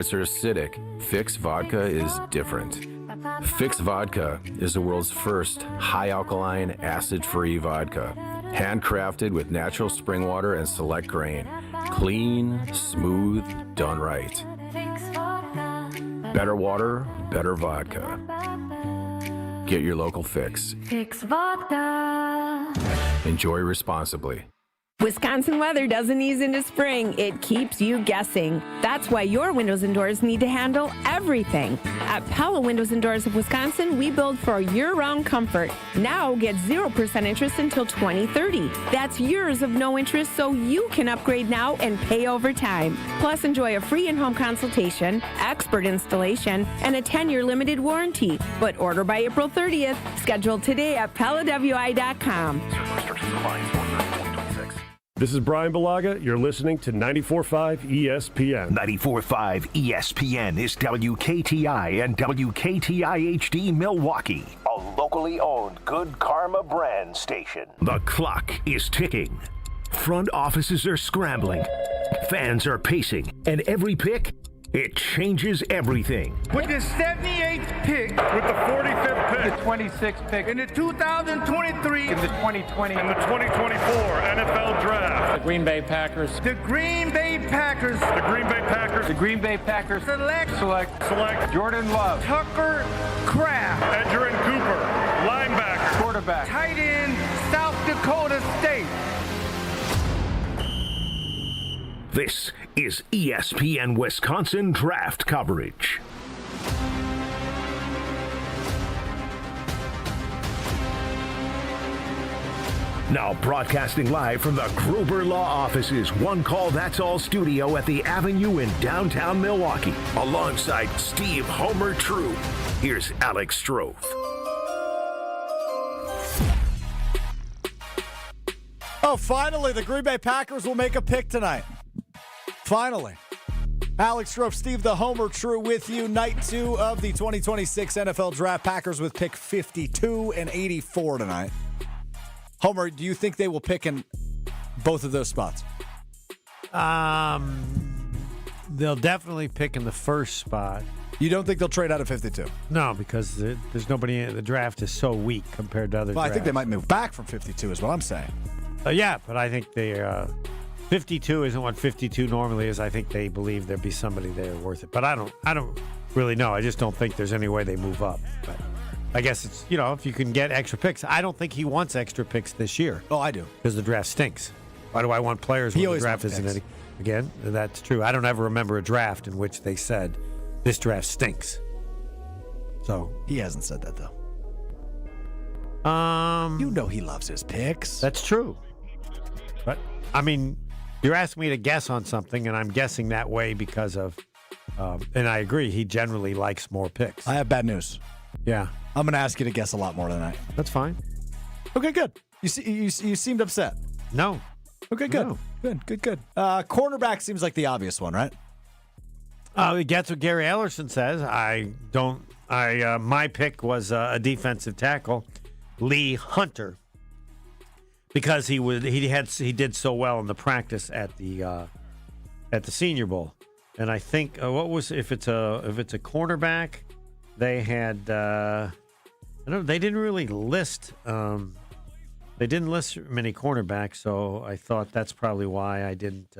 are acidic, Fix Vodka is different. Fix Vodka is the world's first high-alkaline, acid-free vodka. Handcrafted with natural spring water and select grain. Clean, smooth, done right. Better water, better vodka. Get your local Fix. Fix Vodka. Enjoy responsibly. Wisconsin weather doesn't ease into spring. It keeps you guessing. That's why your windows and doors need to handle everything. At Pella Windows and Doors of Wisconsin, we build for year-round comfort. Now get 0% interest until 2030. That's years of no interest, so you can upgrade now and pay over time. Plus, enjoy a free in-home consultation, expert installation, and a 10-year limited warranty. But order by April 30th. Schedule today at PellaWI.com. This is Brian Balaga. You're listening to 94.5 ESPN. 94.5 ESPN is WKTI and WKTI HD Milwaukee, a locally owned Good Karma brand station. The clock is ticking. Front offices are scrambling. Fans are pacing. And every pick, it changes everything. With the 78th pick, With the 45th pick, the 26th pick, in the 2023, in the 2020, and the 2024 NFL Draft, The Green Bay Packers. the Green Bay Packers, the Green Bay Packers The Green Bay Packers select Jordan Love, Tucker Kraft, Edgerrin Cooper, linebacker, quarterback. tight end, South Dakota State. This is ESPN Wisconsin Draft coverage. Now broadcasting live from the Gruber Law Offices, One Call That's All studio at the Avenue in downtown Milwaukee. Alongside Steve Homer True, here's Alex Strouf. Oh, finally, the Green Bay Packers will make a pick tonight. Finally. Alex Strouf, Steve the Homer True with you. Night 2 of the 2026 NFL Draft. Packers with pick 52 and 84 tonight. Homer, do you think they will pick in both of those spots? They'll definitely pick in the first spot. You don't think they'll trade out of 52? No, because there's nobody. The draft is so weak compared to other Well, I drafts. think they might move back from 52 is what I'm saying. Yeah, but I think they 52 isn't what 52 normally is. I think they believe there'd be somebody there worth it. But I don't really know. I just don't think there's any way they move up. But I guess it's, if you can get extra picks. I don't think he wants extra picks this year. Oh, I do. Because the draft stinks. Why do I want players when the draft isn't any? Again, that's true. I don't ever remember a draft in which they said, this draft stinks. So He hasn't said that, though. You know he loves his picks. That's true. But, I mean, you're asking me to guess on something, and I'm guessing that way because of, and I agree, he generally likes more picks. I have bad news. Yeah. I'm going to ask you to guess a lot more tonight. That's fine. Okay, good. You seemed upset. No. Okay, good. No. Good. Cornerback seems like the obvious one, right? That's what Gary Ellerson says. My pick was a defensive tackle, Lee Hunter, because he did so well in the practice at the Senior Bowl, and I think if it's a cornerback, they had they didn't really list many cornerbacks, so I thought that's probably why I didn't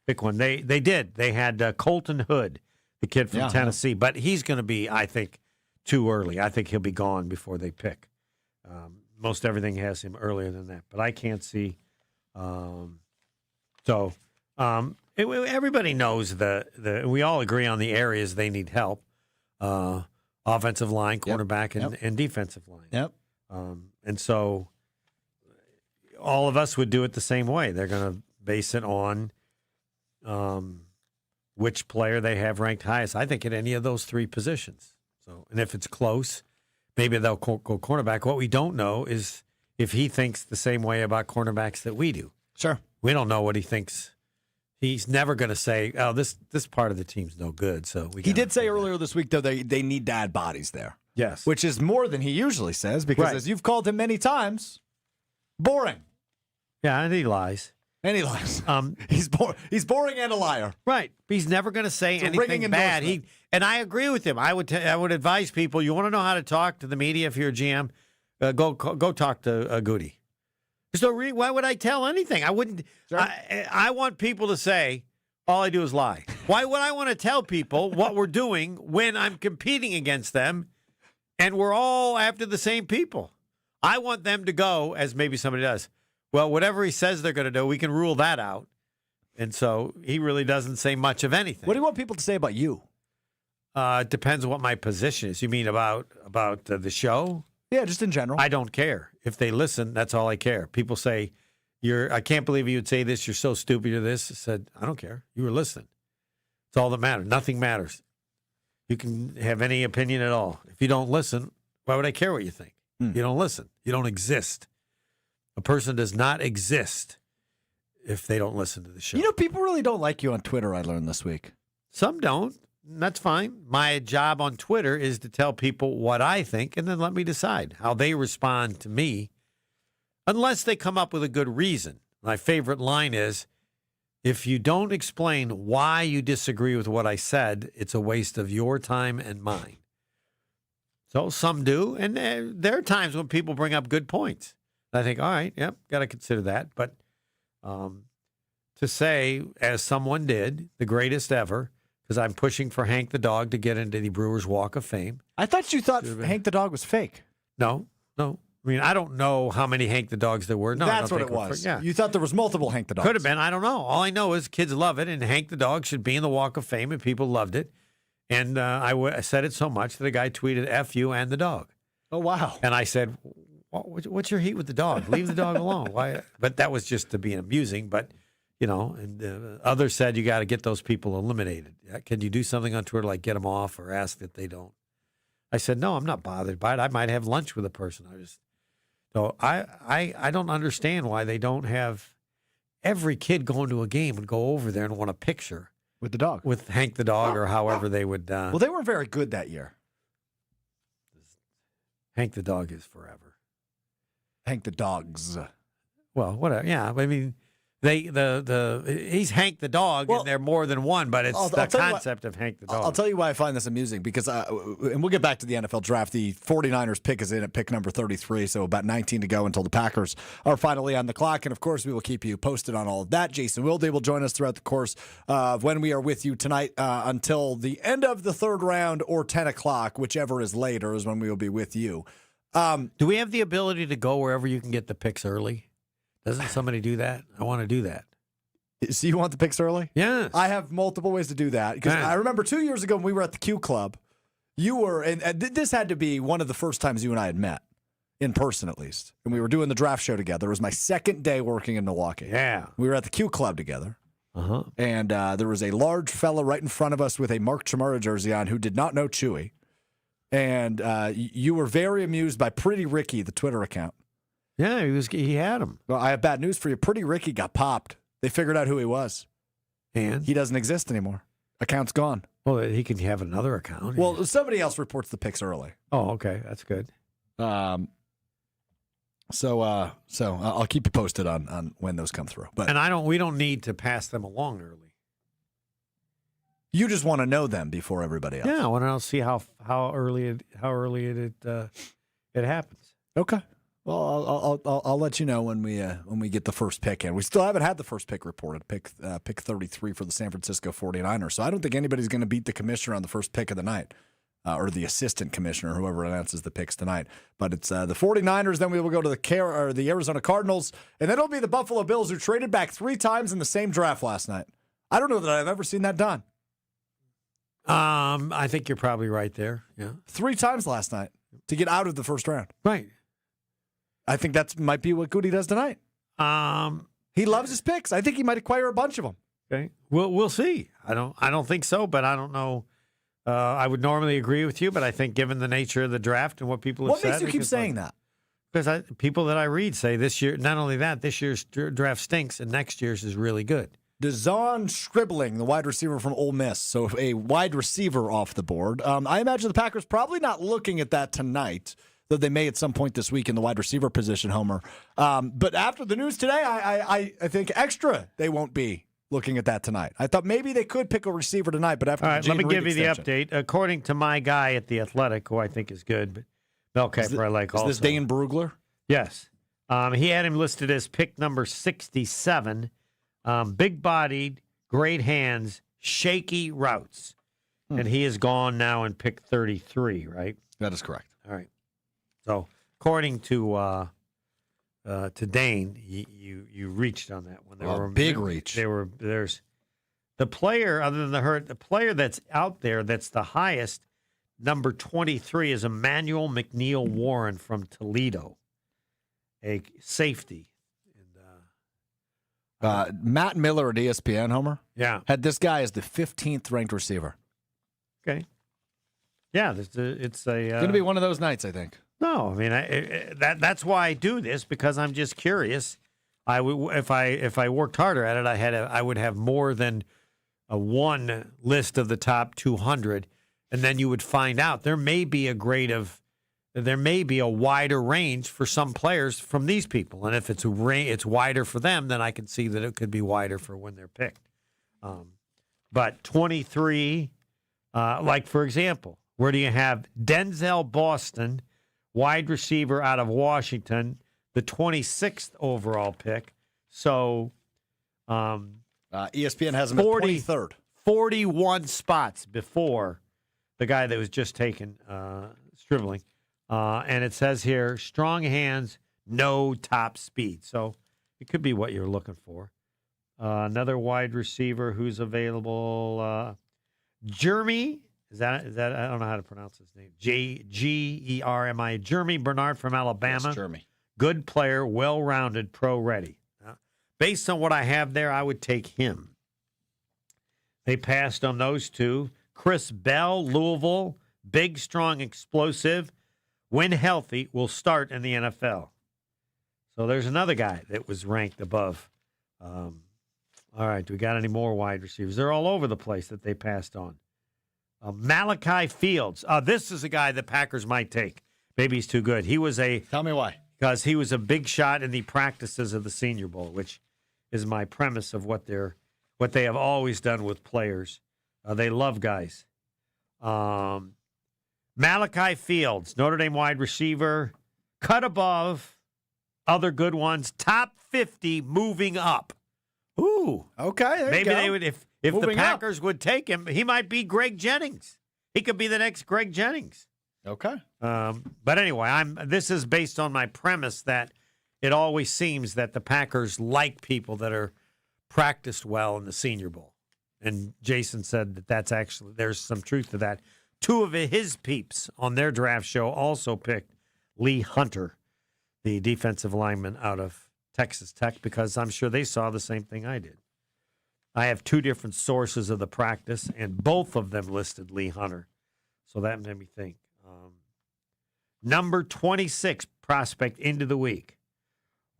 pick one. They did. They had Colton Hood, the kid from Tennessee, but he's going to be, I think, too early. I think he'll be gone before they pick. Most everything has him earlier than that, but I can't see. Everybody knows we all agree on the areas they need help. Offensive line, cornerback, and defensive line. Yep. And so all of us would do it the same way. They're going to base it on which player they have ranked highest, I think, at any of those three positions. So, and if it's close, maybe they'll go cornerback. What we don't know is if he thinks the same way about cornerbacks that we do. Sure. We don't know what he thinks. He's never going to say, "Oh, this part of the team's no good." So he did say earlier this week, though, they need to add bodies there. Yes, which is more than he usually says because, as you've called him many times, boring. Yeah, and he lies. And he lies. He's boring and a liar. Right. He's never going to say It's a ringing anything bad. endorsement. And I agree with him. I would advise people, you want to know how to talk to the media if you're a GM, go talk to Goody. Why would I tell anything? I wouldn't. Sure. I want people to say, all I do is lie. Why would I want to tell people what we're doing when I'm competing against them and we're all after the same people? I want them to go, as maybe somebody does, well, whatever he says they're going to do, we can rule that out. And so he really doesn't say much of anything. What do you want people to say about you? It depends what my position is. You mean about the show? Yeah, just in general. I don't care. If they listen, that's all I care. People say, I can't believe you would say this. You're so stupid or this. I said, I don't care. You were listening. It's all that matters. Nothing matters. You can have any opinion at all. If you don't listen, why would I care what you think? You don't listen. You don't exist. A person does not exist if they don't listen to the show. You know, people really don't like you on Twitter, I learned this week. Some don't. That's fine. My job on Twitter is to tell people what I think and then let me decide how they respond to me, unless they come up with a good reason. My favorite line is, if you don't explain why you disagree with what I said, it's a waste of your time and mine. So some do, and there are times when people bring up good points. I think, all right, yep, got to consider that. But to say, as someone did, the greatest ever, because I'm pushing for Hank the dog to get into the Brewers Walk of Fame. I thought you thought Hank the dog was fake. No. I mean, I don't know how many Hank the dogs there were. No, That's I what don't it think was. Yeah. You thought there was multiple Hank the dogs. Could have been. I don't know. All I know is kids love it, and Hank the dog should be in the Walk of Fame, and people loved it. And I said it so much that a guy tweeted, F you and the dog. Oh, wow. And I said, what's your heat with the dog? Leave the dog alone. Why? But that was just to be amusing. But, and others said you got to get those people eliminated. Can you do something on Twitter like get them off or ask that they don't? I said, no, I'm not bothered by it. I might have lunch with a person. I don't understand why they don't have every kid going to a game and go over there and want a picture. With the dog. With Hank the dog or however they would. Well, they weren't very good that year. Hank the dog is forever. Hank the dogs. Well, whatever. Yeah, I mean, he's Hank the dog, and they're more than one, but it's the concept of Hank the dog. I'll tell you why I find this amusing, because, and we'll get back to the NFL draft. The 49ers pick is in at pick number 33, so about 19 to go until the Packers are finally on the clock. And, of course, we will keep you posted on all of that. Jason Wilde will join us throughout the course of when we are with you tonight until the end of the third round or 10 o'clock, whichever is later is when we will be with you. Do we have the ability to go wherever you can get the picks early? Doesn't somebody do that? I want to do that. So you want the picks early? Yes. I have multiple ways to do that. Because I remember 2 years ago when we were at the Q Club, you were, and this had to be one of the first times you and I had met, in person at least. And we were doing the draft show together. It was my second day working in Milwaukee. Yeah. We were at the Q Club together. Uh-huh. And there was a large fella right in front of us with a Mark Chmura jersey on who did not know Chewy. And you were very amused by Pretty Ricky, the Twitter account. Yeah, he had him. Well, I have bad news for you. Pretty Ricky got popped. They figured out who he was. And? He doesn't exist anymore. Account's gone. Well, he can have another account. Well, somebody else reports the picks early. Oh, okay. That's good. So I'll keep you posted on when those come through. But we don't need to pass them along early. You just want to know them before everybody else. Yeah, I want to see how early it happens. Okay. Well, I'll let you know when we get the first pick in. We still haven't had the first pick reported, pick 33 for the San Francisco 49ers. So I don't think anybody's going to beat the commissioner on the first pick of the night, or the assistant commissioner, whoever announces the picks tonight. But it's the 49ers, then we will go to the Arizona Cardinals, and then it'll be the Buffalo Bills, who traded back 3 times in the same draft last night. I don't know that I've ever seen that done. I think you're probably right there. Yeah. 3 times last night to get out of the first round. Right. I think that might be what Goody does tonight. He loves his picks. I think he might acquire a bunch of them. Okay. We'll see. I don't think so, but I don't know. I would normally agree with you, but I think given the nature of the draft and what people have said. What makes you keep saying that? Because people that I read say this year, not only that, this year's draft stinks and next year's is really good. Dazon Scribbling, the wide receiver from Ole Miss. So a wide receiver off the board. I imagine the Packers probably not looking at that tonight. though they may at some point this week in the wide receiver position, Homer. But after the news today, I think extra they won't be looking at that tonight. I thought maybe they could pick a receiver tonight, but after all right, the let me Jaden give Reed you the extension. update. According to my guy at The Athletic, who I think is good, but Mel Kiper I like also. Is this Dane Brugler? Yes. He had him listed as pick number 67. Big-bodied, great hands, shaky routes. And he is gone now in pick 33, right? That is correct. All right. So according to Dane, you reached on that one. Big reach. There's the player other than the player that's out there that's the highest. Number 23 is Emmanuel McNeil Warren from Toledo, a safety. Matt Miller at ESPN, Homer. Yeah, had this guy as the 15th ranked receiver. Okay. Yeah, it's going to be one of those nights, I think. No, I mean that's why I do this, because I'm just curious. If I worked harder at it, I would have more than a one list of the top 200, and then you would find out there may be a wider range for some players from these people, and if it's wider for them, then I can see that it could be wider for when they're picked. But 23, like for example, where do you have Denzel Boston, wide receiver out of Washington, the 26th overall pick? So ESPN has him at 23rd. 41 spots before the guy that was just taken, Stribling. And it says here, strong hands, no top speed. So it could be what you're looking for. Another wide receiver who's available, Jeremy. Is that I don't know how to pronounce his name. Germi. Jeremy Bernard from Alabama. Yes, Jeremy. Good player, well-rounded, pro-ready. Based on what I have there, I would take him. They passed on those two. Chris Bell, Louisville, big, strong, explosive. When healthy, will start in the NFL. So there's another guy that was ranked above. All right, do we got any more wide receivers? They're all over the place that they passed on. Malachi Fields. This is a guy the Packers might take. Maybe he's too good. Tell me why. Because he was a big shot in the practices of the Senior Bowl, which is my premise of what they have always done with players. They love guys. Malachi Fields, Notre Dame wide receiver, cut above other good ones, top 50 moving up. Ooh. Okay, maybe they would, if the Packers would take him, he might be Greg Jennings. He could be the next Greg Jennings. Okay. But anyway, this is based on my premise that it always seems that the Packers like people that are practiced well in the Senior Bowl. And Jason said that's actually, there's some truth to that. Two of his peeps on their draft show also picked Lee Hunter, the defensive lineman out of Texas Tech, because I'm sure they saw the same thing I did. I have two different sources of the practice, and both of them listed Lee Hunter. So that made me think. Number 26 prospect into the week.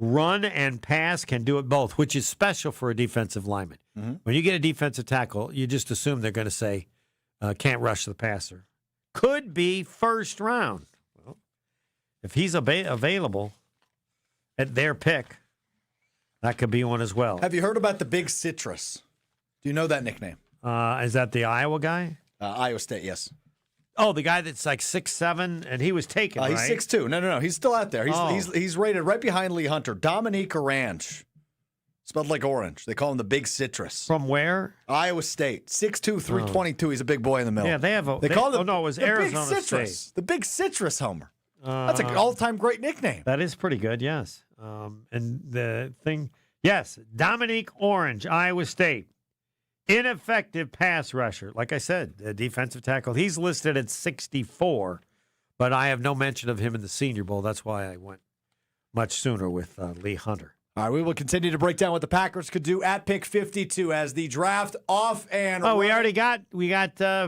Run and pass, can do it both, which is special for a defensive lineman. Mm-hmm. When you get a defensive tackle, you just assume they're going to say, can't rush the passer. Could be first round. Well, if he's available at their pick, that could be one as well. Have you heard about the Big Citrus? Do you know that nickname? Is that the Iowa guy? Iowa State, yes. Oh, the guy that's like 6'7", and he was taken, right? He's 6'2". No. He's still out there. He's rated right behind Lee Hunter. Dominique Orange. Spelled like orange. They call him the Big Citrus. From where? Iowa State. 6'2", 322. He's a big boy in the middle. Yeah, they have a... They call him it was the Arizona Big Citrus. State. The Big Citrus, Homer. That's an all-time great nickname. That is pretty good, yes. And the thing... Yes, Dominique Orange, Iowa State. Ineffective pass rusher. Like I said, the defensive tackle. He's listed at 64, but I have no mention of him in the Senior Bowl. That's why I went much sooner with Lee Hunter. All right, we will continue to break down what the Packers could do at pick 52 as the draft off and we got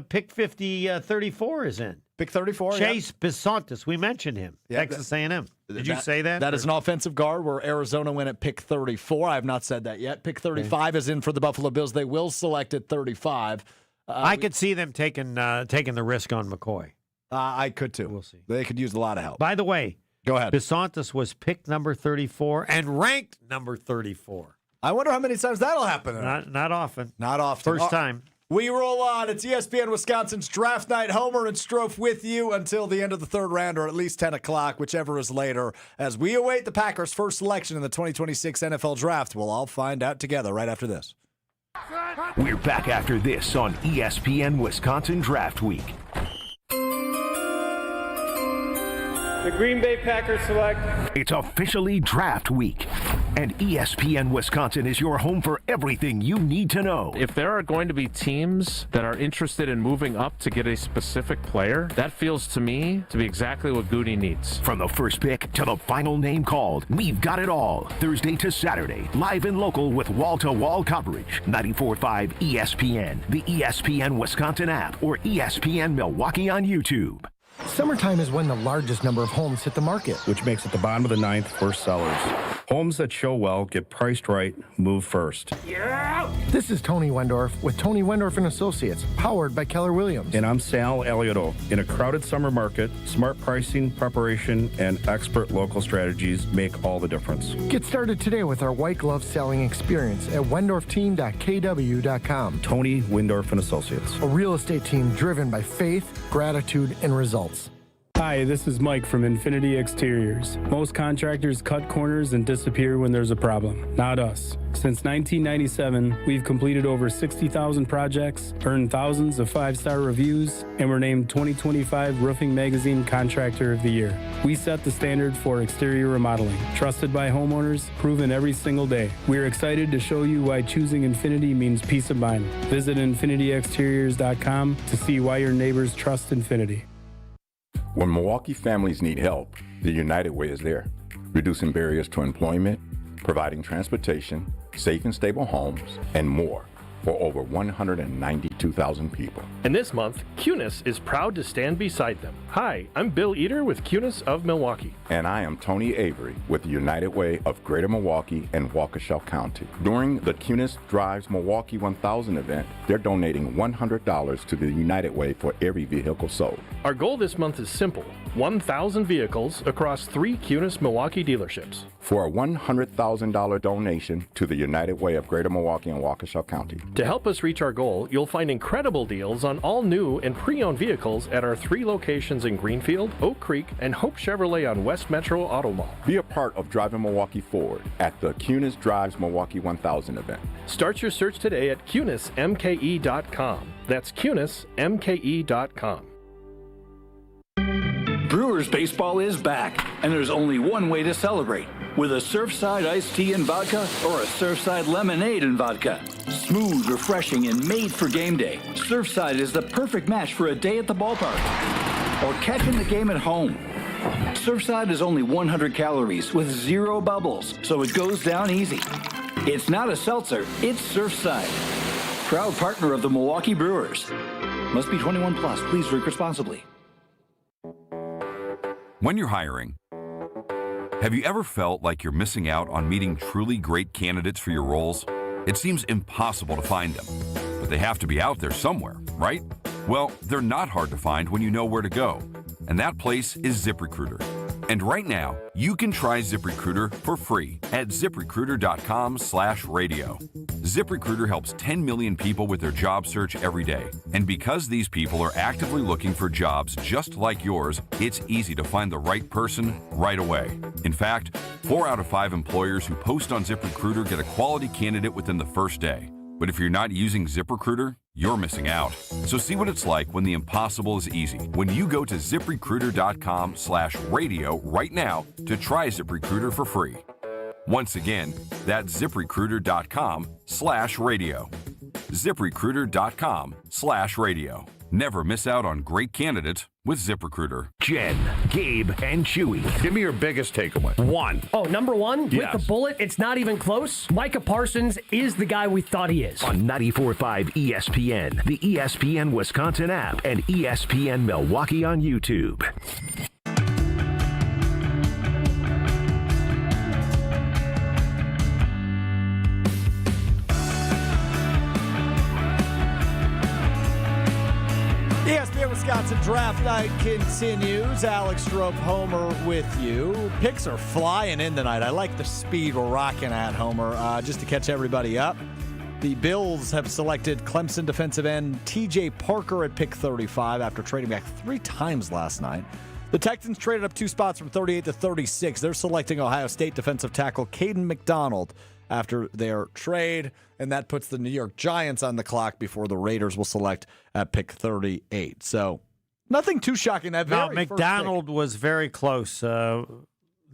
pick 34 is in. Pick 34, Chase Bisontis. We mentioned him. Texas A&M. Did you say that? That is an offensive guard where Arizona went at pick 34. I have not said that yet. Pick 35 is in for the Buffalo Bills. They will select at 35. I could see them taking the risk on McCoy. I could too. We'll see. They could use a lot of help. By the way, Go ahead. DeSantis was picked number 34 and ranked number 34. I wonder how many times that'll happen. Not often. Not often. First time. We roll on. It's ESPN Wisconsin's Draft Night. Homer and Strouf with you until the end of the third round, or at least 10 o'clock, whichever is later, as we await the Packers' first selection in the 2026 NFL Draft. We'll all find out together right after this. We're back after this on ESPN Wisconsin Draft Week. The Green Bay Packers select. It's officially Draft Week, and ESPN Wisconsin is your home for everything you need to know. If there are going to be teams that are interested in moving up to get a specific player, that feels to me to be exactly what Goody needs. From the first pick to the final name called, we've got it all. Thursday to Saturday, live and local with wall-to-wall coverage. 94.5 ESPN, the ESPN Wisconsin app, or ESPN Milwaukee on YouTube. Summertime is when the largest number of homes hit the market, which makes it the bottom of the ninth for sellers. Homes that show well, get priced right, move first. Yeah! This is Tony Wendorf with Tony Wendorf & Associates, powered by Keller Williams. And I'm Sal Alioto. In a crowded summer market, smart pricing, preparation, and expert local strategies make all the difference. Get started today with our white glove selling experience at wendorfteam.kw.com. Tony Wendorf & Associates. A real estate team driven by faith, gratitude, and results. Hi, this is Mike from Infinity Exteriors. Most contractors cut corners and disappear when there's a problem. Not us. Since 1997, we've completed over 60,000 projects, earned thousands of 5-star reviews, and were named 2025 Roofing Magazine Contractor of the Year. We set the standard for exterior remodeling. Trusted by homeowners, proven every single day. We're excited to show you why choosing Infinity means peace of mind. Visit infinityexteriors.com to see why your neighbors trust Infinity. When Milwaukee families need help, the United Way is there, reducing barriers to employment, providing transportation, safe and stable homes, and more for over 192,000 people. And this month, Cunis is proud to stand beside them. Hi, I'm Bill Eater with Cunis of Milwaukee. And I am Tony Avery with the United Way of Greater Milwaukee and Waukesha County. During the Cunis Drives Milwaukee 1000 event, they're donating $100 to the United Way for every vehicle sold. Our goal this month is simple: 1,000 vehicles across 3 Cunis Milwaukee dealerships. For a $100,000 donation to the United Way of Greater Milwaukee and Waukesha County. To help us reach our goal, you'll find incredible deals on all new and pre-owned vehicles at our 3 locations in Greenfield, Oak Creek, and Hope Chevrolet on West Metro Auto Mall. Be a part of driving Milwaukee forward at the Cunis Drives Milwaukee 1000 event. Start your search today at cunismke.com. That's cunismke.com. Brewers baseball is back, and there's only one way to celebrate: with a Surfside iced tea and vodka or a Surfside lemonade and vodka. Smooth, refreshing, and made for game day, Surfside is the perfect match for a day at the ballpark or catching the game at home. Surfside is only 100 calories with 0 bubbles, so it goes down easy. It's not a seltzer, it's Surfside. Proud partner of the Milwaukee Brewers. Must be 21 plus. Please drink responsibly. When you're hiring, have you ever felt like you're missing out on meeting truly great candidates for your roles? It seems impossible to find them, but they have to be out there somewhere, right? Well, they're not hard to find when you know where to go, and that place is ZipRecruiter. And right now, you can try ZipRecruiter for free at ZipRecruiter.com/radio. ZipRecruiter helps 10 million people with their job search every day. And because these people are actively looking for jobs just like yours, it's easy to find the right person right away. In fact, 4 out of 5 employers who post on ZipRecruiter get a quality candidate within the first day. But if you're not using ZipRecruiter, you're missing out. So see what it's like when the impossible is easy. When you go to ZipRecruiter.com/radio right now to try ZipRecruiter for free. Once again, that's ZipRecruiter.com/radio. ZipRecruiter.com/radio. Never miss out on great candidates with ZipRecruiter. Jen, Gabe, and Chewy. Give me your biggest takeaway. 1. Oh, number 1? Yes. With the bullet, it's not even close. Micah Parsons is the guy we thought he is. On 94.5 ESPN, the ESPN Wisconsin app, and ESPN Milwaukee on YouTube. ESPN Wisconsin Draft Night continues. Alex Strouf, Homer with you. Picks are flying in tonight. I like the speed we're rocking at, Homer. Just to catch everybody up, the Bills have selected Clemson defensive end T.J. Parker at pick 35 after trading back 3 times last night. The Texans traded up 2 spots from 38 to 36. They're selecting Ohio State defensive tackle Caden McDonald after their trade, and that puts the New York Giants on the clock before the Raiders will select at pick 38. So nothing too shocking. That very McDonald was very close. The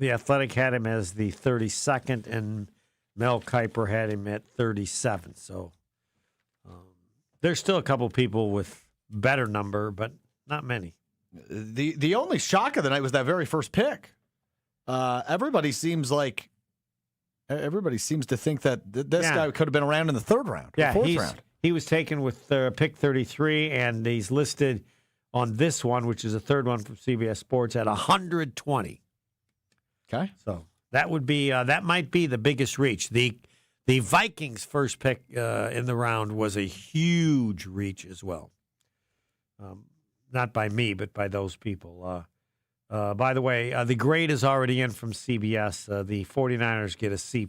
Athletic had him as the 32nd, and Mel Kiper had him at 37. So there's still a couple people with better number, but not many. The only shock of the night was that very first pick. Everybody seems to think that this guy could have been around in the 3rd round, or 4th round. He was taken with pick 33, and he's listed on this one, which is a 3rd one from CBS Sports, at 120. Okay, so that would be that might be the biggest reach. The Vikings' first pick in the round was a huge reach as well. Not by me, but by those people. By the way, the grade is already in from CBS. The 49ers get a C+.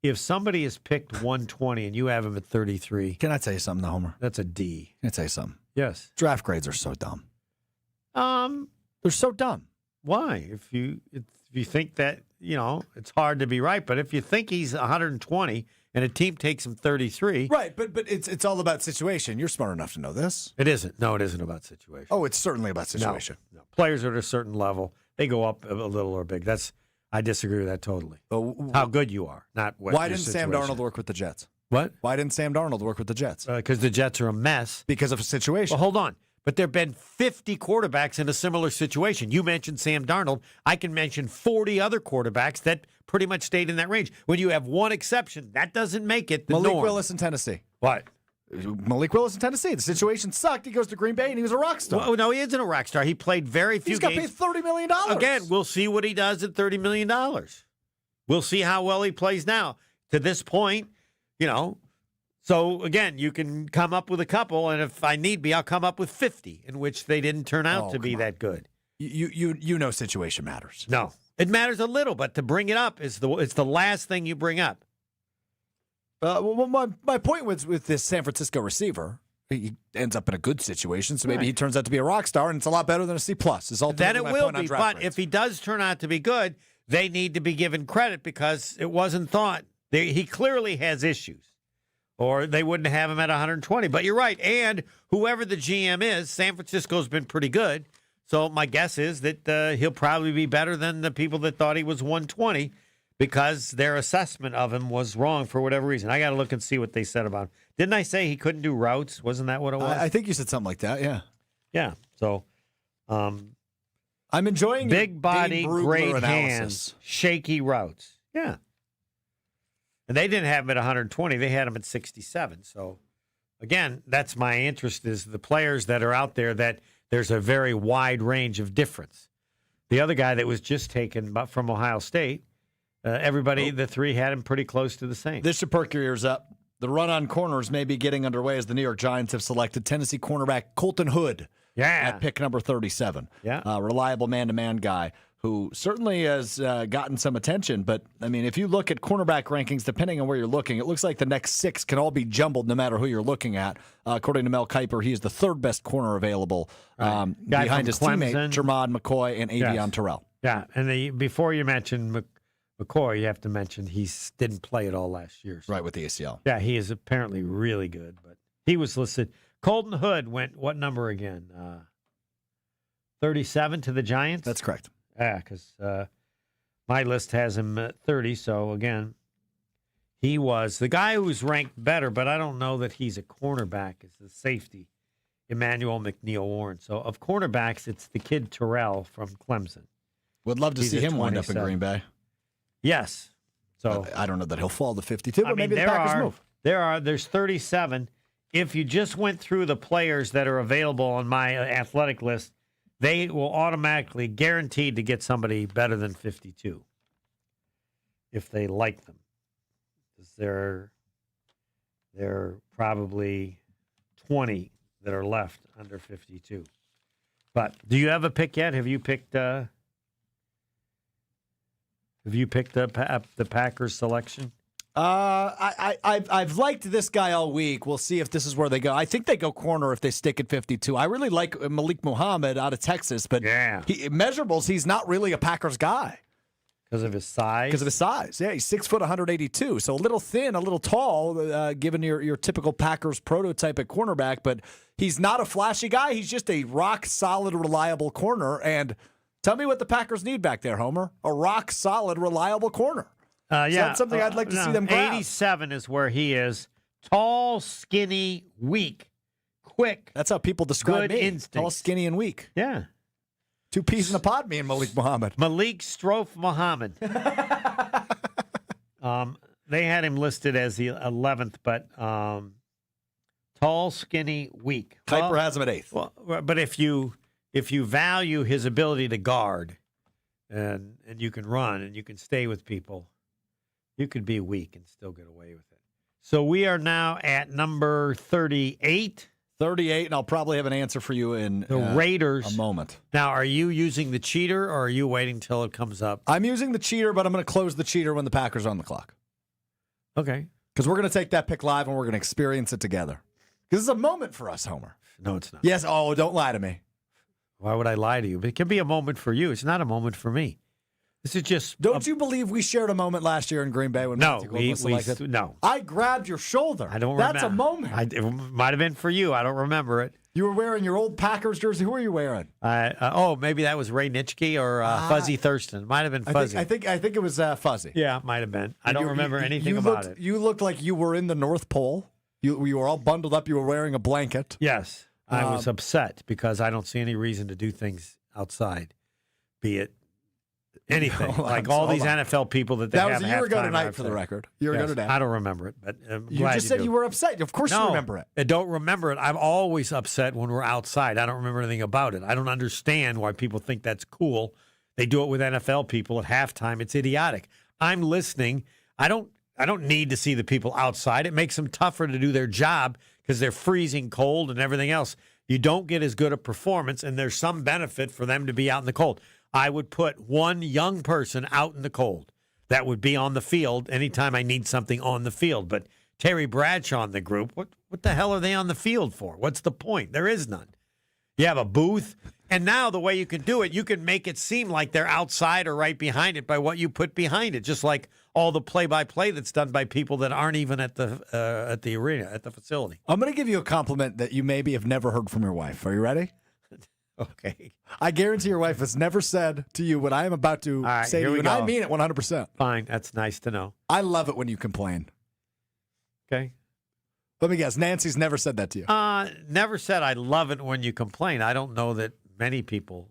If somebody is picked 120 and you have him at 33. Can I tell you something, though, Homer? That's a D. Can I tell you something? Yes. Draft grades are so dumb. They're so dumb. Why? If you think that, it's hard to be right, but if you think he's 120 and a team takes him 33. Right, but it's all about situation. You're smart enough to know this. It isn't. No, it isn't about situation. Oh, it's certainly about situation. No. Players are at a certain level. They go up a little or big. I disagree with that totally. How good you are, not what Why your didn't situation. Sam Darnold work with the Jets? What? Why didn't Sam Darnold work with the Jets? Because the Jets are a mess. Because of a situation. Well, hold on. But there have been 50 quarterbacks in a similar situation. You mentioned Sam Darnold. I can mention 40 other quarterbacks that pretty much stayed in that range. When you have one exception, that doesn't make it the Malik norm. Willis in Tennessee. What? Malik Willis in Tennessee. The situation sucked. He goes to Green Bay, and he was a rock star. Well, no, he isn't a rock star. He played very few games. He's got paid $30 million. Again, we'll see what he does at $30 million. We'll see how well he plays now. To this point, So, again, you can come up with a couple, and if I need be, I'll come up with 50, in which they didn't turn out to be that good. You know situation matters. No. It matters a little, but to bring it up it's the last thing you bring up. Well, my point was with this San Francisco receiver, he ends up in a good situation, so maybe he turns out to be a rock star, and it's a lot better than a C+. Then it will be, but if he does turn out to be good, they need to be given credit because it wasn't thought. He clearly has issues. Or they wouldn't have him at 120. But you're right. And whoever the GM is, San Francisco's been pretty good. So my guess is that he'll probably be better than the people that thought he was 120 because their assessment of him was wrong for whatever reason. I got to look and see what they said about him. Didn't I say he couldn't do routes? Wasn't that what it was? I think you said something like that, yeah. Yeah. So I'm enjoying big body, great analysis. hands, shaky routes. Yeah. And they didn't have him at 120. They had him at 67. So, again, that's my interest is the players that are out there that there's a very wide range of difference. The other guy that was just taken from Ohio State, the 3 had him pretty close to the same. This should perk your ears up. The run on corners may be getting underway as the New York Giants have selected Tennessee cornerback Colton Hood at pick number 37. Yeah. Reliable man-to-man guy who certainly has gotten some attention. But, I mean, if you look at cornerback rankings, depending on where you're looking, it looks like the next 6 can all be jumbled no matter who you're looking at. According to Mel Kiper, he is the 3rd best corner available behind his teammate, Jermod McCoy and Avion Terrell. Yeah, and before you mention McCoy, you have to mention he didn't play at all last year. So. Right, with the ACL. Yeah, he is apparently really good. But he was listed. Colton Hood went, what number again? 37 to the Giants? That's correct. Yeah, because my list has him at 30. So, again, he was the guy who was ranked better, but I don't know that he's a cornerback. It's the safety, Emmanuel McNeil-Warren. So, of cornerbacks, it's the kid Terrell from Clemson. Would love to see him wind up in Green Bay. Yes. So I don't know that he'll fall to 52, but maybe the Packers move. There's 37. If you just went through the players that are available on my athletic list, they will automatically guaranteed to get somebody better than 52 if they like them. They're probably 20 that are left under 52. But do you have a pick yet? Have you picked the Packers selection? I've liked this guy all week. We'll see if this is where they go. I think they go corner if they stick at 52. I really like Malik Muhammad out of Texas, but measurables, he's not really a Packers guy. Because of his size? Because of his size. Yeah, he's 6 foot, 182. So a little thin, a little tall, given your typical Packers prototype at cornerback. But he's not a flashy guy. He's just a rock-solid, reliable corner. And tell me what the Packers need back there, Homer. A rock-solid, reliable corner. Yeah. So that's something I'd like to see them grab. 87 is where he is. Tall, skinny, weak, quick. That's how people describe good me. instincts. Tall, skinny, and weak. Yeah. 2 peas in a pod, me and Malik Muhammad. Malik Strouf Muhammad. They had him listed as the 11th, but tall, skinny, weak. Kuiper has him at 8th. Well, but if you value his ability to guard and you can run and you can stay with people, you could be weak and still get away with it. So we are now at number 38. 38, and I'll probably have an answer for you in the Raiders. A moment. Now, are you using the cheater, or are you waiting till it comes up? I'm using the cheater, but I'm going to close the cheater when the Packers are on the clock. Okay. Because we're going to take that pick live, and we're going to experience it together. Because it's a moment for us, Homer. No, it's not. Yes. Oh, don't lie to me. Why would I lie to you? But it can be a moment for you. It's not a moment for me. This is just. Don't you believe we shared a moment last year in Green Bay when no, was selected? No. I grabbed your shoulder. I don't remember. That's a moment. It might have been for you. I don't remember it. You were wearing your old Packers jersey. Who are you wearing? Maybe that was Ray Nitschke or Fuzzy Thurston. It might have been Fuzzy. I think it was Fuzzy. Yeah, it might have been. I don't remember anything about it. You looked like you were in the North Pole. You were all bundled up. You were wearing a blanket. Yes. I was upset because I don't see any reason to do things outside, be it anything. Like all these NFL people that was a year ago tonight, for the record. A year ago today. I don't remember it, but you just said you were upset. Of course you remember it. I don't remember it. I'm always upset when we're outside. I don't remember anything about it. I don't understand why people think that's cool. They do it with NFL people at halftime. It's idiotic. I'm listening. I don't need to see the people outside. It makes them tougher to do their job because they're freezing cold and everything else. You don't get as good a performance, and there's some benefit for them to be out in the cold. I would put one young person out in the cold that would be on the field anytime I need something on the field. But Terry Bradshaw in the group, what the hell are they on the field for? What's the point? There is none. You have a booth, and now the way you can do it, you can make it seem like they're outside or right behind it by what you put behind it, just like all the play-by-play that's done by people that aren't even at the arena, at the facility. I'm going to give you a compliment that you maybe have never heard from your wife. Are you ready? Okay. I guarantee your wife has never said to you what I am about to say to you, and I mean it 100%. Fine. That's nice to know. I love it when you complain. Okay. Let me guess. Nancy's never said that to you. Never said I love it when you complain. I don't know that many people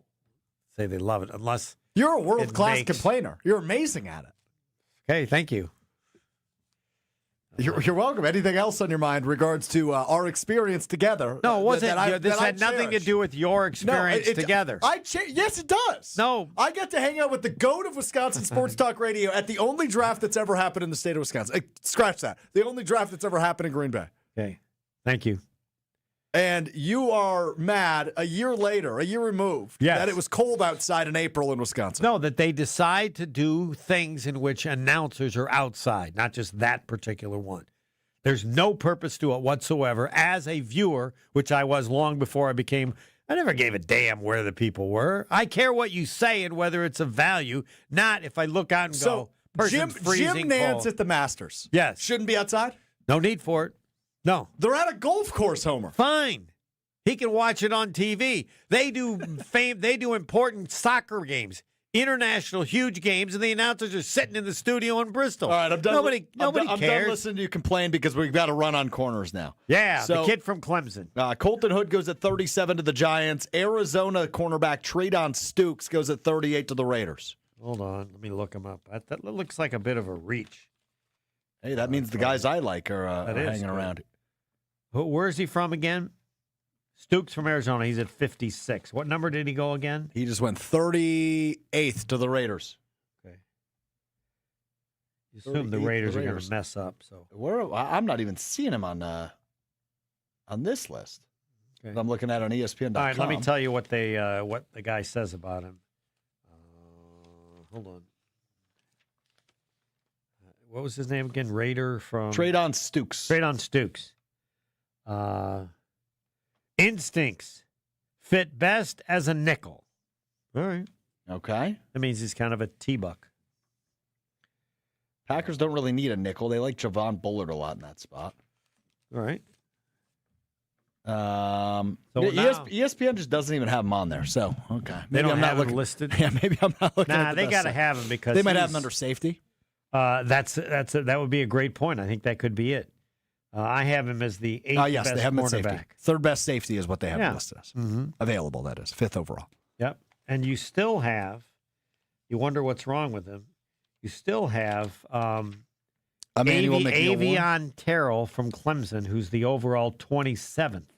say they love it unless you're a world-class complainer. You're amazing at it. Okay, thank you. You're welcome. Anything else on your mind in regards to our experience together? No, it wasn't. This had nothing to do with your experience together. Yes, it does. No. I get to hang out with the GOAT of Wisconsin Sports Talk Radio at the only draft that's ever happened in the state of Wisconsin. Scratch that. The only draft that's ever happened in Green Bay. Okay. Thank you. And you are mad a year later, a year removed, that it was cold outside in April in Wisconsin. No, that they decide to do things in which announcers are outside, not just that particular one. There's no purpose to it whatsoever. As a viewer, which I was long before I never gave a damn where the people were. I care what you say and whether it's of value, not if I look out and go, person's freezing Jim Nantz cold. at the Masters. Yes. Shouldn't be outside? No need for it. No. They're at a golf course, Homer. Fine. He can watch it on TV. They do important soccer games, international huge games, and the announcers are sitting in the studio in Bristol. All right, I'm done. Nobody I'm cares. done listening to you complain because we've got to run on corners now. Yeah, the kid from Clemson. Colton Hood goes at 37 to the Giants. Arizona cornerback Treydon Stukes goes at 38 to the Raiders. Hold on. Let me look him up. That looks like a bit of a reach. Hey, that means the guys I like are hanging around. Where is he from again? Stukes from Arizona. He's at 56. What number did he go again? He just went 38th to the Raiders. Okay. You assume the Raiders are going to mess up. So I'm not even seeing him on this list. I'm looking at on ESPN.com. All right, let me tell you what the guy says about him. Hold on. What was his name again? Raider from Treydon Stukes. Treydon Stukes. Instincts fit best as a nickel. All right. Okay. That means he's kind of a T-buck. Packers don't really need a nickel. They like Javon Bullard a lot in that spot. All right. ESPN just doesn't even have him on there. So, okay. They don't have him listed? Yeah, maybe I'm not looking at the they best got to side. have him because They might have him under safety. That would be a great point. I think that could be it. I have him as the 8th Yes, best they have him at cornerback. safety. Third best safety is what they have listed as. Mm-hmm. Available, that is. 5th overall. Yep. And you still have, you wonder what's wrong with him. You still have Emmanuel McNeil Avion Terrell from Clemson, who's the overall 27th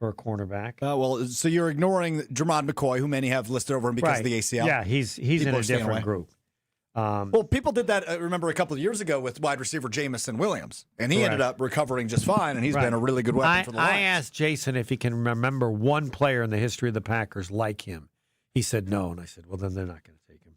for a cornerback. Well, so you're ignoring Jermod McCoy, who many have listed over him because of the ACL. Yeah, he's in a different group. Well, people did that, remember, a couple of years ago with wide receiver Jamison Williams, and he ended up recovering just fine, and he's been a really good weapon for the Lions. I asked Jason if he can remember one player in the history of the Packers like him. He said no, and I said, well, then they're not going to take him.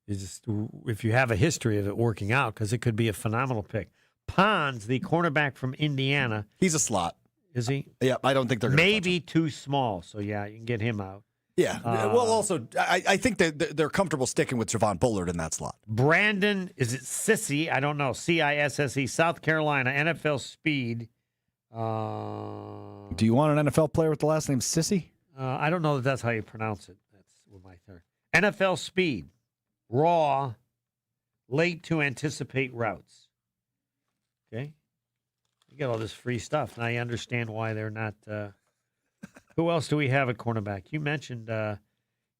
It's just, if you have a history of it working out, because it could be a phenomenal pick. Pons, the cornerback from Indiana. He's a slot. Is he? Yeah, I don't think they're going to maybe too small, so yeah, you can get him out. Yeah. Well, also, I think that they're comfortable sticking with Javon Bullard in that slot. Brandon, is it Sissy? I don't know. CISSE, South Carolina, NFL speed. Do you want an NFL player with the last name Sissy? I don't know that that's how you pronounce it. That's my third. NFL speed. Raw. Late to anticipate routes. Okay. You get all this free stuff. Now you understand why they're not... Who else do we have at cornerback? You mentioned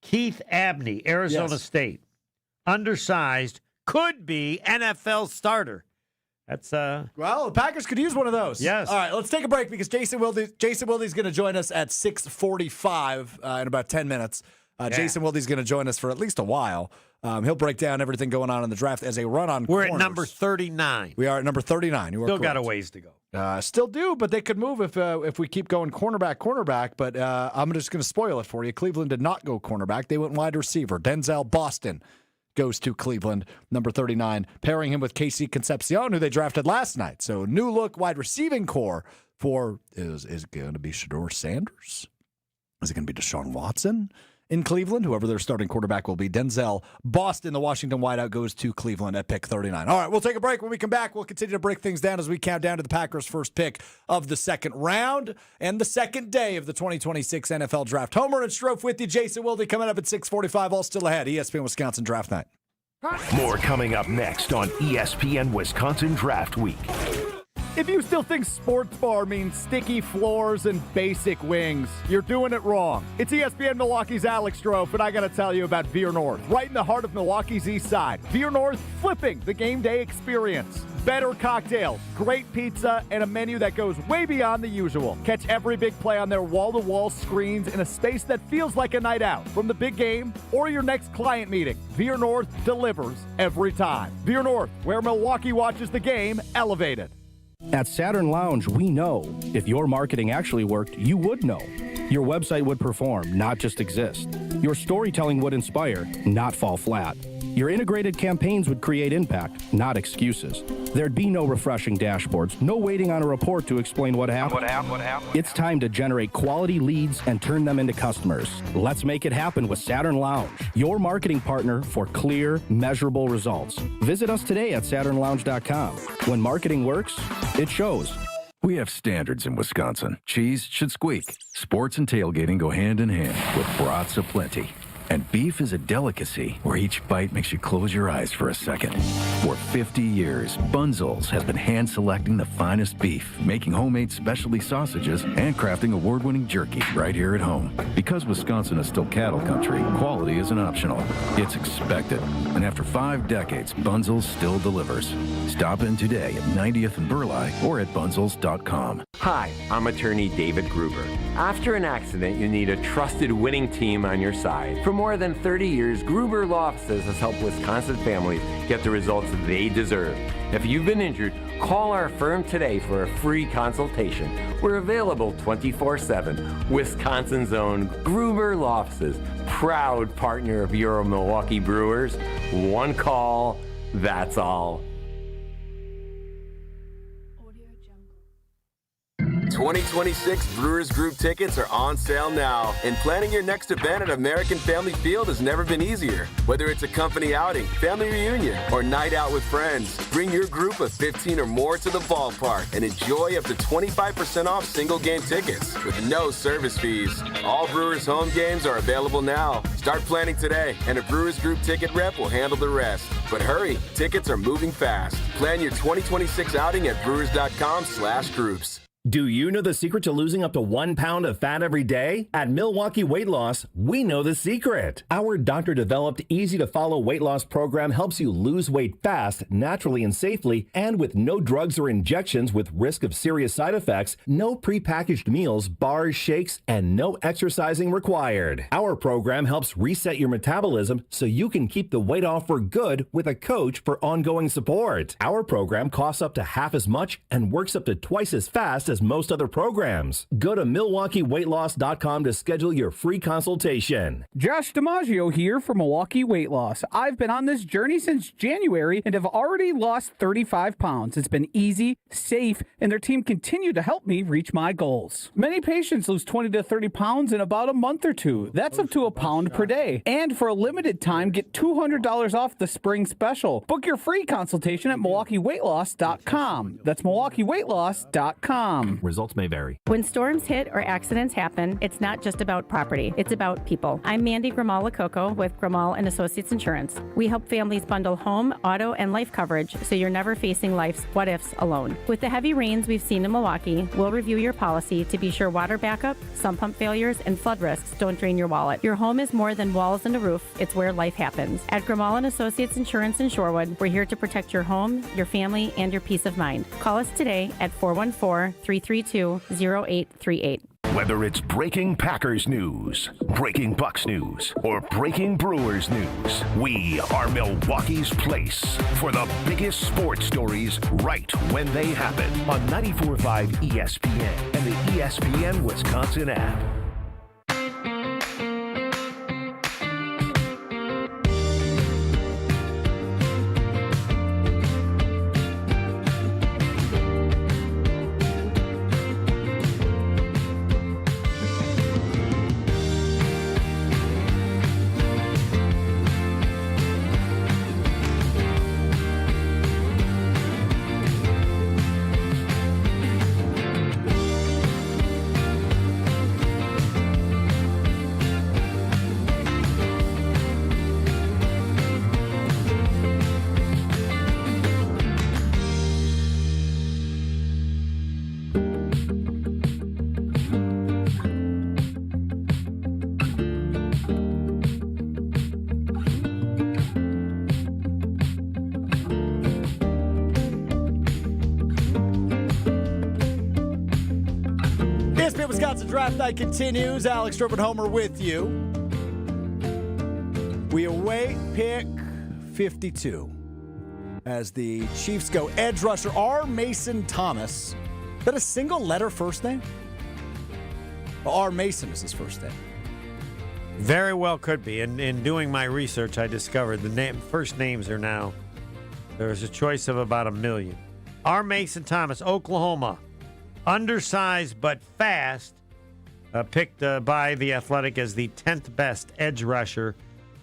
Keith Abney, Arizona State. Undersized, could be NFL starter. That's well, the Packers could use one of those. Yes. All right, let's take a break because Jason Wilde's going to join us at 6:45 in about 10 minutes. Jason Wilde's going to join us for at least a while. He'll break down everything going on in the draft as a run on We're corners. at number 39. We are at number 39. You are Still correct. got a ways to go. Still do, but they could move if we keep going cornerback. But I'm just going to spoil it for you. Cleveland did not go cornerback. They went wide receiver. Denzel Boston goes to Cleveland, number 39, pairing him with Casey Concepcion, who they drafted last night. So new look wide receiving core is it going to be Shedeur Sanders? Is it going to be Deshaun Watson in Cleveland? Whoever their starting quarterback will be. Denzel Boston, the Washington wideout, goes to Cleveland at pick 39. All right, we'll take a break. When we come back, we'll continue to break things down as we count down to the Packers' first pick of the second round and the second day of the 2026 NFL Draft. Homer and Strouf with you. Jason Wilde coming up at 6:45. All still ahead. ESPN Wisconsin Draft Night. More coming up next on ESPN Wisconsin Draft Week. If you still think sports bar means sticky floors and basic wings, you're doing it wrong. It's ESPN Milwaukee's Alex Strouf, and I got to tell you about Veer North, right in the heart of Milwaukee's East Side. Veer North, flipping the game day experience. Better cocktails, great pizza, and a menu that goes way beyond the usual. Catch every big play on their wall-to-wall screens in a space that feels like a night out. From the big game or your next client meeting, Veer North delivers every time. Veer North, where Milwaukee watches the game elevated. At Saturn Lounge, we know if your marketing actually worked, you would know. Your website would perform, not just exist. Your storytelling would inspire, not fall flat. Your integrated campaigns would create impact, not excuses. There'd be no refreshing dashboards, no waiting on a report to explain what happened. It's time to generate quality leads and turn them into customers. Let's make it happen with Saturn Lounge, your marketing partner for clear, measurable results. Visit us today at SaturnLounge.com. When marketing works, it shows. We have standards in Wisconsin. Cheese should squeak. Sports and tailgating go hand in hand with brats aplenty. And beef is a delicacy where each bite makes you close your eyes for a second. For 50 years, Bunzel's has been hand-selecting the finest beef, making homemade specialty sausages, and crafting award-winning jerky right here at home. Because Wisconsin is still cattle country, quality isn't optional. It's expected. And after 5 decades, Bunzel's still delivers. Stop in today at 90th and Burleigh or at bunzels.com. Hi, I'm attorney David Gruber. After an accident, you need a trusted winning team on your side. For more than 30 years, Gruber Law Offices has helped Wisconsin families get the results they deserve. If you've been injured, call our firm today for a free consultation. We're available 24/7. Wisconsin's own Gruber Law Offices, proud partner of your Milwaukee Brewers. One call, that's all. 2026 Brewers Group tickets are on sale now, and planning your next event at American Family Field has never been easier. Whether it's a company outing, family reunion, or night out with friends, bring your group of 15 or more to the ballpark and enjoy up to 25% off single game tickets with no service fees. All Brewers home games are available now. Start planning today, and a Brewers Group ticket rep will handle the rest. But hurry, tickets are moving fast. Plan your 2026 outing at brewers.com/groups. Do you know the secret to losing up to 1 pound of fat every day? At Milwaukee Weight Loss, we know the secret. Our doctor-developed, easy-to-follow weight loss program helps you lose weight fast, naturally and safely, and with no drugs or injections with risk of serious side effects, no prepackaged meals, bars, shakes, and no exercising required. Our program helps reset your metabolism so you can keep the weight off for good with a coach for ongoing support. Our program costs up to half as much and works up to twice as fast as most other programs. Go to MilwaukeeWeightLoss.com to schedule your free consultation. Josh DiMaggio here for Milwaukee Weight Loss. I've been on this journey since January and have already lost 35 pounds. It's been easy, safe, and their team continued to help me reach my goals. Many patients lose 20 to 30 pounds in about a month or two. That's up to a pound per day. And for a limited time, get $200 off the spring special. Book your free consultation at MilwaukeeWeightLoss.com. That's MilwaukeeWeightLoss.com. Results may vary. When storms hit or accidents happen, it's not just about property, it's about people. I'm Mandy Grimal-Lococo with Grimal and Associates Insurance. We help families bundle home, auto, and life coverage so you're never facing life's what-ifs alone. With the heavy rains we've seen in Milwaukee, we'll review your policy to be sure water backup, sump pump failures, and flood risks don't drain your wallet. Your home is more than walls and a roof, it's where life happens. At Grimal and Associates Insurance in Shorewood, we're here to protect your home, your family, and your peace of mind. Call us today at 414-332-0838. Whether it's breaking Packers news, breaking Bucks news, or breaking Brewers news, we are Milwaukee's place for the biggest sports stories right when they happen on 94.5 ESPN and the ESPN Wisconsin app. Wisconsin Draft Night continues. Alex Strouf and Homer with you. We await pick 52 as the Chiefs go edge rusher R. Mason Thomas. Is that a single letter first name? R. Mason is his first name. Very well could be. In doing my research, I discovered the first names are now, there's a choice of about 1 million. R. Mason Thomas, Oklahoma. Undersized but fast, picked by The Athletic as the 10th best edge rusher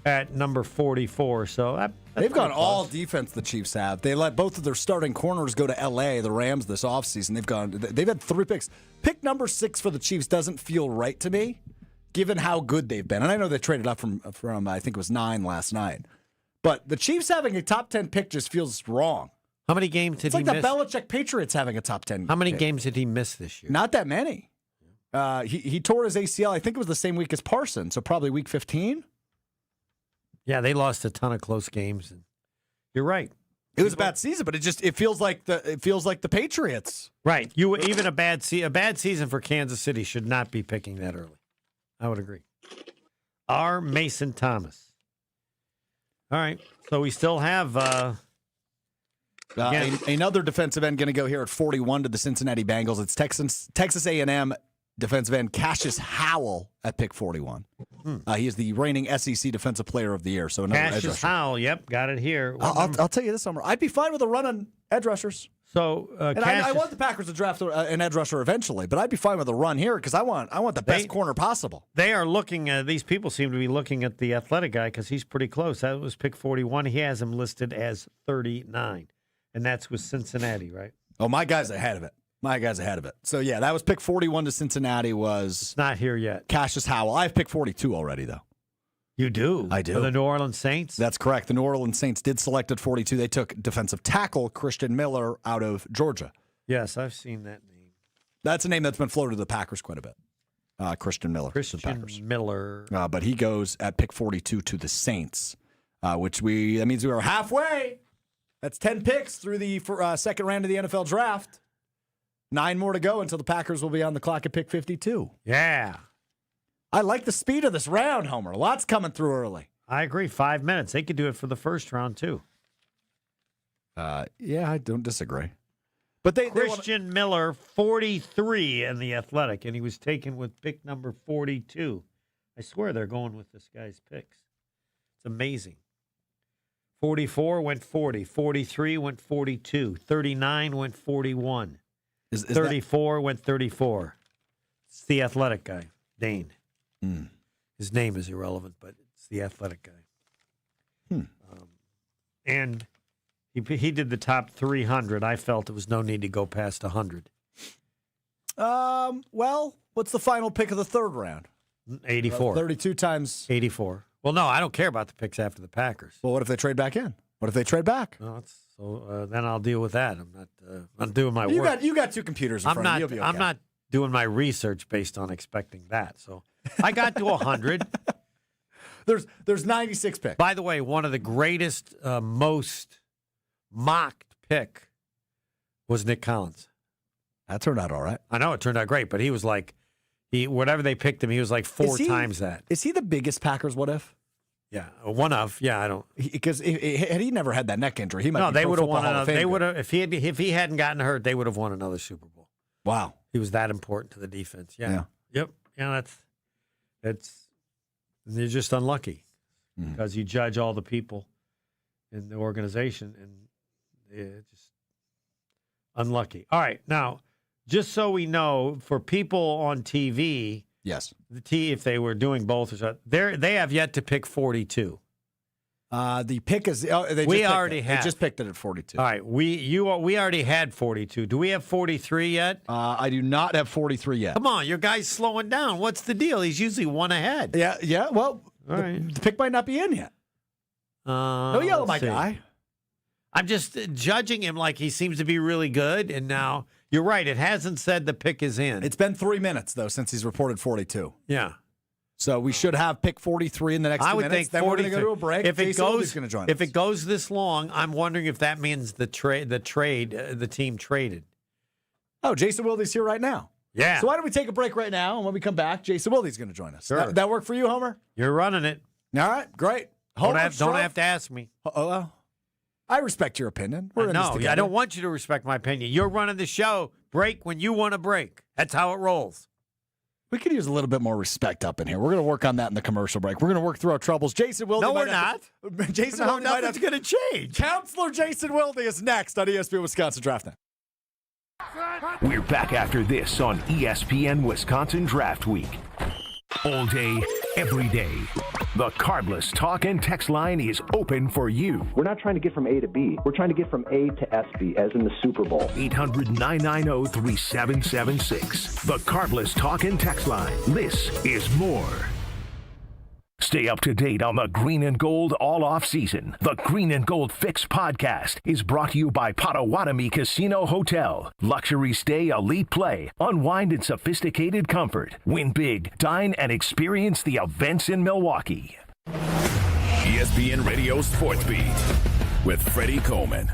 at number 44. So they've gone all defense, the Chiefs have. They let both of their starting corners go to L.A., the Rams, this offseason. They've had 3 picks. Pick number 6 for the Chiefs doesn't feel right to me, given how good they've been. And I know they traded up from I think it was 9 last night. But the Chiefs having a top 10 pick just feels wrong. How many games did he miss? It's like the Belichick Patriots having a top 10 How many pick. games did he miss this year? Not that many. He tore his ACL, I think it was the same week as Parsons, so probably week 15. Yeah, they lost a ton of close games. You're right. It was a bad season, but it feels like the Patriots. Right. Even a bad season for Kansas City should not be picking that early. I would agree. R. Mason Thomas. All right. So we still have another defensive end going to go here at 41 to the Cincinnati Bengals. It's Texas A&M defensive end Cassius Howell at pick 41. He is the reigning SEC Defensive Player of the Year. So another Cassius edge rusher. Howell. Yep, got it here. I'll tell you this summer, I'd be fine with a run on edge rushers. So and I want the Packers to draft an edge rusher eventually, but I'd be fine with a run here because I want the best corner possible. They are looking at these people seem to be looking at the athletic guy because he's pretty close. That was pick 41. He has him listed as 39, and that's with Cincinnati, right? Oh, my guy's ahead of it. So yeah, that was pick 41 to Cincinnati. It's not here yet. Cassius Howell. I have pick 42 already though. You do? I do. For the New Orleans Saints? That's correct. The New Orleans Saints did select at 42. They took defensive tackle Christian Miller out of Georgia. Yes, I've seen that name. That's a name that's been floated to the Packers quite a bit. Christian Miller. But he goes at pick 42 to the Saints, that means we are halfway. That's 10 picks through the second round of the NFL draft. 9 more to go until the Packers will be on the clock at pick 52. Yeah. I like the speed of this round, Homer. Lots coming through early. I agree. 5 minutes. They could do it for the first round, too. Yeah, I don't disagree. But Christian Miller, 43 in the Athletic, and he was taken with pick number 42. I swear they're going with this guy's picks. It's amazing. 44 went 40. 43 went 42. 39 went 41. 34 went 34. It's the Athletic guy, Dane. His name is irrelevant, but it's the Athletic guy. And he did the top 300. I felt it was no need to go past 100. Well, what's the final pick of the third round? 84. 32 times 84. Well, no, I don't care about the picks after the Packers. Well, what if they trade back in? What if they trade back? Then I'll deal with that. I'm not doing my work. You got 2 computers in front of you. You'll be okay. I'm not doing my research based on expecting that. So I got to 100. There's 96 picks. By the way, one of the greatest, most mocked pick was Nick Collins. That turned out all right. I know it turned out great, but he was like, whatever they picked him, he was like 4 times that. Is he the biggest Packers what if? Yeah, one of. Yeah, I don't. Because had he never had that neck injury, he might. No, be they would have won another. They would have if he hadn't gotten hurt, they would have won another Super Bowl. Wow, he was that important to the defense. Yeah. Yep. Yeah, you're just unlucky because you judge all the people in the organization and just unlucky. All right, now just so we know, for people on TV. Yes. If they were doing both, they have yet to pick 42. The pick is they just picked it at 42. All right, we already had 42. Do we have 43 yet? I do not have 43 yet. Come on, your guy's slowing down. What's the deal? He's usually one ahead. Yeah. Well, the pick might not be in yet. No yell at my guy. I'm just judging him like he seems to be really good, and now you're right. It hasn't said the pick is in. It's been 3 minutes though since he's reported 42. Yeah. So we should have pick 43 in the next 2 minutes. I would think then we're going to go to a break. If it goes, going to join if us. it goes this long, I'm wondering if that means the team traded. Oh, Jason Wilde's here right now. Yeah. So why don't we take a break right now, and when we come back, Jason Wilde's going to join us. Sure. That work for you, Homer? You're running it. All right, great. Don't have to ask me. I respect your opinion. We're in this together. I don't want you to respect my opinion. You're running the show. Break when you want to break. That's how it rolls. We could use a little bit more respect up in here. We're going to work on that in the commercial break. We're going to work through our troubles. Jason Wilde. No, we're not. Nothing's going to change. Counselor Jason Wilde is next on ESPN Wisconsin Draft Night. We're back after this on ESPN Wisconsin Draft Week. All day, every day. The Cardless Talk and Text line is open for you. We're not trying to get from A to B. We're trying to get from A to SB, as in the Super Bowl. 800-990-3776. The Cardless Talk and Text line. This is more. Stay up to date on the Green and Gold all off season. The Green and Gold Fix podcast is brought to you by Potawatomi Casino Hotel. Luxury stay, elite play, unwind in sophisticated comfort. Win big, dine, and experience the events in Milwaukee. ESPN Radio Sports Beat with Freddie Coleman.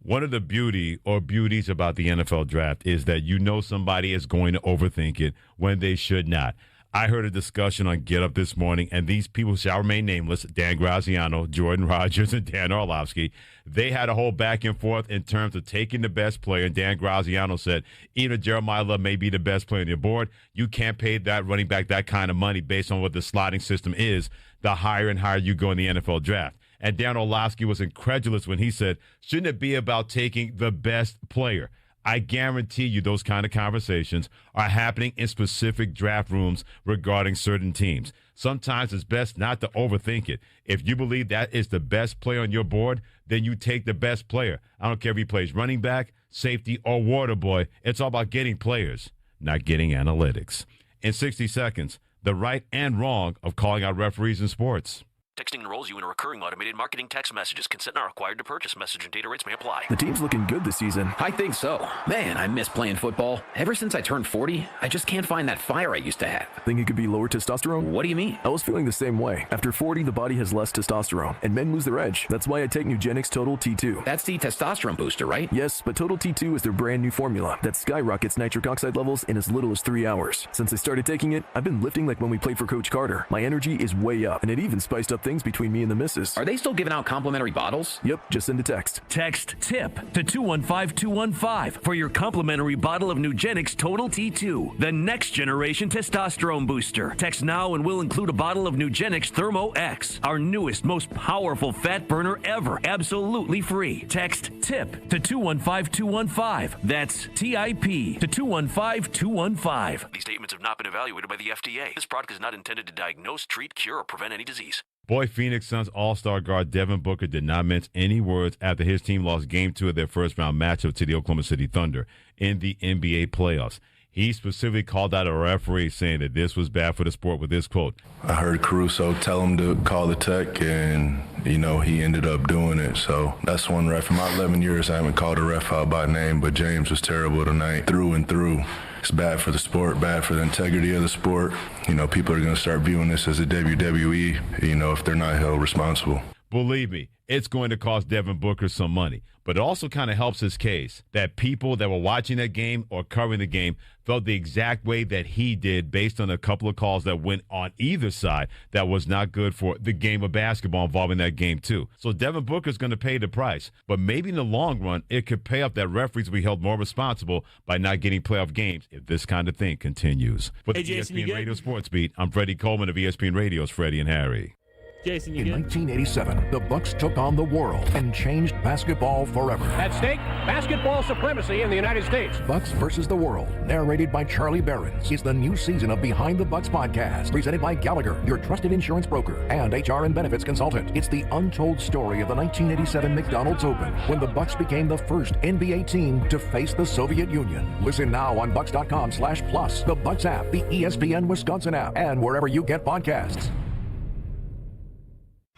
one of the beauties about the NFL draft is that you know somebody is going to overthink it when they should not. I heard a discussion on Get Up this morning, and these people shall remain nameless, Dan Graziano, Jordan Rogers, and Dan Orlovsky. They had a whole back and forth in terms of taking the best player. And Dan Graziano said, even if Jeremiah Love may be the best player on your board, you can't pay that running back that kind of money based on what the slotting system is, the higher and higher you go in the NFL draft. And Dan Orlovsky was incredulous when he said, shouldn't it be about taking the best player? I guarantee you those kind of conversations are happening in specific draft rooms regarding certain teams. Sometimes it's best not to overthink it. If you believe that is the best player on your board, then you take the best player. I don't care if he plays running back, safety, or water boy. It's all about getting players, not getting analytics. In 60 seconds, the right and wrong of calling out referees in sports. Texting enrolls you in a recurring automated marketing text messages. Consent not required to purchase. Message and data rates may apply. The team's looking good this season. I think so. Man, I miss playing football. Ever since I turned 40, I just can't find that fire I used to have. Think it could be lower testosterone? What do you mean? I was feeling the same way. After 40, the body has less testosterone, and men lose their edge. That's why I take Nugenix Total T2. That's the testosterone booster, right? Yes, but Total T2 is their brand new formula that skyrockets nitric oxide levels in as little as 3 hours. Since I started taking it, I've been lifting like when we played for Coach Carter. My energy is way up, and it even spiced up things between me and the missus. Are they still giving out complimentary bottles? Yep, just send a text. Text TIP to 215215 for your complimentary bottle of Nugenix Total T2, the next generation testosterone booster. Text now and we'll include a bottle of Nugenix Thermo X, our newest, most powerful fat burner ever, absolutely free. Text TIP to 215215. That's TIP to 215215. These statements have not been evaluated by the FDA. This product is not intended to diagnose, treat, cure, or prevent any disease. Boy, Phoenix Suns All-Star guard Devin Booker did not mince any words after his team lost Game 2 of their first-round matchup to the Oklahoma City Thunder in the NBA playoffs. He specifically called out a referee, saying that this was bad for the sport with this quote. I heard Caruso tell him to call the tech, and, he ended up doing it. So that's one ref. In my 11 years, I haven't called a ref out by name, but James was terrible tonight, through and through. It's bad for the sport, bad for the integrity of the sport. People are going to start viewing this as a WWE, if they're not held responsible. Believe me, it's going to cost Devin Booker some money. But it also kind of helps his case that people that were watching that game or covering the game felt the exact way that he did based on a couple of calls that went on either side that was not good for the game of basketball involving that game too. So Devin Booker's going to pay the price. But maybe in the long run, it could pay off that referees will be held more responsible by not getting playoff games if this kind of thing continues. For the ESPN Radio Sports Beat, I'm Freddie Coleman of ESPN Radio's Freddie and Harry. Jason, in 1987, the Bucks took on the world and changed basketball forever. At stake, basketball supremacy in the United States. Bucks versus the World, narrated by Charlie Behrens, is the new season of Behind the Bucks podcast, presented by Gallagher, your trusted insurance broker and HR and benefits consultant. It's the untold story of the 1987 McDonald's Open, when the Bucks became the first NBA team to face the Soviet Union. Listen now on Bucks.com/plus, the Bucks app, the ESPN Wisconsin app, and wherever you get podcasts.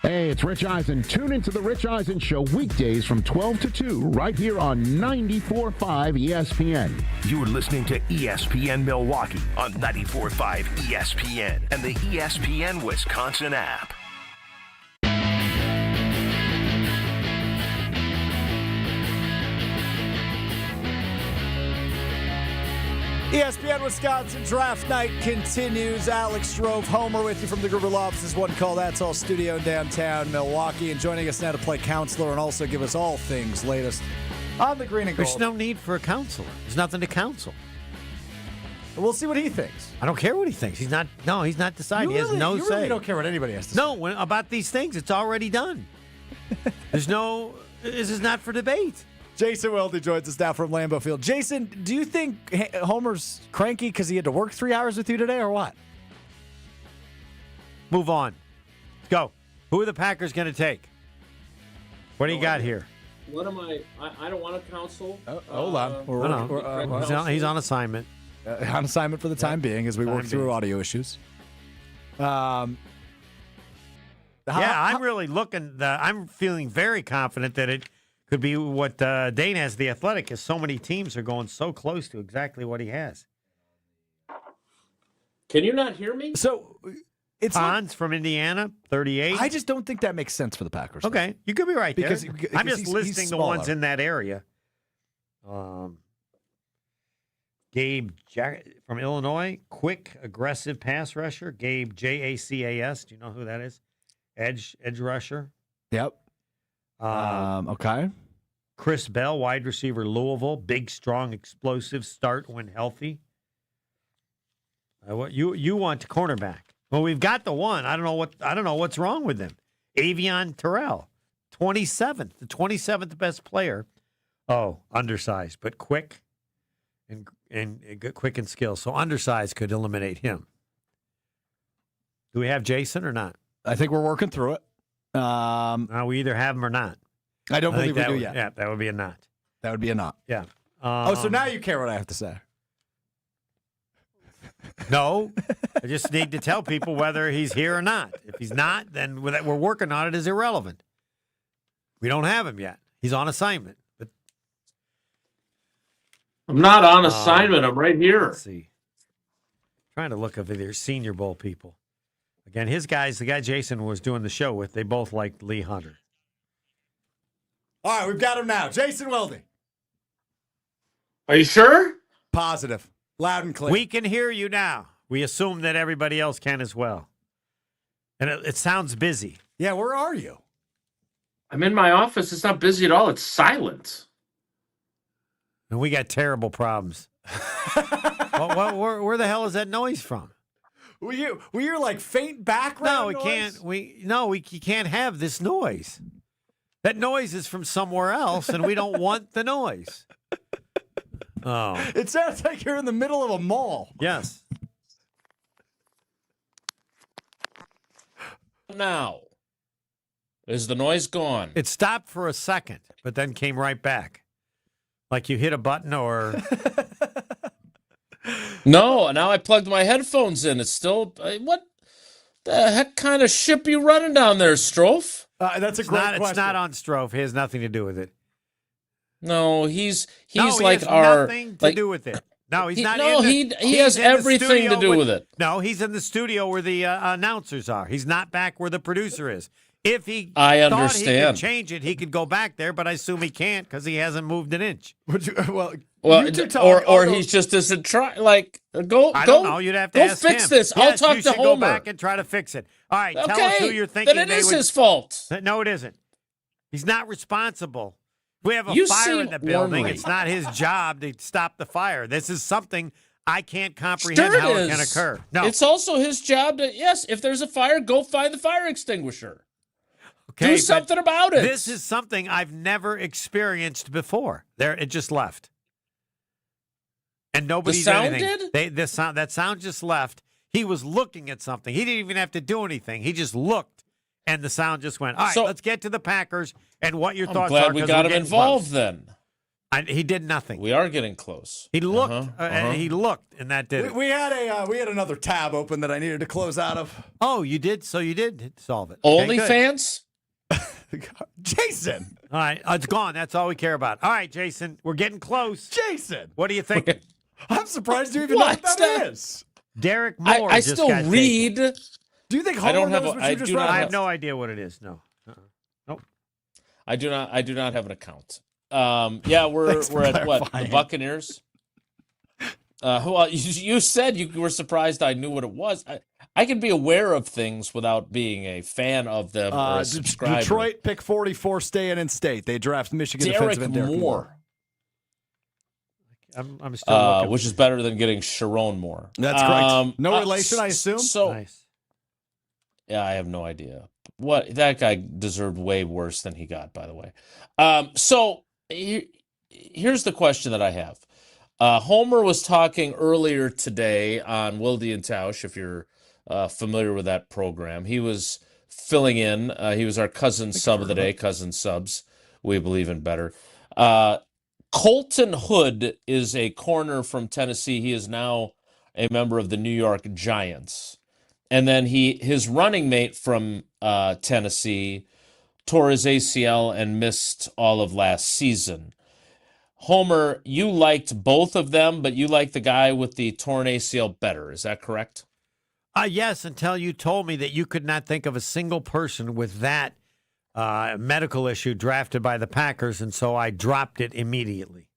Hey, it's Rich Eisen. Tune into the Rich Eisen Show weekdays from 12 to 2 right here on 94.5 ESPN. You're listening to ESPN Milwaukee on 94.5 ESPN and the ESPN Wisconsin app. ESPN Wisconsin Draft Night continues. Alex Strouf, Homer with you from the Gruber Lofts' One Call That's All studio in downtown Milwaukee. And joining us now to play counselor and also give us all things latest on the green and gold. There's no need for a counselor. There's nothing to counsel. We'll see what he thinks. I don't care what he thinks. He's not deciding. He has no you say. Really don't care what anybody has to say. No, about these things, it's already done. This is not for debate. Jason Wilde joins us now from Lambeau Field. Jason, do you think Homer's cranky because he had to work 3 hours with you today or what? Move on. Let's go. Who are the Packers going to take? What do you got here? What am I don't want to counsel. Hold on. He's on assignment. On assignment for the time being as we work through audio issues. I'm really I'm feeling very confident that it could be what Dane has, the Athletic, because so many teams are going so close to exactly what he has. Can you not hear me? So Pons from Indiana, 38. I just don't think that makes sense for the Packers. Okay, you could be right there. Because I'm just listing he's the ones smaller. in that area. Gabe from Illinois, quick, aggressive pass rusher. Gabe, Jacas. Do you know who that is? Edge rusher. Yep. Okay. Chris Bell, wide receiver, Louisville. Big, strong, explosive start when healthy. You want cornerback? Well, we've got the one. I don't know what's wrong with them. Avion Terrell, 27th, the 27th best player. Oh, undersized, but quick and quick and skill. So undersized could eliminate him. Do we have Jason or not? I think we're working through it. We either have him or not. I don't believe we do yet. Yeah, that would be a not. That would be a not. Yeah. So now you care what I have to say. No, I just need to tell people whether he's here or not. If he's not, then we're working on it is irrelevant. We don't have him yet. He's on assignment. But I'm not on assignment. I'm right here. Let's see. Trying to look if they're Senior Bowl people. Again, his guys, the guy Jason was doing the show with, they both liked Lee Hunter. All right, we've got him now. Jason Wilde. Are you sure? Positive. Loud and clear. We can hear you now. We assume that everybody else can as well. And it sounds busy. Yeah, where are you? I'm in my office. It's not busy at all. It's silent. And we got terrible problems. Where the hell is that noise from? Were you like faint background noise? We can't have this noise. That noise is from somewhere else, and we don't want the noise. Oh. It sounds like you're in the middle of a mall. Yes. Now, is the noise gone? It stopped for a second, but then came right back. Like you hit a button or... No, now I plugged my headphones in. It's still... What the heck kind of ship you running down there, Strouf? That's a great question. It's not on Strouf. He has nothing to do with it. No, he's he like has our... nothing to do with it. No, he's not. No, he has everything to do with it. No, he's in the studio where the announcers are. He's not back where the producer is. If he I thought understand. he could change it, he could go back there, but I assume he can't because he hasn't moved an inch. Well, you two talk. or he just doesn't try. Like, I don't know. You'd have to ask fix him. this. Yes, I'll talk you to should Homer. Go back and try to fix it. All right, Okay, tell us who you're thinking. then it is his fault. No, it isn't. He's not responsible. We have a You fire in seem the building. ornery. It's not his job to stop the fire. This is something I can't comprehend Sure how it it can is. occur. No, It's also his job to, yes, if there's a fire, go find the fire extinguisher. okay, Do but something about it. This is something I've never experienced before. There, it just left, and nobody's sound anything. did? That sound just left. He was looking at something. He didn't even have to do anything. He just looked, and the sound just went. All right, So- let's get to the Packers and what your I'm thoughts glad are. we 'cause got we're him getting involved close. then. He did nothing. We are getting close. He looked, and he looked, and that did it. We had another tab open that I needed to close out of. Oh, you did? So you did solve it. Okay, good. OnlyFans? Jason. All right, it's gone. That's all we care about. All right, Jason, we're getting close. Jason. What do you think? I'm surprised you even know what that is. Derek Moore I just still got read. taken. Do you think I Homer don't have knows a- what I you just do not read? I have no idea what it is. No. Nope. I do not have an account. Yeah, we're at what? The Buccaneers? Well, you said you were surprised I knew what it was. I can be aware of things without being a fan of them or a subscriber. Detroit pick 44, staying in state. They draft Michigan Derek defensive end Derek Moore. I'm still looking. Which is better than getting Sharon Moore. That's correct. No relation, I assume? So, Nice. yeah, I have no idea. What that guy deserved way worse than he got, by the way. So here's the question that I have. Homer was talking earlier today on Wilde and Tausch, if you're familiar with that program. He was filling in. He was our cousin sub of the day, cousin subs. We believe in better. Colton Hood is a corner from Tennessee. He is now a member of the New York Giants. And then his running mate from Tennessee tore his ACL and missed all of last season. Homer, you liked both of them, but you liked the guy with the torn ACL better. Is that correct? Yes, until you told me that you could not think of a single person with that medical issue drafted by the Packers, and so I dropped it immediately.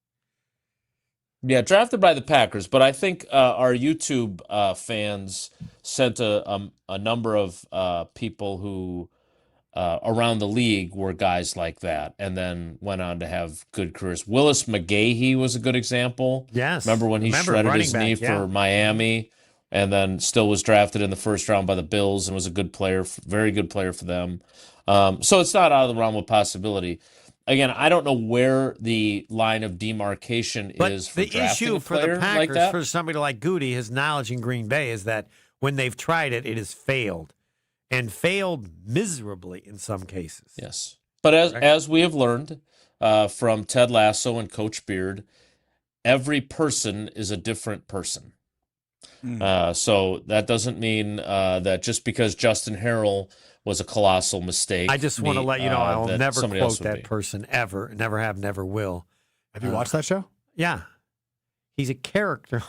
Yeah, drafted by the Packers, but I think our YouTube fans sent a number of people who around the league were guys like that, and then went on to have good careers. Willis McGahee was a good example. Yes. Remember when he shredded his knee for Miami, and then still was drafted in the first round by the Bills and was a good player, very good player for them. So it's not out of the realm of possibility. Again, I don't know where the line of demarcation is for drafting issue a for the player Packers, like that. for somebody like Goody, his knowledge in Green Bay is that when they've tried it, it has failed, and failed miserably in some cases. Yes, but as we have learned from Ted Lasso and Coach Beard, every person is a different person. So that doesn't mean that just because Justin Harrell was a colossal mistake. I just want to let you know I'll never quote that be. person ever. Never have, never will. Have you watched that show? Yeah. He's a character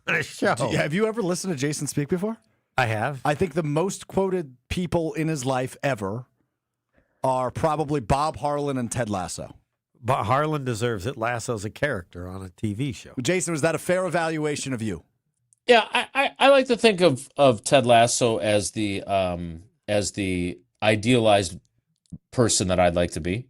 on a show. Have you ever listened to Jason speak before? I have. I think the most quoted people in his life ever are probably Bob Harlan and Ted Lasso. But Harlan deserves it. Lasso's a character on a TV show. Jason, was that a fair evaluation of you? Yeah, I like to think of Ted Lasso as the idealized person that I'd like to be.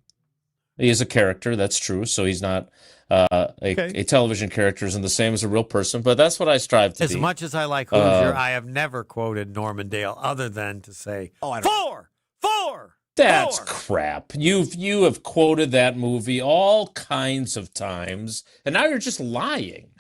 He is a character, that's true. So he's not a television character, isn't the same as a real person, but that's what I strive to be. As much as I like Hoosier, I have never quoted Norman Dale other than to say, four. That's crap. You have quoted that movie all kinds of times, and now you're just lying.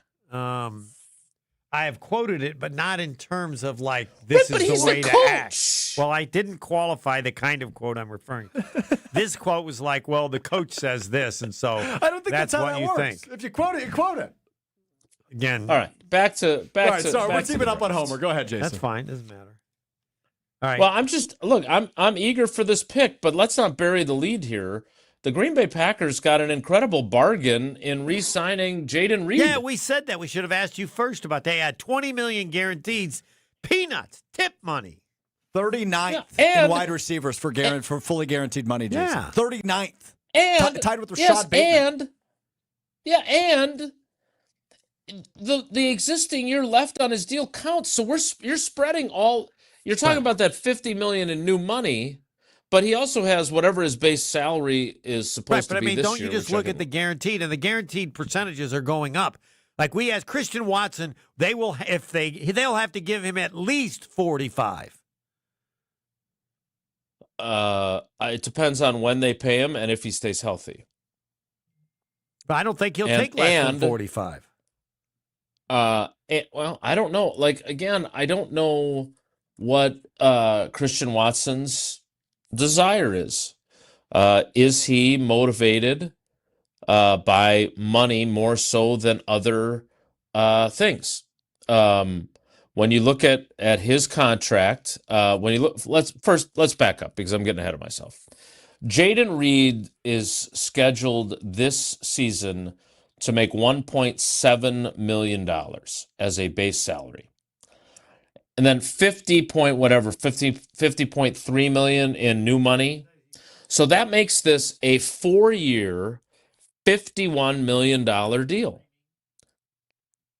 I have quoted it, but not in terms of like, this is the way to act. Well, I didn't qualify the kind of quote I'm referring to. This quote was like, well, the coach says this, and so I don't think that's how what that you works. think. If you quote it, you quote it. Again. All right, back to. All right, sorry, we're keeping up on Homer. Go ahead, Jason. That's fine. Doesn't matter. All right. Well, I'm eager for this pick, but let's not bury the lead here. The Green Bay Packers got an incredible bargain in re-signing Jaden Reed. Yeah, we said that. We should have asked you first about that. They had $20 million guarantees, peanuts, tip money. 39th in wide receivers for fully guaranteed money, Jason. Yeah. 39th. And tied with Rashad Bateman. And the existing year left on his deal counts. So you're spreading all. You're talking about that $50 million in new money. But he also has whatever his base salary is supposed to be this year. But don't you just look at the guaranteed, and the guaranteed percentages are going up. Like we asked Christian Watson, they'll have to give him at least 45. It depends on when they pay him and if he stays healthy. But I don't think he'll take less than 45. Well, I don't know. Like again, I don't know what Christian Watson's desire is. Is he motivated by money more so than other things? When you look at his contract, let's back up because I'm getting ahead of myself. Jaden Reed is scheduled this season to make $1.7 million as a base salary. And then 50.3 million in new money. So that makes this a 4-year, $51 million deal.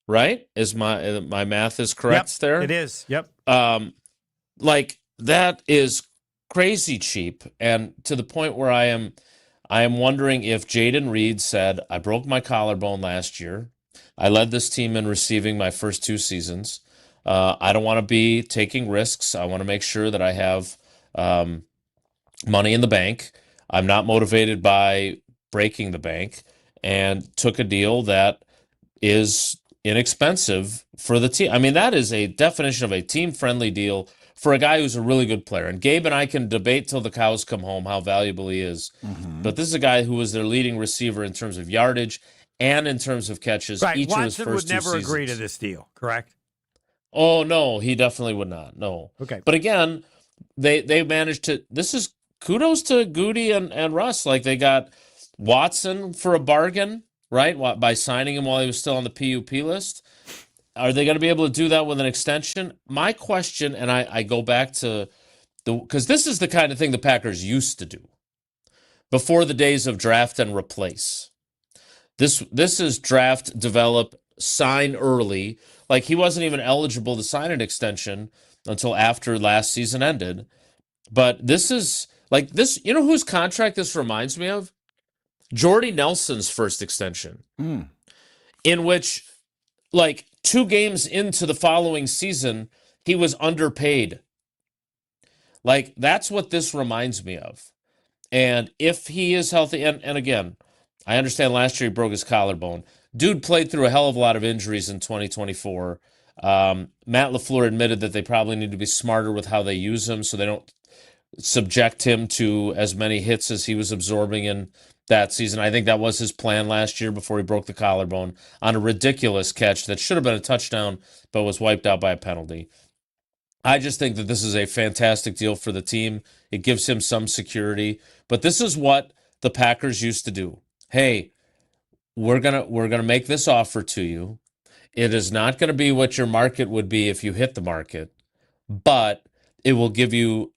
Right? Is my math is correct there? It is. Yep. Like that is crazy cheap, and to the point where I am wondering if Jaden Reed said, I broke my collarbone last year. I led this team in receiving my first 2 seasons. I don't want to be taking risks. I want to make sure that I have money in the bank. I'm not motivated by breaking the bank, and took a deal that is inexpensive for the team. I mean, that is a definition of a team-friendly deal for a guy who's a really good player. And Gabe and I can debate till the cows come home how valuable he is. Mm-hmm. But this is a guy who was their leading receiver in terms of yardage and in terms of catches. Right. Each Watson of his first would never 2 agree seasons. to this deal, correct? Oh, no, he definitely would not. No. Okay. But again, they managed to, this is kudos to Goody and Russ. Like they got Watson for a bargain, right? By signing him while he was still on the PUP list. Are they going to be able to do that with an extension? My question, and I go back to because this is the kind of thing the Packers used to do before the days of draft and replace. This is draft, develop, sign early. Like, he wasn't even eligible to sign an extension until after last season ended. But this is like this. You know whose contract this reminds me of? Jordy Nelson's first extension, in which, like, 2 games into the following season, he was underpaid. Like, that's what this reminds me of. And if he is healthy, and again, I understand last year he broke his collarbone. Dude played through a hell of a lot of injuries in 2024. Matt LaFleur admitted that they probably need to be smarter with how they use him so they don't subject him to as many hits as he was absorbing in that season. I think that was his plan last year before he broke the collarbone on a ridiculous catch that should have been a touchdown but was wiped out by a penalty. I just think that this is a fantastic deal for the team. It gives him some security. But this is what the Packers used to do. Hey, we're gonna make this offer to you. It is not going to be what your market would be if you hit the market, but it will give you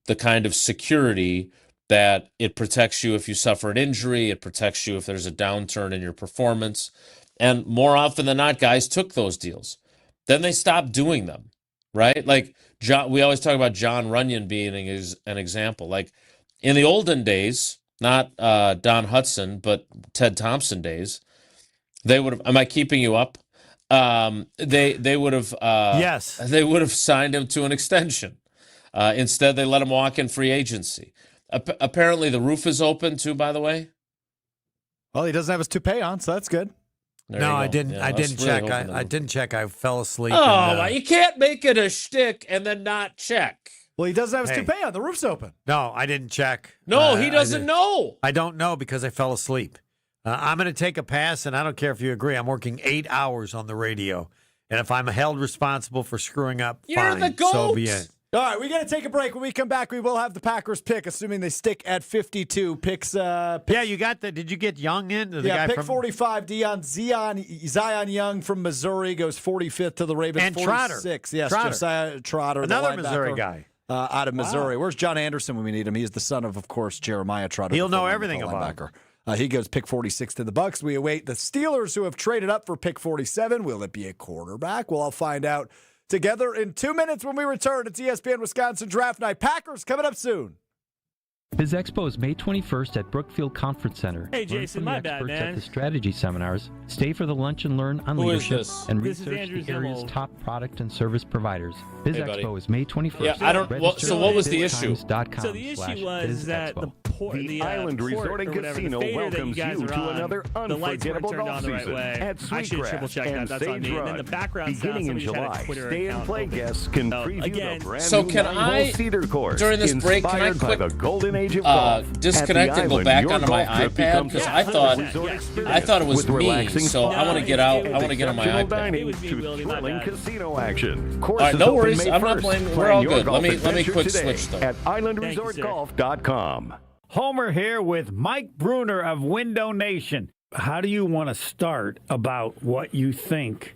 the kind of security that it protects you if you suffer an injury. It protects you if there's a downturn in your performance. And more often than not, guys took those deals. Then they stopped doing them, right? Like, we always talk about John Runyon being an example. Like, in the olden days, not Don Hudson, but Ted Thompson days, they would have, am I keeping you up? They would have, yes, they would have signed him to an extension. Instead, they let him walk in free agency. Apparently, the roof is open too, by the way. Well, he doesn't have his toupee on, so that's good. No, I didn't. Yeah, I didn't check. I didn't check. I fell asleep. Oh, you can't make it a shtick and then not check. Well, he doesn't have his toupee on. The roof's open. No, I didn't check. No, he doesn't know. I don't know because I fell asleep. I'm going to take a pass, and I don't care if you agree. I'm working 8 hours on the radio, and if I'm held responsible for screwing up, you're fine, the GOAT. so be it. All right, we got to take a break. When we come back, we will have the Packers pick, assuming they stick at 52. Picks. Yeah, you got that. Did you get Young in? The guy pick from 45. Zion Young from Missouri goes 45th to the Ravens. And 46. Trotter. Yes, Trotter. Josiah Trotter, another the Missouri guy. Out of Missouri. Wow. Where's John Anderson when we need him? He's the son of course, Jeremiah Trotter. He'll know everything about him. He goes pick 46 to the Bucs. We await the Steelers, who have traded up for pick 47. Will it be a quarterback? We'll all find out together in 2 minutes when we return. It's ESPN Wisconsin Draft Night. Packers coming up soon. Biz Expo is May 21st at Brookfield Conference Center. Hey, Jason, my bad, man. At the strategy seminars, stay for the lunch and learn on leadership and research the area's top product and service providers. Biz Expo is May 21st. Yeah, I don't. So what was the issue? So the issue was that the Island Resort and Casino welcomes you to another unforgettable golf season at Sweetgrass and Sage Run. Beginning in July, stay and play guests can preview the brand new nine-hole Cedar Course during this break, can I by the golden age of golf. Disconnect and go back onto my iPad because I thought it was me. So I want to get out. I want to get on my iPad. Thrilling casino action. All right, no worries. I'm not playing. We're all good. Let me quick switch though. At islandresortgolf.com. Homer here with Mike Bruner of Window Nation. How do you want to start about what you think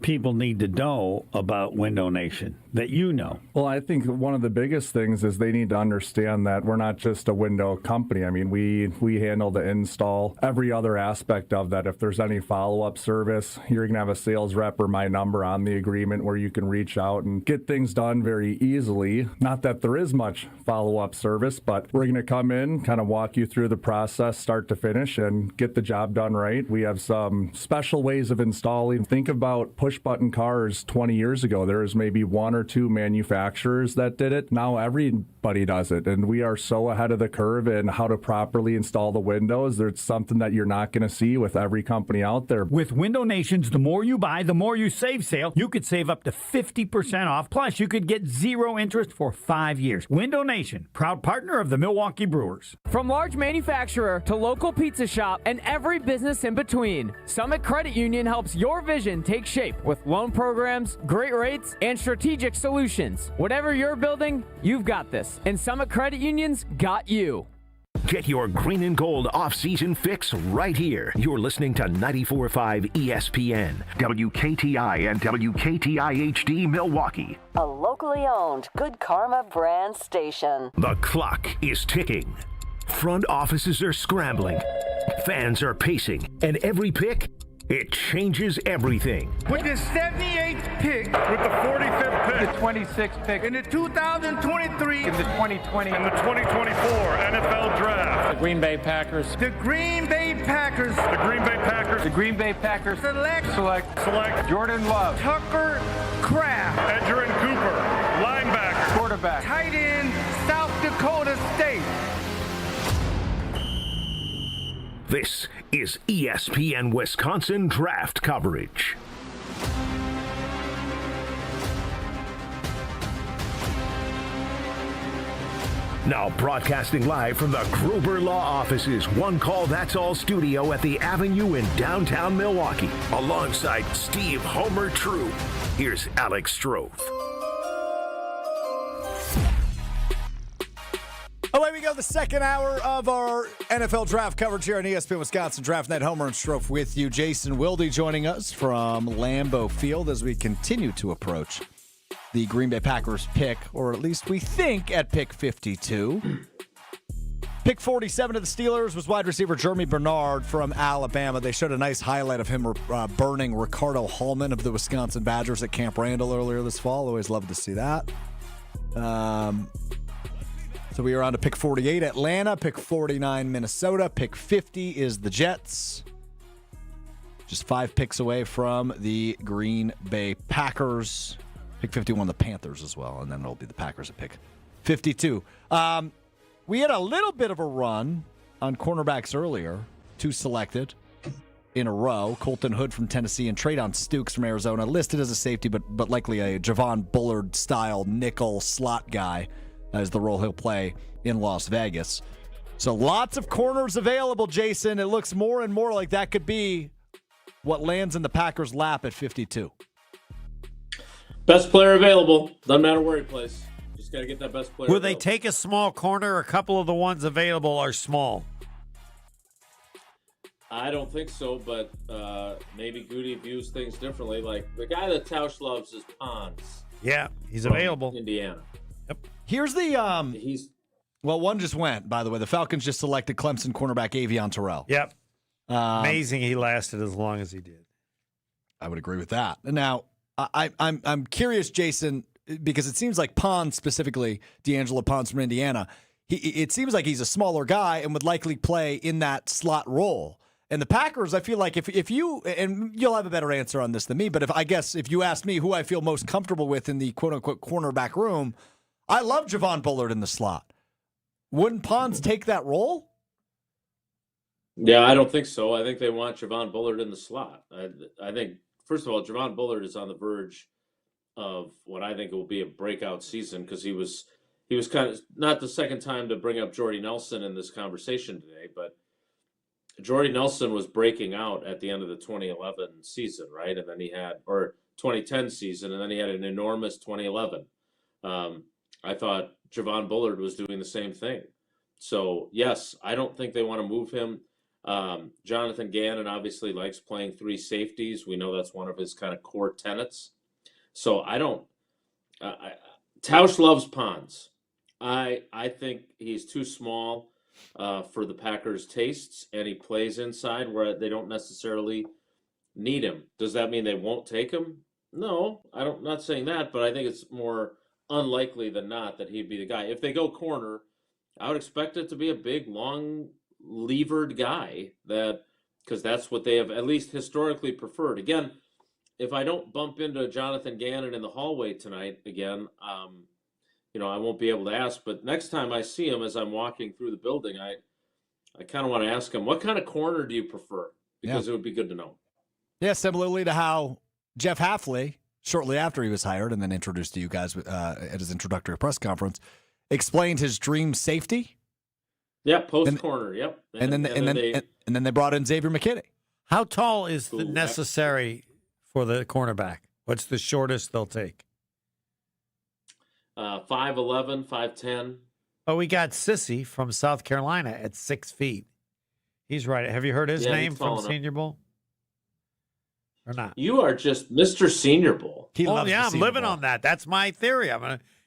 people need to know about Window Nation that you know? Well, I think one of the biggest things is they need to understand that we're not just a window company. I mean, we handle the install, every other aspect of that. If there's any follow-up service, you're going to have a sales rep or my number on the agreement where you can reach out and get things done very easily. Not that there is much follow-up service, but we're going to come in, kind of walk you through the process start to finish and get the job done right. We have some special ways of installing. Think about push-button cars 20 years ago. There was maybe one or two manufacturers that did it. Now everybody does it, and we are so ahead of the curve in how to properly install the windows. There's something that you're not going to see with every company out there. With Window Nation's The More You Buy, The More You Save sale, you could save up to 50% off. Plus, you could get 0 interest for 5 years. Window Nation, proud partner of the Milwaukee Brewers. From large manufacturer to local pizza shop and every business in between, Summit Credit Union helps your vision take shape with loan programs, great rates, and strategic solutions. Whatever you're building, you've got this. And Summit Credit Union's got you. Get your green and gold off-season fix right here. You're listening to 94.5 ESPN, WKTI and WKTI HD Milwaukee. A locally owned Good Karma brand station. The clock is ticking. Front offices are scrambling. Fans are pacing. And every pick, it changes everything. With the 78th pick, with the 45th pick, the 26th pick, in the 2023, in the 2020, and the 2024 NFL Draft, The Green Bay Packers. the Green Bay Packers, The Green Bay Packers. the Green Bay Packers select Jordan Love, Tucker Kraft, Edgerrin Cooper. Linebacker. quarterback, tight end, South Dakota State. This is ESPN Wisconsin draft coverage. Now broadcasting live from the Gruber Law Offices, One Call That's All studio at the Avenue in downtown Milwaukee. Alongside Steve Homer True, here's Alex Strouf. Away we go, the second hour of our NFL draft coverage here on ESPN Wisconsin Draft Night. Homer and Strouf with you. Jason Wilde joining us from Lambeau Field as we continue to approach the Green Bay Packers pick, or at least we think at pick 52. Pick 47 of the Steelers was wide receiver Jeremy Bernard from Alabama. They showed a nice highlight of him burning Ricardo Hallman of the Wisconsin Badgers at Camp Randall earlier this fall. Always love to see that. So we are on to pick 48, Atlanta. Pick 49, Minnesota. Pick 50 is the Jets. Just 5 picks away from the Green Bay Packers. Pick 51, the Panthers as well. And then it'll be the Packers at pick 52. We had a little bit of a run on cornerbacks earlier. 2 selected in a row. Colton Hood from Tennessee and Traydon Stukes from Arizona. Listed as a safety, but likely a Javon Bullard-style nickel slot guy. As the role he'll play in Las Vegas. So lots of corners available, Jason. It looks more and more like that could be what lands in the Packers' lap at 52. Best player available. Doesn't matter where he plays. Just got to get that best player. Will they take a small corner? A couple of the ones available are small. I don't think so, but maybe Goody views things differently. Like the guy that Tausch loves is Pons. Yeah, he's available. Indiana. Yep. Here's the one just went, by the way. The Falcons just selected Clemson cornerback Avion Terrell. Yep. Amazing he lasted as long as he did. I would agree with that. Now, I'm curious, Jason, because it seems like Pons, specifically D'Angelo Pons from Indiana, it seems like he's a smaller guy and would likely play in that slot role. And the Packers, I feel like if you, and you'll have a better answer on this than me, but if you ask me who I feel most comfortable with in the quote-unquote cornerback room, I love Javon Bullard in the slot. Wouldn't Pons take that role? Yeah, I don't think so. I think they want Javon Bullard in the slot. I think, first of all, Javon Bullard is on the verge of what I think will be a breakout season because he was kind of, not the second time to bring up Jordy Nelson in this conversation today, but Jordy Nelson was breaking out at the end of the 2011 season, right? And then he had, or 2010 season, and then he had an enormous 2011. I thought Javon Bullard was doing the same thing. So, yes, I don't think they want to move him. Jonathan Gannon obviously likes playing 3 safeties. We know that's one of his kind of core tenets. So I don't Tausch loves Pons. I think he's too small for the Packers' tastes, and he plays inside where they don't necessarily need him. Does that mean they won't take him? No, I'm not saying that, but I think it's more unlikely than not that he'd be the guy. If they go corner, I would expect it to be a big, long, levered guy because that's what they have at least historically preferred. Again, if I don't bump into Jonathan Gannon in the hallway tonight again, I won't be able to ask. But next time I see him as I'm walking through the building, I kind of want to ask him, what kind of corner do you prefer? Because it would be good to know. Yeah, similarly to how Jeff Hafley, shortly after he was hired and then introduced to you guys at his introductory press conference, explained his dream safety. Yeah, post corner. Yep. And then they brought in Xavier McKinney. How tall is necessary for the cornerback? What's the shortest they'll take? 5'11", 5'10". Oh, we got Sissy from South Carolina at 6 feet. He's right. Have you heard his name from Senior Bowl? Or not? You are just Mr. Senior Bowl. I'm living on that. That's my theory.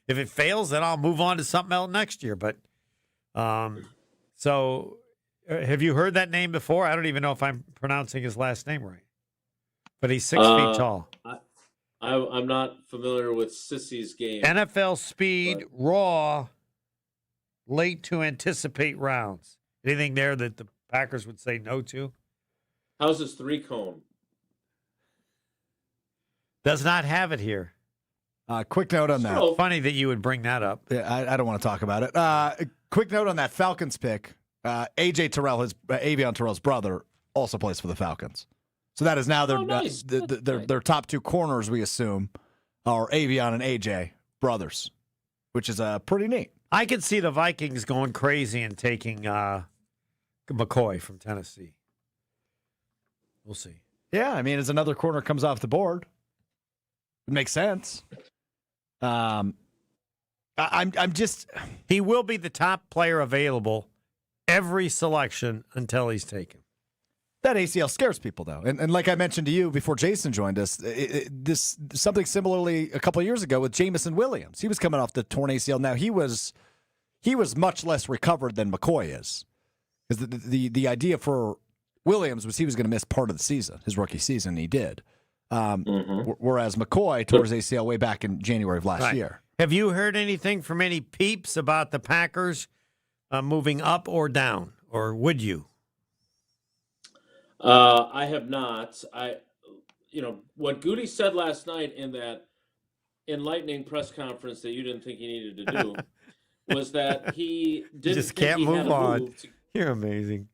If it fails, then I'll move on to something else next year. But so have you heard that name before? I don't even know if I'm pronouncing his last name right. But he's 6 feet tall. I'm not familiar with Sissy's game. NFL speed, raw, late to anticipate rounds. Anything there that the Packers would say no to? How's his 3-cone? Does not have it here. Quick note on that. Funny that you would bring that up. Yeah, I don't want to talk about it. Quick note on that Falcons pick. AJ Terrell, Avion Terrell's brother, also plays for the Falcons. So that is now their top 2 corners, we assume, are Avion and AJ brothers, which is pretty neat. I could see the Vikings going crazy and taking McCoy from Tennessee. We'll see. Yeah, I mean, as another corner comes off the board, it makes sense. I'm just. He will be the top player available every selection until he's taken. That ACL scares people, though. And like I mentioned to you before Jason joined us, this something similarly a couple of years ago with Jamison Williams. He was coming off the torn ACL. Now, he was much less recovered than McCoy is. Because the idea for Williams was he was going to miss part of the season, his rookie season, and he did. Whereas McCoy tore his ACL way back in January of last year. Have you heard anything from any peeps about the Packers moving up or down? Or would you? I have not. What Goody said last night in that enlightening press conference that you didn't think he needed to do was that he didn't just think can't he move had a on. move to, You're amazing.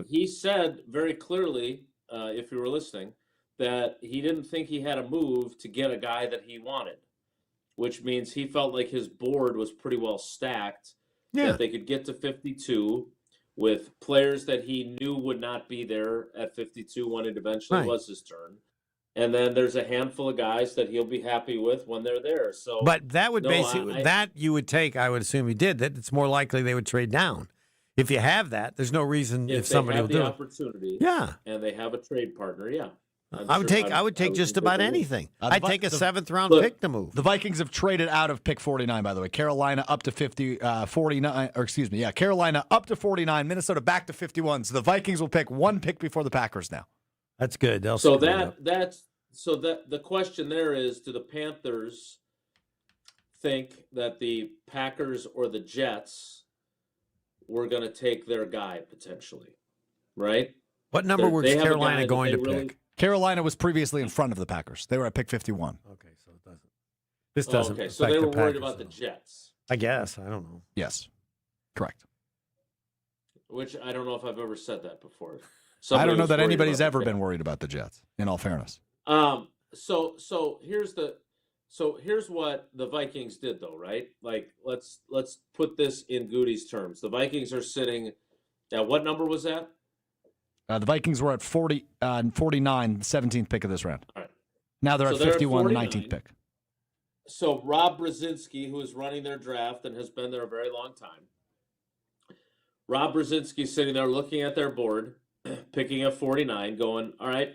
He said very clearly, if you were listening, that he didn't think he had a move to get a guy that he wanted, which means he felt like his board was pretty well stacked, that they could get to 52 with players that he knew would not be there at 52 when it eventually was his turn. And then there's a handful of guys that he'll be happy with when they're there. So, but that would that you would take, I would assume you did, that it's more likely they would trade down. If you have that, there's no reason if somebody will do it. If they have the opportunity, and they have a trade partner, I would take just about anything. I'd take a 7th-round pick to move. The Vikings have traded out of pick 49, by the way. Carolina up to 49, or excuse me, Carolina up to 49, Minnesota back to 51. So the Vikings will pick 1 pick before the Packers now. That's good. The question there is, do the Panthers think that the Packers or the Jets were going to take their guy potentially, right? What number were Carolina going to pick? Carolina was previously in front of the Packers. They were at pick 51. Okay, so it doesn't. This doesn't. Okay, so they were worried about the Jets. I guess. I don't know. Yes, correct. Which I don't know if I've ever said that before. I don't know that anybody's ever been worried about the Jets. In all fairness. So here's what the Vikings did, though, right? Like let's put this in Goody's terms. The Vikings are sitting at what number was that? The Vikings were at 49, 17th pick of this round. All right. Now they're at 51, the 19th pick. So Rob Brzezinski, who is running their draft and has been there a very long time, Rob Brzezinski sitting there looking at their board, picking at 49, going, all right,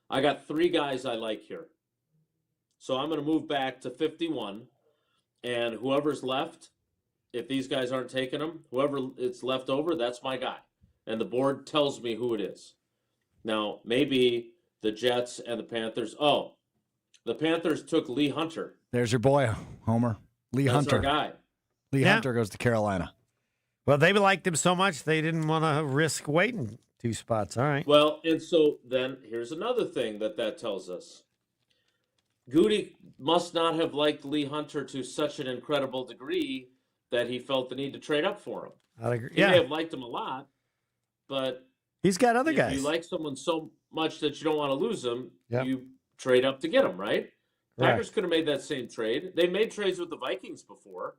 I got 3 guys I like here. So I'm going to move back to 51, and whoever's left, if these guys aren't taking them, whoever it's left over, that's my guy. And the board tells me who it is. Now, maybe the Jets and the Panthers. Oh, the Panthers took Lee Hunter. There's your boy, Homer. Lee That's Hunter. our guy. Lee Hunter goes to Carolina. Well, they liked him so much they didn't want to risk waiting 2 spots. All right. Well, and so then here's another thing that tells us. Goody must not have liked Lee Hunter to such an incredible degree that he felt the need to trade up for him. I agree. He may have liked him a lot, but he's got other if guys. you like someone so much that you don't want to lose them, you trade up to get them, right? Packers could have made that same trade. They made trades with the Vikings before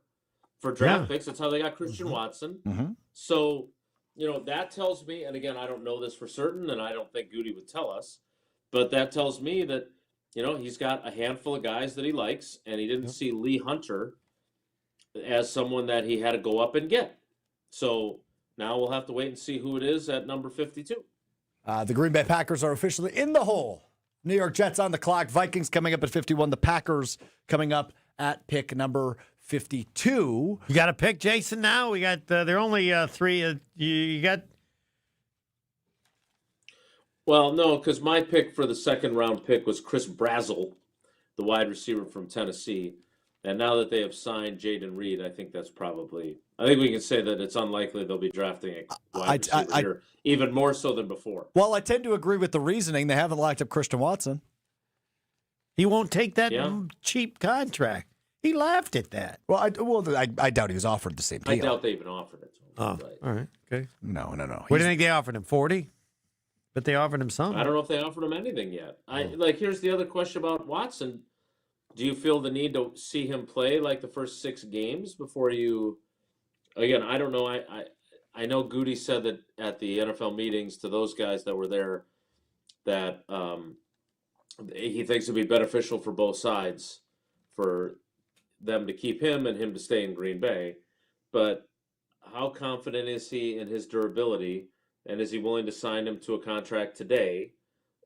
for draft picks. That's how they got Christian Watson. So, that tells me, and again, I don't know this for certain, and I don't think Goody would tell us, but that tells me that, he's got a handful of guys that he likes, and he didn't see Lee Hunter as someone that he had to go up and get. So now we'll have to wait and see who it is at number 52. The Green Bay Packers are officially in the hole. New York Jets on the clock. Vikings coming up at 51. The Packers coming up at pick number 52. You got to pick, Jason, now? We got, there are only three. You got. Well, no, because my pick for the second round pick was Chris Brazzell, the wide receiver from Tennessee. And now that they have signed Jaden Reed, I think we can say that it's unlikely they'll be drafting a wide receiver here, even more so than before. Well, I tend to agree with the reasoning. They haven't locked up Christian Watson. He won't take that cheap contract. He laughed at that. Well, I doubt he was offered the same deal. I doubt they even offered it. Oh, all right. Okay. No. What do you think they offered him? 40? But they offered him something. I don't know if they offered him anything yet. Here's the other question about Watson. Do you feel the need to see him play like the first 6 games before you? Again, I don't know. I know Goody said that at the NFL meetings to those guys that were there that he thinks it'd be beneficial for both sides for them to keep him and him to stay in Green Bay. But how confident is he in his durability, and is he willing to sign him to a contract today,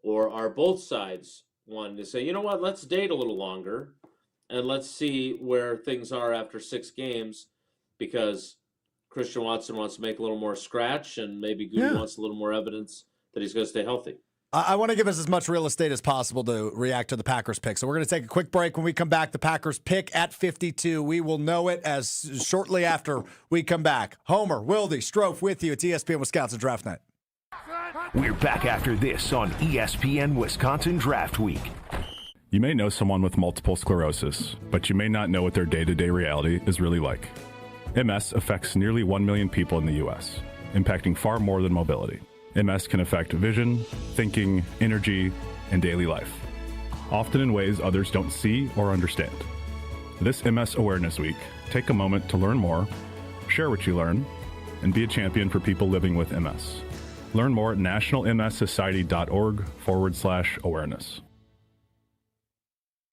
or are both sides wanting to say, you know what, let's date a little longer and let's see where things are after 6 games, because Christian Watson wants to make a little more scratch and maybe Goody wants a little more evidence that he's going to stay healthy. I want to give us as much real estate as possible to react to the Packers pick. So we're going to take a quick break. When we come back, the Packers pick at 52. We will know it as shortly after we come back. Homer, Wilde, Strouf with you. It's ESPN Wisconsin Draft Night. We're back after this on ESPN Wisconsin Draft Week. You may know someone with multiple sclerosis, but you may not know what their day-to-day reality is really like. MS affects nearly 1 million people in the U.S., impacting far more than mobility. MS can affect vision, thinking, energy, and daily life, often in ways others don't see or understand. This MS Awareness Week, take a moment to learn more, share what you learn, and be a champion for people living with MS. Learn more at nationalmssociety.org/awareness.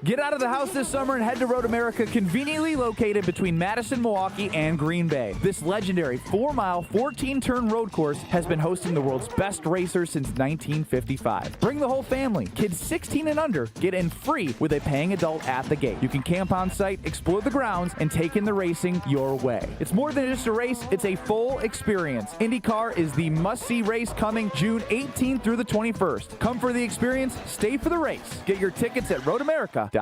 Get out of the house this summer and head to Road America, conveniently located between Madison, Milwaukee, and Green Bay. This legendary 4-mile, 14-turn road course has been hosting the world's best racers since 1955. Bring the whole family. Kids 16 and under get in free with a paying adult at the gate. You can camp on site, explore the grounds, and take in the racing your way. It's more than just a race, it's a full experience. IndyCar is the must-see race coming June 18th through the 21st. Come for the experience, stay for the race. Get your tickets at roadamerica.com.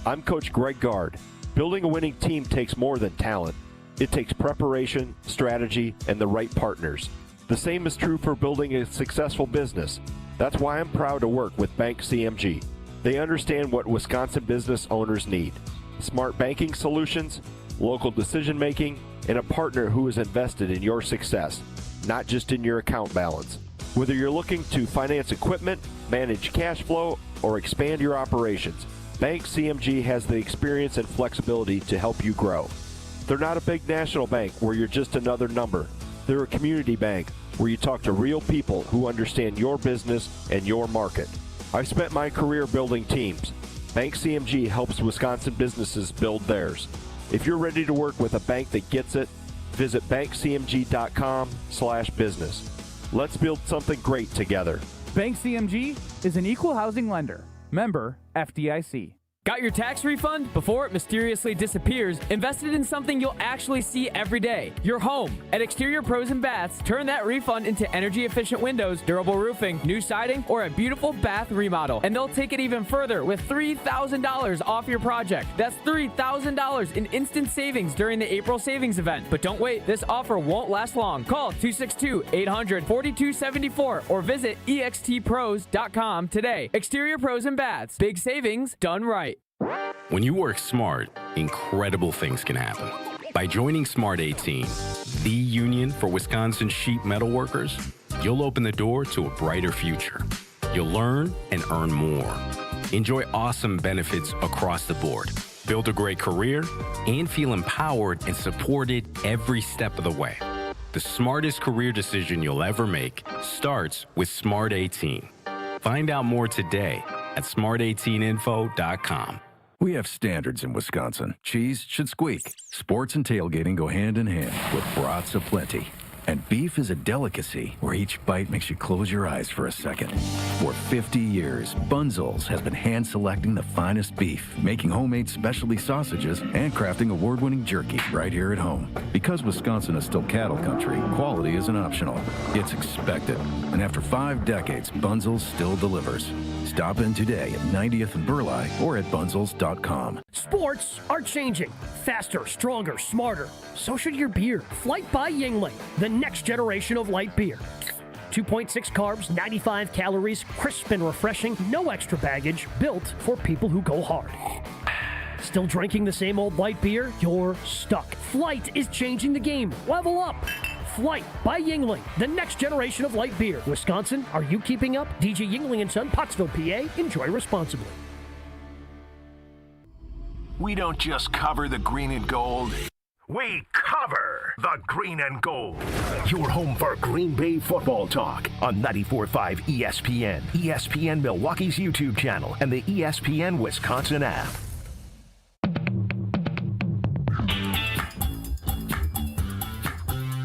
I'm Coach Greg Gard. Building a winning team takes more than talent. It takes preparation, strategy, and the right partners. The same is true for building a successful business. That's why I'm proud to work with Bank CMG. They understand what Wisconsin business owners need: smart banking solutions, local decision making, and a partner who is invested in your success, not just in your account balance. Whether you're looking to finance equipment, manage cash flow, or expand your operations, Bank CMG has the experience and flexibility to help you grow. They're not a big national bank where you're just another number. They're a community bank where you talk to real people who understand your business and your market. I've spent my career building teams. Bank CMG helps Wisconsin businesses build theirs. If you're ready to work with a bank that gets it, visit bankcmg.com/business. Let's build something great together. Bank CMG is an equal housing lender. Member FDIC. Got your tax refund? Before it mysteriously disappears, invested in something you'll actually see every day. Your home. At Exterior Pros and Baths, turn that refund into energy-efficient windows, durable roofing, new siding, or a beautiful bath remodel. And they'll take it even further with $3,000 off your project. That's $3,000 in instant savings during the April savings event. But don't wait, this offer won't last long. Call 262-800-4274 or visit extpros.com today. Exterior Pros and Baths. Big savings done right. When you work smart, incredible things can happen. By joining Smart 18, the union for Wisconsin sheet metal workers, you'll open the door to a brighter future. You'll learn and earn more. Enjoy awesome benefits across the board. Build a great career and feel empowered and supported every step of the way. The smartest career decision you'll ever make starts with Smart 18. Find out more today at smart18info.com. We have standards in Wisconsin. Cheese should squeak. Sports and tailgating go hand in hand with brats aplenty. And beef is a delicacy where each bite makes you close your eyes for a second. For 50 years, Bunzel's has been hand-selecting the finest beef, making homemade specialty sausages, and crafting award-winning jerky right here at home. Because Wisconsin is still cattle country, quality isn't optional. It's expected. And after 5 decades, Bunzel's still delivers. Stop in today at 90th and Burleigh or at bunzels.com. Sports are changing. Faster, stronger, smarter. So should your beer. Flight by Yingling, the next generation of light beer. 2.6 carbs, 95 calories, crisp and refreshing, no extra baggage, built for people who go hard. Still drinking the same old light beer? You're stuck. Flight is changing the game. Level up. Flight by Yingling, the next generation of light beer. Wisconsin, are you keeping up? DJ Yingling & Son, Pottsville, PA. Enjoy responsibly. We don't just cover the green and gold. We cover the green and gold. Your home for Green Bay football talk on 94.5 ESPN, ESPN Milwaukee's YouTube channel, and the ESPN Wisconsin app.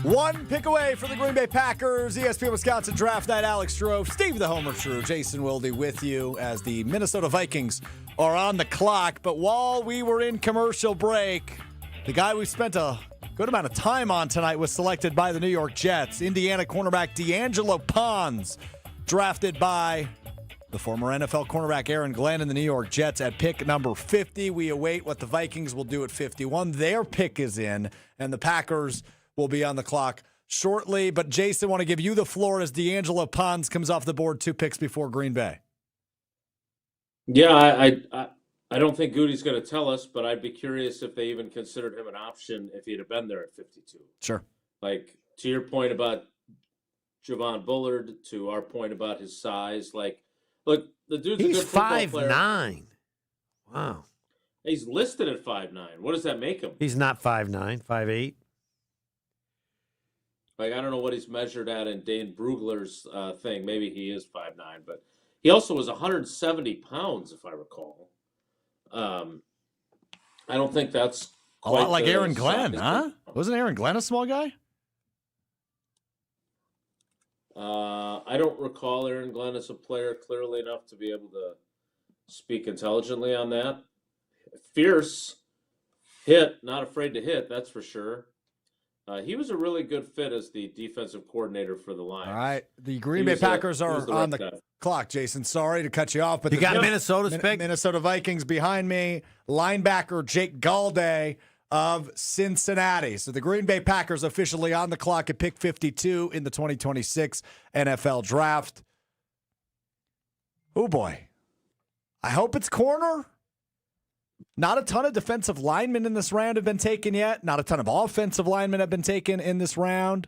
One pick away for the Green Bay Packers. ESPN Wisconsin Draft Night. Alex Strouf, Steve the Homer True, Jason Wilde with you as the Minnesota Vikings are on the clock. But while we were in commercial break, the guy we spent a good amount of time on tonight was selected by the New York Jets. Indiana cornerback D'Angelo Pons, drafted by the former NFL cornerback Aaron Glenn and the New York Jets at pick number 50. We await what the Vikings will do at 51. Their pick is in, and the Packers will be on the clock shortly. But Jason, want to give you the floor as D'Angelo Pons comes off the board 2 picks before Green Bay. Yeah, I don't think Goody's going to tell us, but I'd be curious if they even considered him an option if he'd have been there at 52. Sure. Like, to your point about Javon Bullard, to our point about his size, like, look, the dude's a good football player. 5'9". Wow. He's listed at 5'9". What does that make him? He's not 5'9", 5'8". Like, I don't know what he's measured at in Dane Brugler's thing. Maybe he is 5'9", but he also was 170 pounds, if I recall. I don't think that's a lot like Aaron Glenn, huh? Wasn't Aaron Glenn a small guy? I don't recall Aaron Glenn as a player clearly enough to be able to speak intelligently on that. Fierce, hit, not afraid to hit, that's for sure. He was a really good fit as the defensive coordinator for the Lions. All right. The Green Bay Packers are on the clock, Jason. Sorry to cut you off, but you got Minnesota's pick? Minnesota Vikings behind me. Linebacker Jake Galde of Cincinnati. So the Green Bay Packers officially on the clock at pick 52 in the 2026 NFL Draft. Oh, boy. I hope it's corner. Not a ton of defensive linemen in this round have been taken yet. Not a ton of offensive linemen have been taken in this round.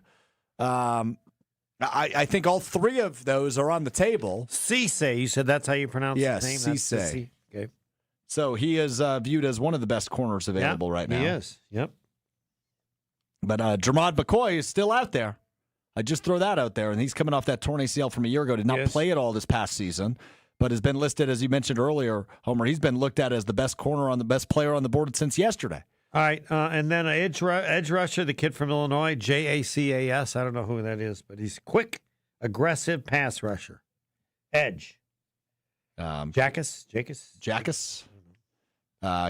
I think all 3 of those are on the table. Cisse, you said that's how you pronounce his name? Yes, Cisse. Okay. So he is viewed as one of the best corners available right now. He is, yep. But Jermod McCoy is still out there. I just throw that out there, and he's coming off that torn ACL from a year ago. Did not play at all this past season, but has been listed, as you mentioned earlier, Homer. He's been looked at as the best corner on the best player on the board since yesterday. All right, and then an edge rusher, the kid from Illinois, Jacas. I don't know who that is, but he's quick, aggressive pass rusher. Edge. Jacas.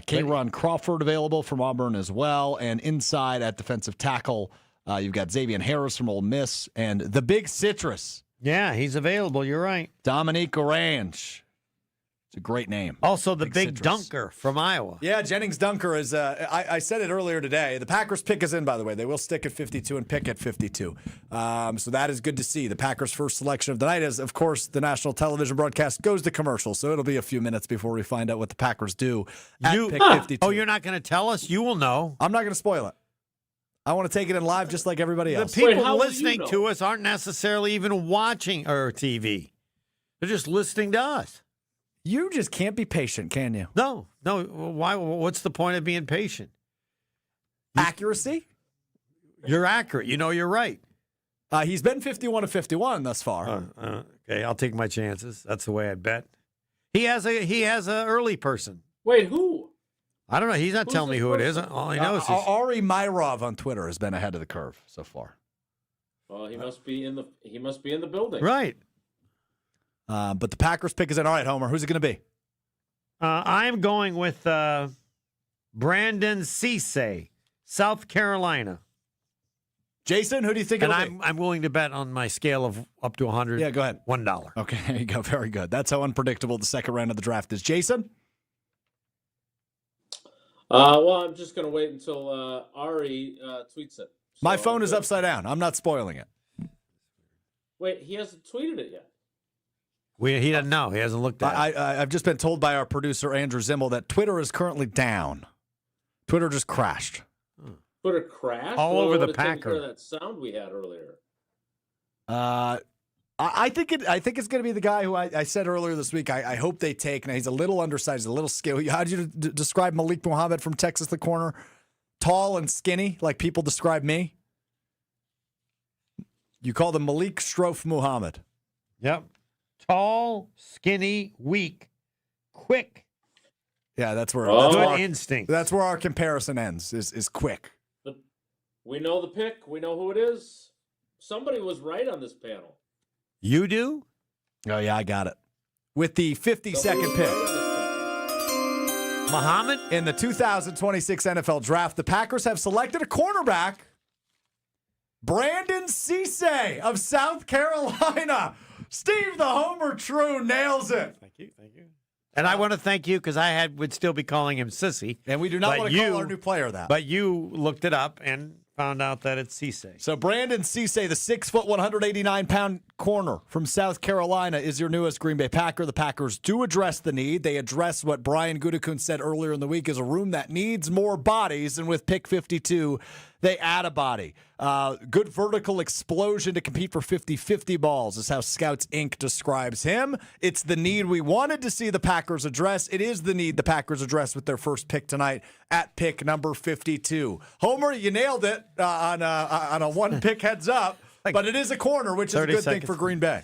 K-Ron Crawford available from Auburn as well. And inside at defensive tackle, you've got Xavier Harris from Ole Miss and the Big Citrus. Yeah, he's available. You're right. Dominique Orange. It's a great name. Also, the Big Dunker from Iowa. Yeah, Jennings Dunker is, I said it earlier today. The Packers pick is in, by the way. They will stick at 52 and pick at 52. So that is good to see. The Packers' first selection of the night is, of course, the national television broadcast goes to commercial. So it'll be a few minutes before we find out what the Packers do at pick 52. Oh, you're not going to tell us? You will know. I'm not going to spoil it. I want to take it in live just like everybody else. The people listening to us aren't necessarily even watching our TV. They're just listening to us. You just can't be patient, can you? No. Why? What's the point of being patient? Accuracy? You're accurate. You know you're right. He's been 51 of 51 thus far. Okay, I'll take my chances. That's the way I bet. He has a early person. Wait, who? I don't know. He's not telling me who it is. All he knows is Ari Myrov on Twitter has been ahead of the curve so far. Well, he must be in the building. Right. But the Packers pick is in. All right, Homer. Who's it going to be? I'm going with Brandon Cisse, South Carolina. Jason, who do you think and it'll be? I'm willing to bet on my scale of up to 100. Yeah, go ahead. $1. Okay, there you go. Very good. That's how unpredictable the second round of the draft is. Jason? Well, I'm just going to wait until Ari tweets it. My phone is upside down. I'm not spoiling it. Wait, he hasn't tweeted it yet. He doesn't know. He hasn't looked at it. I've just been told by our producer, Andrew Zimmel, that Twitter is currently down. Twitter just crashed. Twitter crashed? All over the Packer. That sound we had earlier. I think it's going to be the guy who I said earlier this week. I hope they take. Now he's a little undersized, a little skinny. How did you describe Malik Muhammad from Texas, the corner? Tall and skinny, like people describe me. You called him Malik Strouf Muhammad. Yep. Tall, skinny, weak, quick. Yeah, that's where good instinct. That's where our comparison ends. Is quick. We know the pick. We know who it is. Somebody was right on this panel. You do? Oh, yeah, I got it. With the 52nd pick. Muhammad? In the 2026 NFL Draft, the Packers have selected a cornerback, Brandon Cisse of South Carolina. Steve the Homer True nails it. Thank you. And I want to thank you because would still be calling him Sissy. And we do not want to call our new player that. But you looked it up and found out that it's Cisse. So Brandon Cisse, the 6', 189-pound corner from South Carolina, is your newest Green Bay Packer. The Packers do address the need. They address what Brian Gutekunst said earlier in the week is a room that needs more bodies. And with pick 52, they add a body. Good vertical explosion to compete for 50-50 balls is how Scouts Inc. describes him. It's the need we wanted to see the Packers address. It is the need the Packers address with their first pick tonight at pick number 52. Homer, you nailed it on a one-pick heads up, but it is a corner, which is a good thing for Green Bay.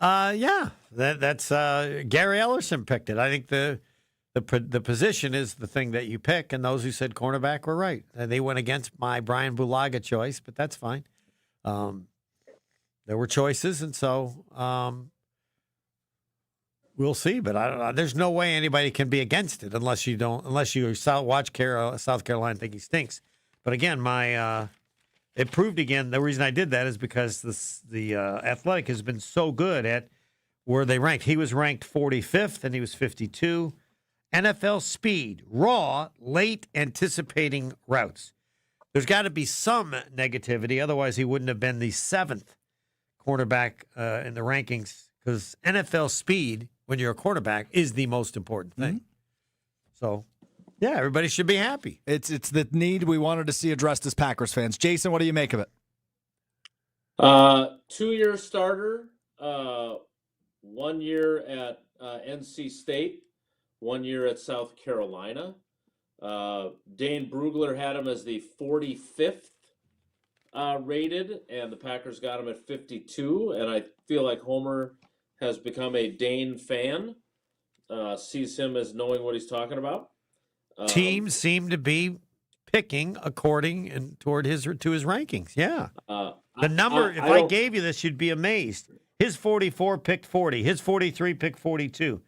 Yeah, that's Gary Ellerson picked it. I think the position is the thing that you pick, and those who said cornerback were right. And they went against my Brian Bulaga choice, but that's fine. There were choices, and so we'll see. But there's no way anybody can be against it unless you watch South Carolina and think he stinks. But again, it proved again the reason I did that is because the Athletic has been so good at where they ranked. He was ranked 45th, and he was 52. NFL speed, raw, late anticipating routes. There's got to be some negativity. Otherwise, he wouldn't have been the 7th cornerback in the rankings because NFL speed, when you're a quarterback, is the most important thing. Mm-hmm. So, yeah, everybody should be happy. It's the need we wanted to see addressed as Packers fans. Jason, what do you make of it? 2-year starter, 1 year at NC State. 1 year at South Carolina. Dane Brugler had him as the 45th rated, and the Packers got him at 52. And I feel like Homer has become a Dane fan, sees him as knowing what he's talking about. Teams seem to be picking according and toward his rankings. Yeah, the number. If I gave you this, you'd be amazed. His 44 picked 40. His 43 picked 42.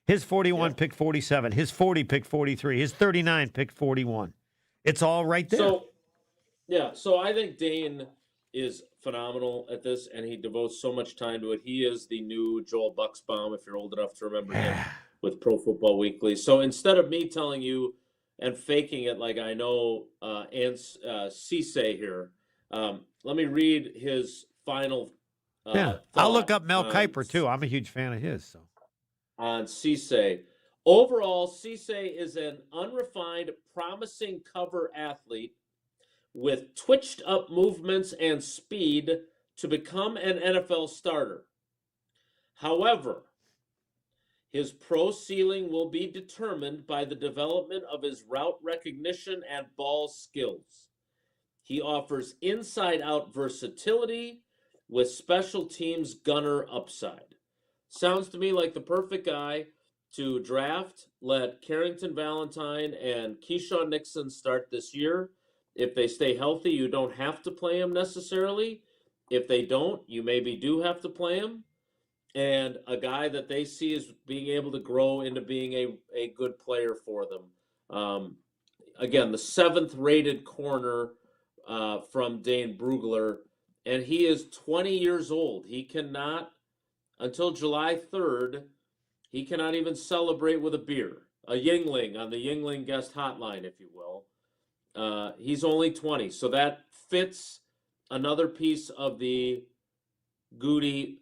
His 41 picked 47. His 40 picked 43. His 39 picked 41. It's all right there. So I think Dane is phenomenal at this, and he devotes so much time to it. He is the new Joel Bucksbaum, if you're old enough to remember him, with Pro Football Weekly. So instead of me telling you and faking it like I know Cisse here, let me read his final I'll look up Mel Kiper, too. I'm a huge fan of his, so. On Cisse. Overall, Cisse is an unrefined, promising cover athlete with twitched up movements and speed to become an NFL starter. However, his pro ceiling will be determined by the development of his route recognition and ball skills. He offers inside-out versatility with special teams gunner upside. Sounds to me like the perfect guy to draft, let Carrington Valentine and Keyshawn Nixon start this year. If they stay healthy, you don't have to play them necessarily. If they don't, you maybe do have to play them. And a guy that they see as being able to grow into being a good player for them. Again, the 7th rated corner from Dane Brugler, and he is 20 years old. He cannot, until July 3rd, he cannot even celebrate with a beer, a Yingling on the Yingling guest hotline, if you will. He's only 20, so that fits another piece of the Goody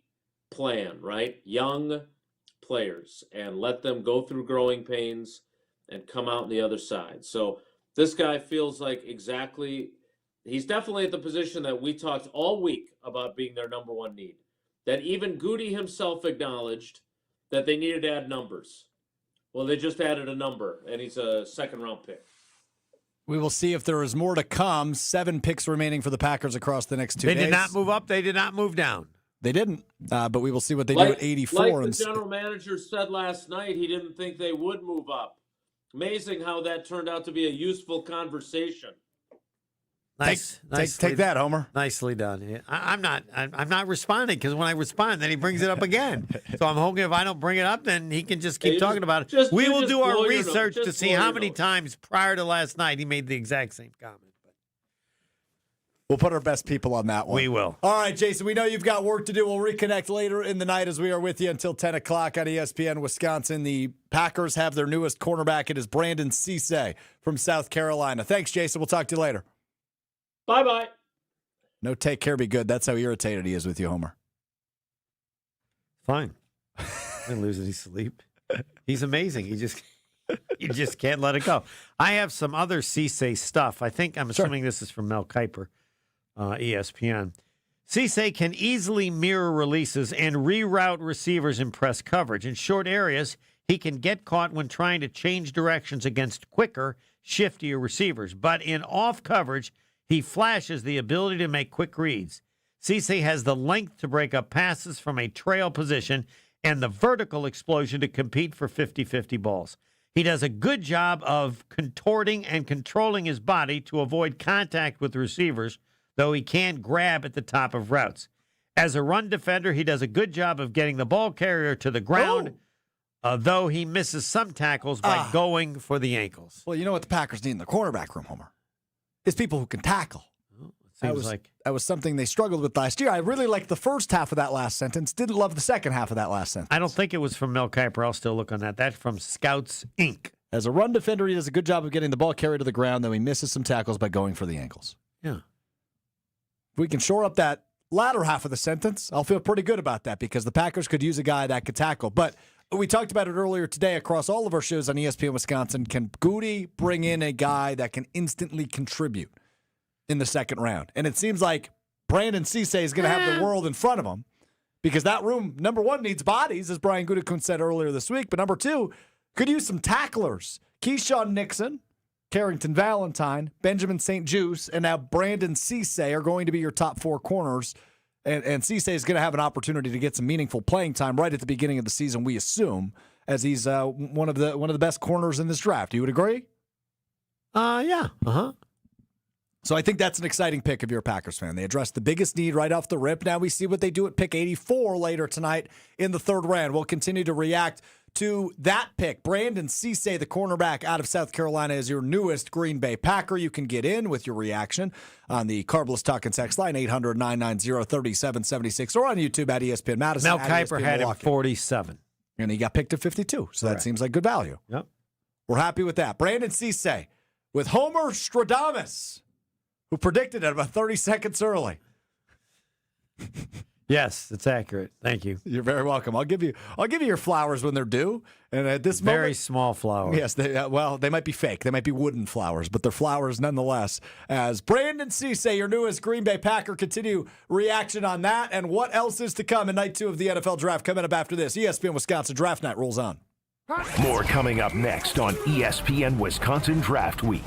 plan, right? Young players, and let them go through growing pains and come out on the other side. So this guy feels like he's definitely at the position that we talked all week about being their number one need. That even Goody himself acknowledged that they needed to add numbers. Well, they just added a number, and he's a second-round pick. We will see if there is more to come. 7 picks remaining for the Packers across the next 2 days. They did not move up. They did not move down. They didn't, but we will see what they do at 84. Like the general manager said last night, he didn't think they would move up. Amazing how that turned out to be a useful conversation. Take that, Homer. Nicely done. I'm not responding, because when I respond, then he brings it up again. So I'm hoping if I don't bring it up, then he can just keep talking about it. We will do our research to see how many times prior to last night he made the exact same comment. We'll put our best people on that one. We will. All right, Jason, we know you've got work to do. We'll reconnect later in the night as we are with you until 10 o'clock on ESPN Wisconsin. The Packers have their newest cornerback. It is Brandon Cisse from South Carolina. Thanks, Jason. We'll talk to you later. Bye-bye. No, take care, be good. That's how irritated he is with you, Homer. Fine. I didn't lose any sleep. He's amazing. You just can't let it go. I have some other Cisse stuff. I'm assuming this is from Mel Kiper, ESPN. Cisse can easily mirror releases and reroute receivers in press coverage. In short areas, he can get caught when trying to change directions against quicker, shiftier receivers. But in off coverage, he flashes the ability to make quick reads. Cisse has the length to break up passes from a trail position and the vertical explosion to compete for 50-50 balls. He does a good job of contorting and controlling his body to avoid contact with receivers, though he can grab at the top of routes. As a run defender, he does a good job of getting the ball carrier to the ground, though he misses some tackles by going for the ankles. Well, you know what the Packers need in the cornerback room, Homer? It's people who can tackle. That was something they struggled with last year. I really liked the first half of that last sentence. Didn't love the second half of that last sentence. I don't think it was from Mel Kiper. I'll still look on that. That's from Scouts, Inc. As a run defender, he does a good job of getting the ball carried to the ground, though he misses some tackles by going for the ankles. Yeah. If we can shore up that latter half of the sentence, I'll feel pretty good about that, because the Packers could use a guy that could tackle. But we talked about it earlier today across all of our shows on ESPN Wisconsin. Can Goody bring in a guy that can instantly contribute in the second round? And it seems like Brandon Cisse is going to have the world in front of him, because that room, number one, needs bodies, as Brian Gutekunst said earlier this week. But number two, could use some tacklers. Keyshawn Nixon, Carrington Valentine, Benjamin St. Juste, and now Brandon Cisse are going to be your top 4 corners. And Cisse is going to have an opportunity to get some meaningful playing time right at the beginning of the season, we assume, as he's one of the best corners in this draft. You would agree? Yeah. Uh-huh. So I think that's an exciting pick if you're a Packers fan. They addressed the biggest need right off the rip. Now we see what they do at pick 84 later tonight in the 3rd round. We'll continue to react to that pick. Brandon Cisse, the cornerback out of South Carolina, is your newest Green Bay Packer. You can get in with your reaction on the Carbless Talk and Text line, 800-990-3776, or on YouTube at ESPN Madison. Mel Kiper had him 47. And he got picked at 52, so that seems like good value. Yep. We're happy with that. Brandon Cisse with Homer Stradamus, who predicted it about 30 seconds early. Yes, it's accurate. Thank you. You're very welcome. I'll give you your flowers when they're due. And at this very moment, small flowers. Yes, they might be fake. They might be wooden flowers, but they're flowers nonetheless. As Brandon Cisse, your newest Green Bay Packer, continue reaction on that and what else is to come in night 2 of the NFL Draft coming up after this. ESPN Wisconsin Draft Night rolls on. More coming up next on ESPN Wisconsin Draft Week.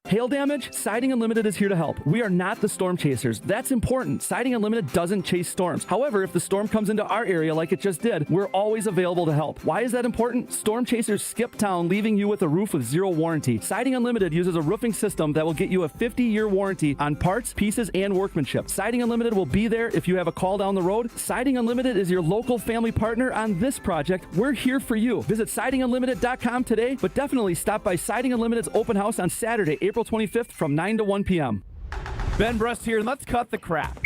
Hail damage? Siding Unlimited is here to help. We are not the storm chasers. That's important. Siding Unlimited doesn't chase storms. However, if the storm comes into our area like it just did, we're always available to help. Why is that important? Storm chasers skip town, leaving you with a roof with zero warranty. Siding Unlimited uses a roofing system that will get you a 50-year warranty on parts, pieces, and workmanship. Siding Unlimited will be there if you have a call down the road. Siding Unlimited is your local family partner on this project. We're here for you. Visit sidingunlimited.com today, but definitely stop by Siding Unlimited's open house on Saturday, April 25th from 9 to 1 p.m. Ben Brust here, and let's cut the crap.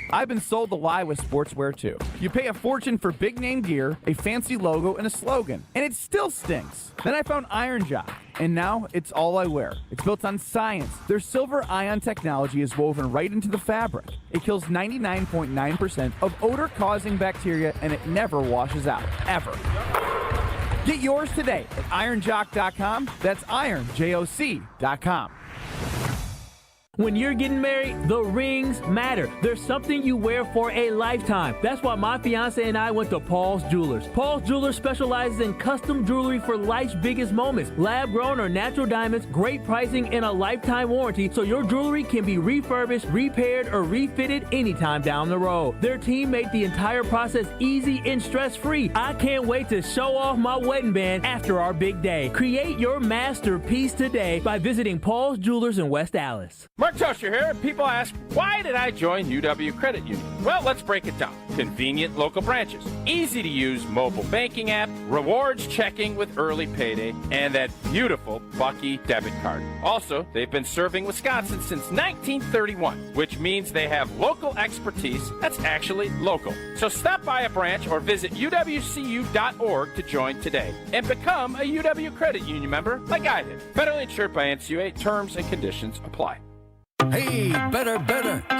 I've been sold the lie with sportswear too. You pay a fortune for big name gear, a fancy logo, and a slogan, and it still stinks. Then I found Iron Jock, and now it's all I wear. It's built on science. Their silver ion technology is woven right into the fabric. It kills 99.9% of odor-causing bacteria, and it never washes out, ever. Get yours today at ironjock.com. That's ironjoc.com. When you're getting married, the rings matter. There's something you wear for a lifetime. That's why my fiance and I went to Paul's Jewelers. Paul's Jewelers specializes in custom jewelry for life's biggest moments. Lab-grown or natural diamonds, great pricing, and a lifetime warranty, so your jewelry can be refurbished, repaired, or refitted anytime down the road. Their team made the entire process easy and stress-free. I can't wait to show off my wedding band after our big day. Create your masterpiece today by visiting Paul's Jewelers in West Allis. Mark Tosher here. People ask, why did I join UW Credit Union? Well, let's break it down. Convenient local branches, easy to use mobile banking app, rewards checking with early payday, and that beautiful Bucky debit card. Also, they've been serving Wisconsin since 1931, which means they have local expertise that's actually local. So stop by a branch or visit uwcu.org to join today and become a UW Credit Union member like I did. Federally insured by NCUA. Terms and conditions apply. Hey, better.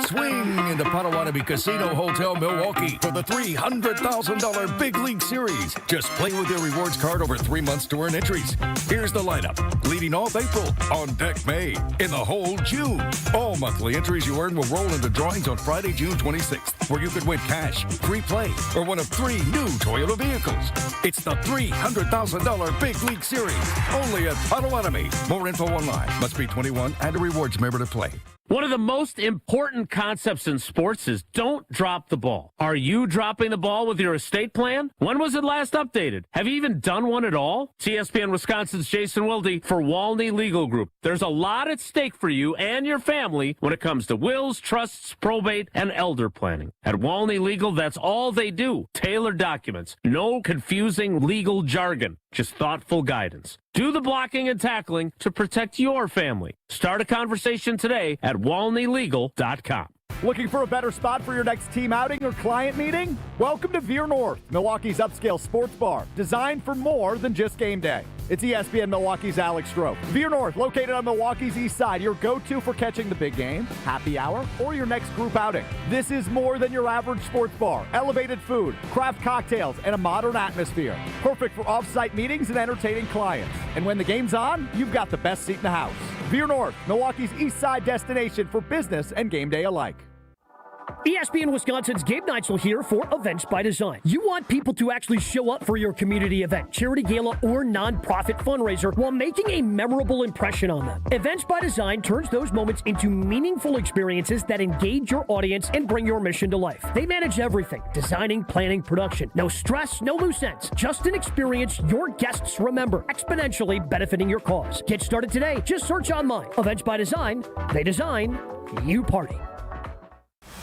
Swing into Potawatomi Casino Hotel Milwaukee for the $300,000 Big League Series. Just play with your rewards card over 3 months to earn entries. Here's the lineup. Leading off April, on deck May, in the hole June. All monthly entries you earn will roll into drawings on Friday, June 26th, where you could win cash, free play, or one of 3 new Toyota vehicles. It's the $300,000 Big League Series, only at Potawatomi. More info online. Must be 21 and a rewards member to play. One of the most important concepts in sports is don't drop the ball. Are you dropping the ball with your estate plan? When was it last updated? Have you even done one at all? It's ESPN Wisconsin's Jason Wilde for Wely Legal Group. There's a lot at stake for you and your family when it comes to wills, trusts, probate, and elder planning. At Wely Legal, that's all they do. Tailored documents. No confusing legal jargon. Just thoughtful guidance. Do the blocking and tackling to protect your family. Start a conversation today at WalneyLegal.com. Looking for a better spot for your next team outing or client meeting? Welcome to Veer North, Milwaukee's upscale sports bar, designed for more than just game day. It's ESPN Milwaukee's Alex Strouf. Veer North, located on Milwaukee's east side, your go-to for catching the big game, happy hour, or your next group outing. This is more than your average sports bar. Elevated food, craft cocktails, and a modern atmosphere. Perfect for off-site meetings and entertaining clients. And when the game's on, you've got the best seat in the house. Veer North, Milwaukee's east side destination for business and game day alike. ESPN Wisconsin's Game Nights will here for Events by Design. You want people to actually show up for your community event, charity gala, or nonprofit fundraiser while making a memorable impression on them. Events by Design turns those moments into meaningful experiences that engage your audience and bring your mission to life. They manage everything: designing, planning, production. No stress, no loose ends. Just an experience your guests remember, exponentially benefiting your cause. Get started today. Just search online. Events by Design. They design, you party.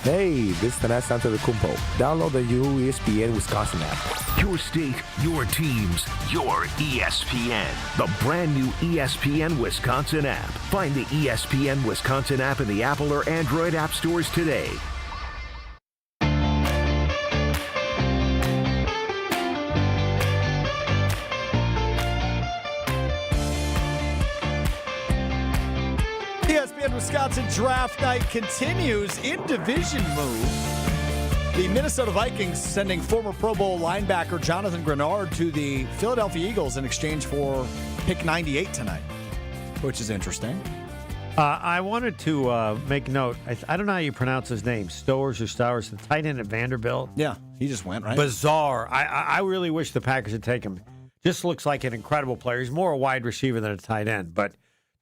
Hey, this is Tanas Antetokounmpo. Download the new ESPN Wisconsin app. Your state, your teams, your ESPN. The brand new ESPN Wisconsin app. Find the ESPN Wisconsin app in the Apple or Android app stores today. ESPN Wisconsin draft night continues in division move. The Minnesota Vikings sending former Pro Bowl linebacker Jonathan Grenard to the Philadelphia Eagles in exchange for pick 98 tonight, which is interesting. I wanted to make note. I don't know how you pronounce his name. Stowers or Stowers, the tight end at Vanderbilt. Yeah, he just went, right? Bizarre. I really wish the Packers had taken him. Just looks like an incredible player. He's more a wide receiver than a tight end, but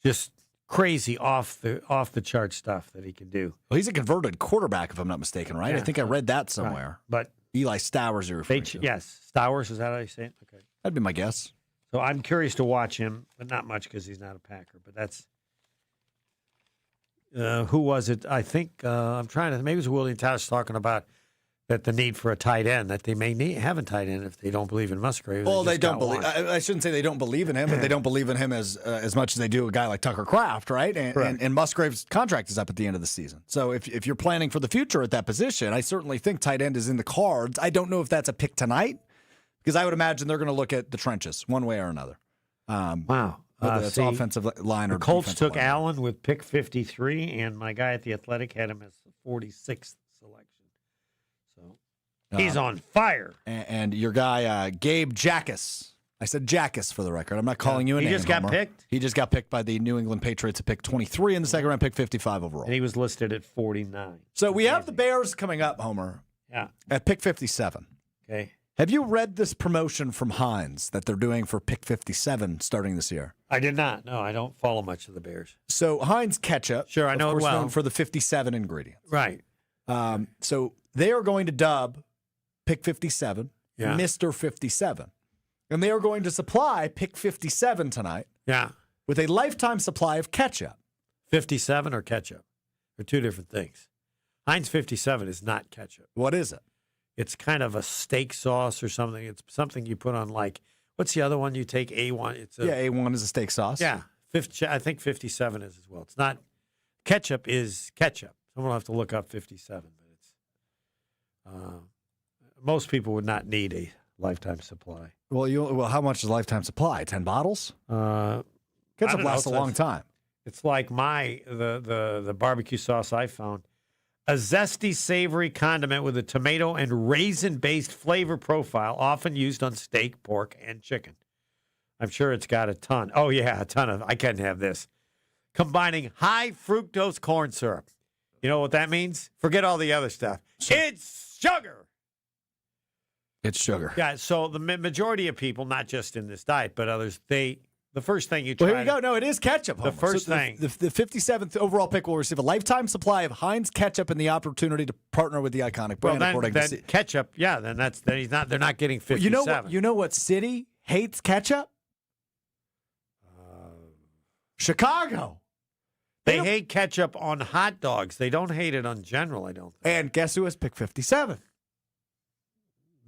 just crazy off the chart stuff that he can do. Well, he's a converted quarterback, if I'm not mistaken, right? Yeah. I think I read that somewhere. Right. But Eli Stowers, you're referring to. Yes, Stowers, is that how you say it? Okay. That'd be my guess. So I'm curious to watch him, but not much because he's not a Packer. But that's who was it? I think I'm trying to. Maybe it was William Towers talking about that the need for a tight end, that they may have a tight end if they don't believe in Musgrave. Well, they don't believe. I shouldn't say they don't believe in him, but they don't believe in him as much as they do a guy like Tucker Kraft, right? And Musgrave's contract is up at the end of the season. So if you're planning for the future at that position, I certainly think tight end is in the cards. I don't know if that's a pick tonight, because I would imagine they're going to look at the trenches one way or another. Wow. Whether that's offensive line or the Colts defensive took line. Allen with pick 53, and my guy at the Athletic had him as the 46th selection. So he's on fire. And your guy, Gabe Jackus. I said Jackus for the record. I'm not calling you a name. He just got Homer. picked? He just got picked by the New England Patriots at pick 23 in the second round, pick 55 overall. And he was listed at 49. So we have the Bears coming up, Homer. Yeah. At pick 57. Okay. Have you read this promotion from Heinz that they're doing for pick 57 starting this year? I did not. No, I don't follow much of the Bears. So Heinz ketchup. Sure, I know of it course, well. known for the 57 ingredients. Right. So they are going to dub pick 57 Mr. 57. And they are going to supply pick 57 tonight. Yeah. With a lifetime supply of ketchup. 57 or ketchup? They're two different things. Heinz 57 is not ketchup. What is it? It's kind of a steak sauce or something. It's something you put on, like, what's the other one you take? A1. It's A1 is a steak sauce. Yeah. I think 57 is as well. It's not. Ketchup is ketchup. Someone will have to look up 57. But it's most people would not need a lifetime supply. Well, how much is lifetime supply? 10 bottles? Ketchup lasts a long time. It's like the barbecue sauce I found. A zesty, savory condiment with a tomato and raisin-based flavor profile, often used on steak, pork, and chicken. I'm sure it's got a ton. Oh, yeah, a ton of. I can't have this. Combining high fructose corn syrup. You know what that means? Forget all the other stuff. It's sugar. It's sugar. Yeah, so the majority of people, not just in this diet, but others, the first thing you try. Well, here you go. No, it is ketchup. The Homer. first So thing. The 57th overall pick will receive a lifetime supply of Heinz ketchup and the opportunity to partner with the iconic brand. Well, then ketchup, yeah, then they're not getting 57. You know what city hates ketchup? Chicago. They hate ketchup on hot dogs. They don't hate it on general, I don't think. And guess who has pick 57?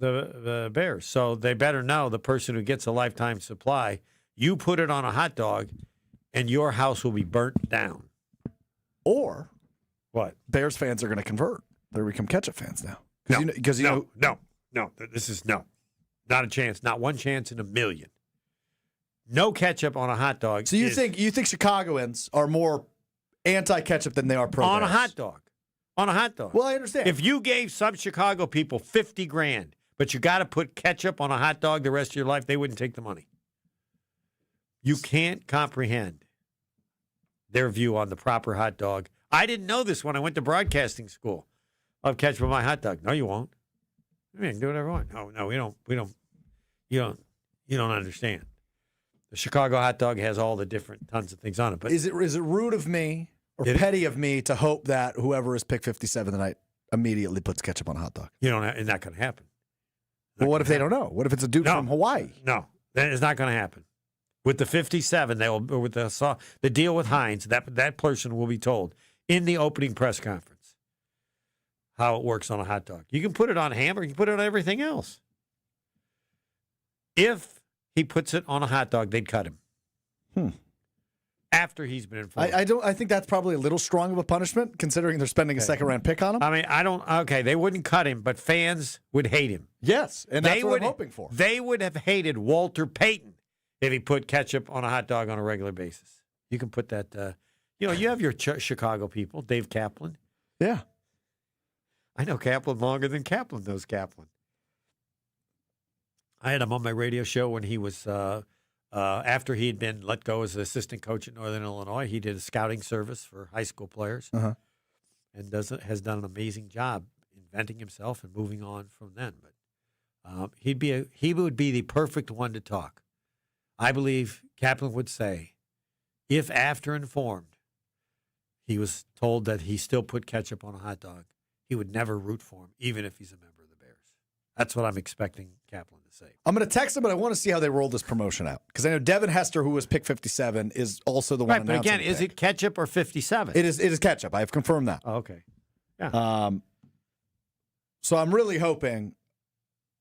The Bears. So they better know the person who gets a lifetime supply, you put it on a hot dog, and your house will be burnt down. Or what? Bears fans are going to convert. They're become ketchup fans now. No. This is no. Not a chance. Not one chance in a million. No ketchup on a hot dog. So you think Chicagoans are more anti-ketchup than they are pro on a Bears? hot dog? On a hot dog. Well, I understand. If you gave some Chicago people $50,000, but you got to put ketchup on a hot dog the rest of your life, they wouldn't take the money. You can't comprehend their view on the proper hot dog. I didn't know this when I went to broadcasting school. I'll have ketchup on my hot dog. No, you won't. I mean, do whatever you want. No, we don't. You don't understand. The Chicago hot dog has all the different tons of things on it. But is it rude of me or petty of me to hope that whoever is pick 57 tonight immediately puts ketchup on a hot dog? It's not going to happen. Well, what if they don't know? What if it's a dude from Hawaii? No, it's not going to happen. With the 57, with the deal with Heinz, that person will be told in the opening press conference how it works on a hot dog. You can put it on ham or you can put it on everything else. If he puts it on a hot dog, they'd cut him. After he's been informed. I think that's probably a little strong of a punishment, considering they're spending a second round pick on him. I mean, they wouldn't cut him, but fans would hate him. Yes, and that's what I'm hoping for. They would have hated Walter Payton if he put ketchup on a hot dog on a regular basis. You can put that, you have your Chicago people, Dave Kaplan. Yeah. I know Kaplan longer than Kaplan knows Kaplan. I had him on my radio show when he was, after he had been let go as the assistant coach at Northern Illinois. He did a scouting service for high school players and has done an amazing job inventing himself and moving on from then. But he would be the perfect one to talk. I believe Kaplan would say, if after informed, he was told that he still put ketchup on a hot dog, he would never root for him, even if he's a member of the Bears. That's what I'm expecting Kaplan to say. I'm going to text him, but I want to see how they roll this promotion out. Because I know Devin Hester, who was pick 57, is also the one Right, but announcing again, the is pick. it ketchup or 57? It is ketchup. I have confirmed that. Oh, okay. Yeah. So I'm really hoping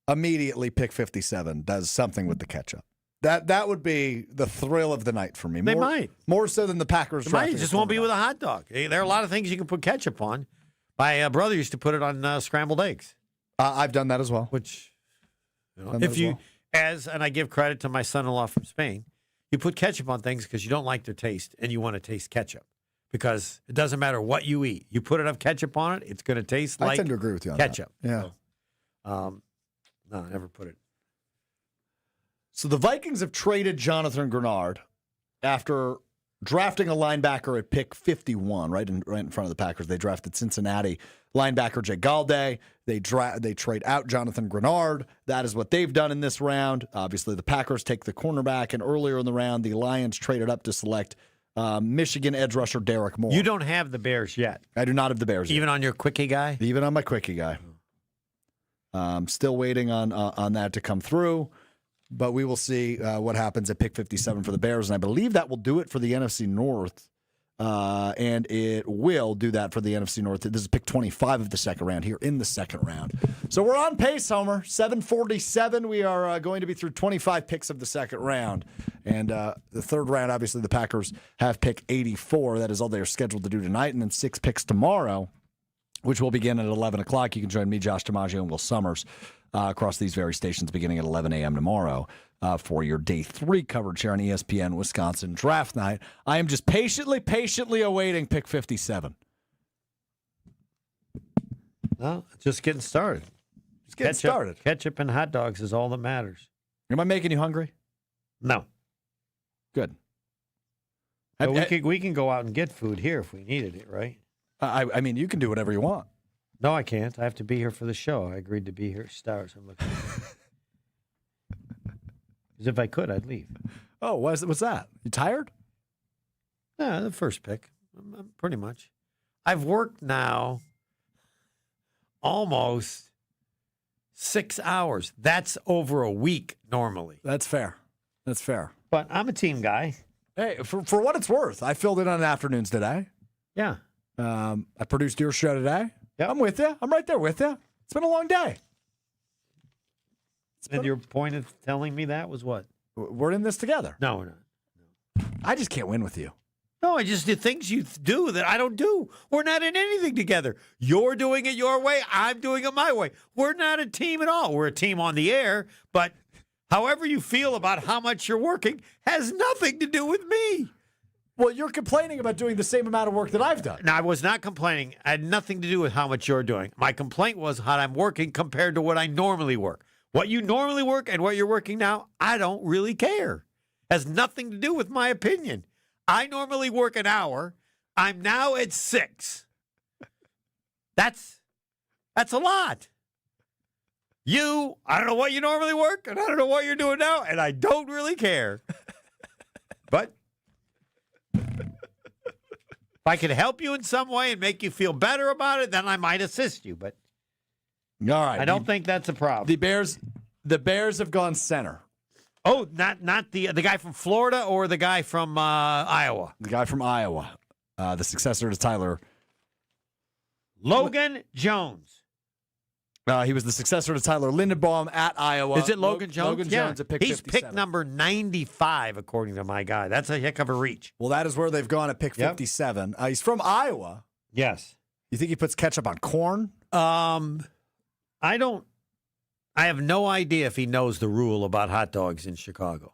immediately pick 57 does something with the ketchup. That would be the thrill of the night for me. They might. More so than the Packers. It might. drafting It just a won't be with quarterback. a hot dog. There are a lot of things you can put ketchup on. My brother used to put it on scrambled eggs. I've done that as well. Which, if you, and I give credit to my son-in-law from Spain, you put ketchup on things because you don't like their taste and you want to taste ketchup. Because it doesn't matter what you eat. You put enough ketchup on it, it's going to taste like I tend to agree with you on ketchup. that. Yeah. So, no, I never put it. So the Vikings have traded Jonathan Grenard after drafting a linebacker at pick 51, right in front of the Packers. They drafted Cincinnati linebacker Jay Galde. They trade out Jonathan Grenard. That is what they've done in this round. Obviously, the Packers take the cornerback, and earlier in the round, the Lions traded up to select Michigan edge rusher Derek Moore. You don't have the Bears yet. I do not have the Bears Even yet. on your quickie guy? Even on my quickie guy. Still waiting on that to come through. But we will see what happens at pick 57 for the Bears. And I believe that will do it for the NFC North. And it will do that for the NFC North. This is pick 25 of the second round here in the second round. So we're on pace, Homer. 7:47. We are going to be through 25 picks of the second round. And the third round, obviously, the Packers have pick 84. That is all they are scheduled to do tonight. And then 6 picks tomorrow, which will begin at 11 o'clock. You can join me, Josh DiMaggio, and Will Summers across these very stations beginning at 11 a.m. tomorrow for your day 3 coverage here on ESPN Wisconsin Draft Night. I am just patiently awaiting pick 57. No, just getting started. Just getting started. Ketchup and hot dogs is all that matters. Am I making you hungry? No. Good. But we can go out and get food here if we needed it, right? I mean, you can do whatever you want. No, I can't. I have to be here for the show. I agreed to be here at Stars. I'm looking. Because if I could, I'd leave. Oh, what's that? You tired? Yeah, the first pick. I'm pretty much. I've worked now almost 6 hours. That's over a week normally. That's fair. That's fair. But I'm a team guy. Hey, for what it's worth, I filled in on afternoons today. Yeah. I produced your show today. Yep. I'm with you. I'm right there with you. It's been a long day. And your point of telling me that was what? We're in this together. No, we're not. I just can't win with you. No, I just did things you do that I don't do. We're not in anything together. You're doing it your way. I'm doing it my way. We're not a team at all. We're a team on the air, but however you feel about how much you're working has nothing to do with me. Well, you're complaining about doing the same amount of work that I've done. No, I was not complaining. I had nothing to do with how much you're doing. My complaint was how I'm working compared to what I normally work. What you normally work and what you're working now, I don't really care. Has nothing to do with my opinion. I normally work an hour. I'm now at 6. That's a lot. I don't know what you normally work, and I don't know what you're doing now, and I don't really care. But if I could help you in some way and make you feel better about it, then I might assist you. But all right, I don't think that's a problem. The Bears have gone center. Oh, not the guy from Florida or the guy from Iowa. The guy from Iowa, the successor to Tyler Logan Jones. He was the successor to Tyler Lindenbaum at Iowa. Is it Logan Jones? Logan Jones at pick 57. He's pick number 95, according to my guy. That's a heck of a reach. Well, that is where they've gone at pick 57. He's from Iowa. Yes. You think he puts ketchup on corn? I have no idea if he knows the rule about hot dogs in Chicago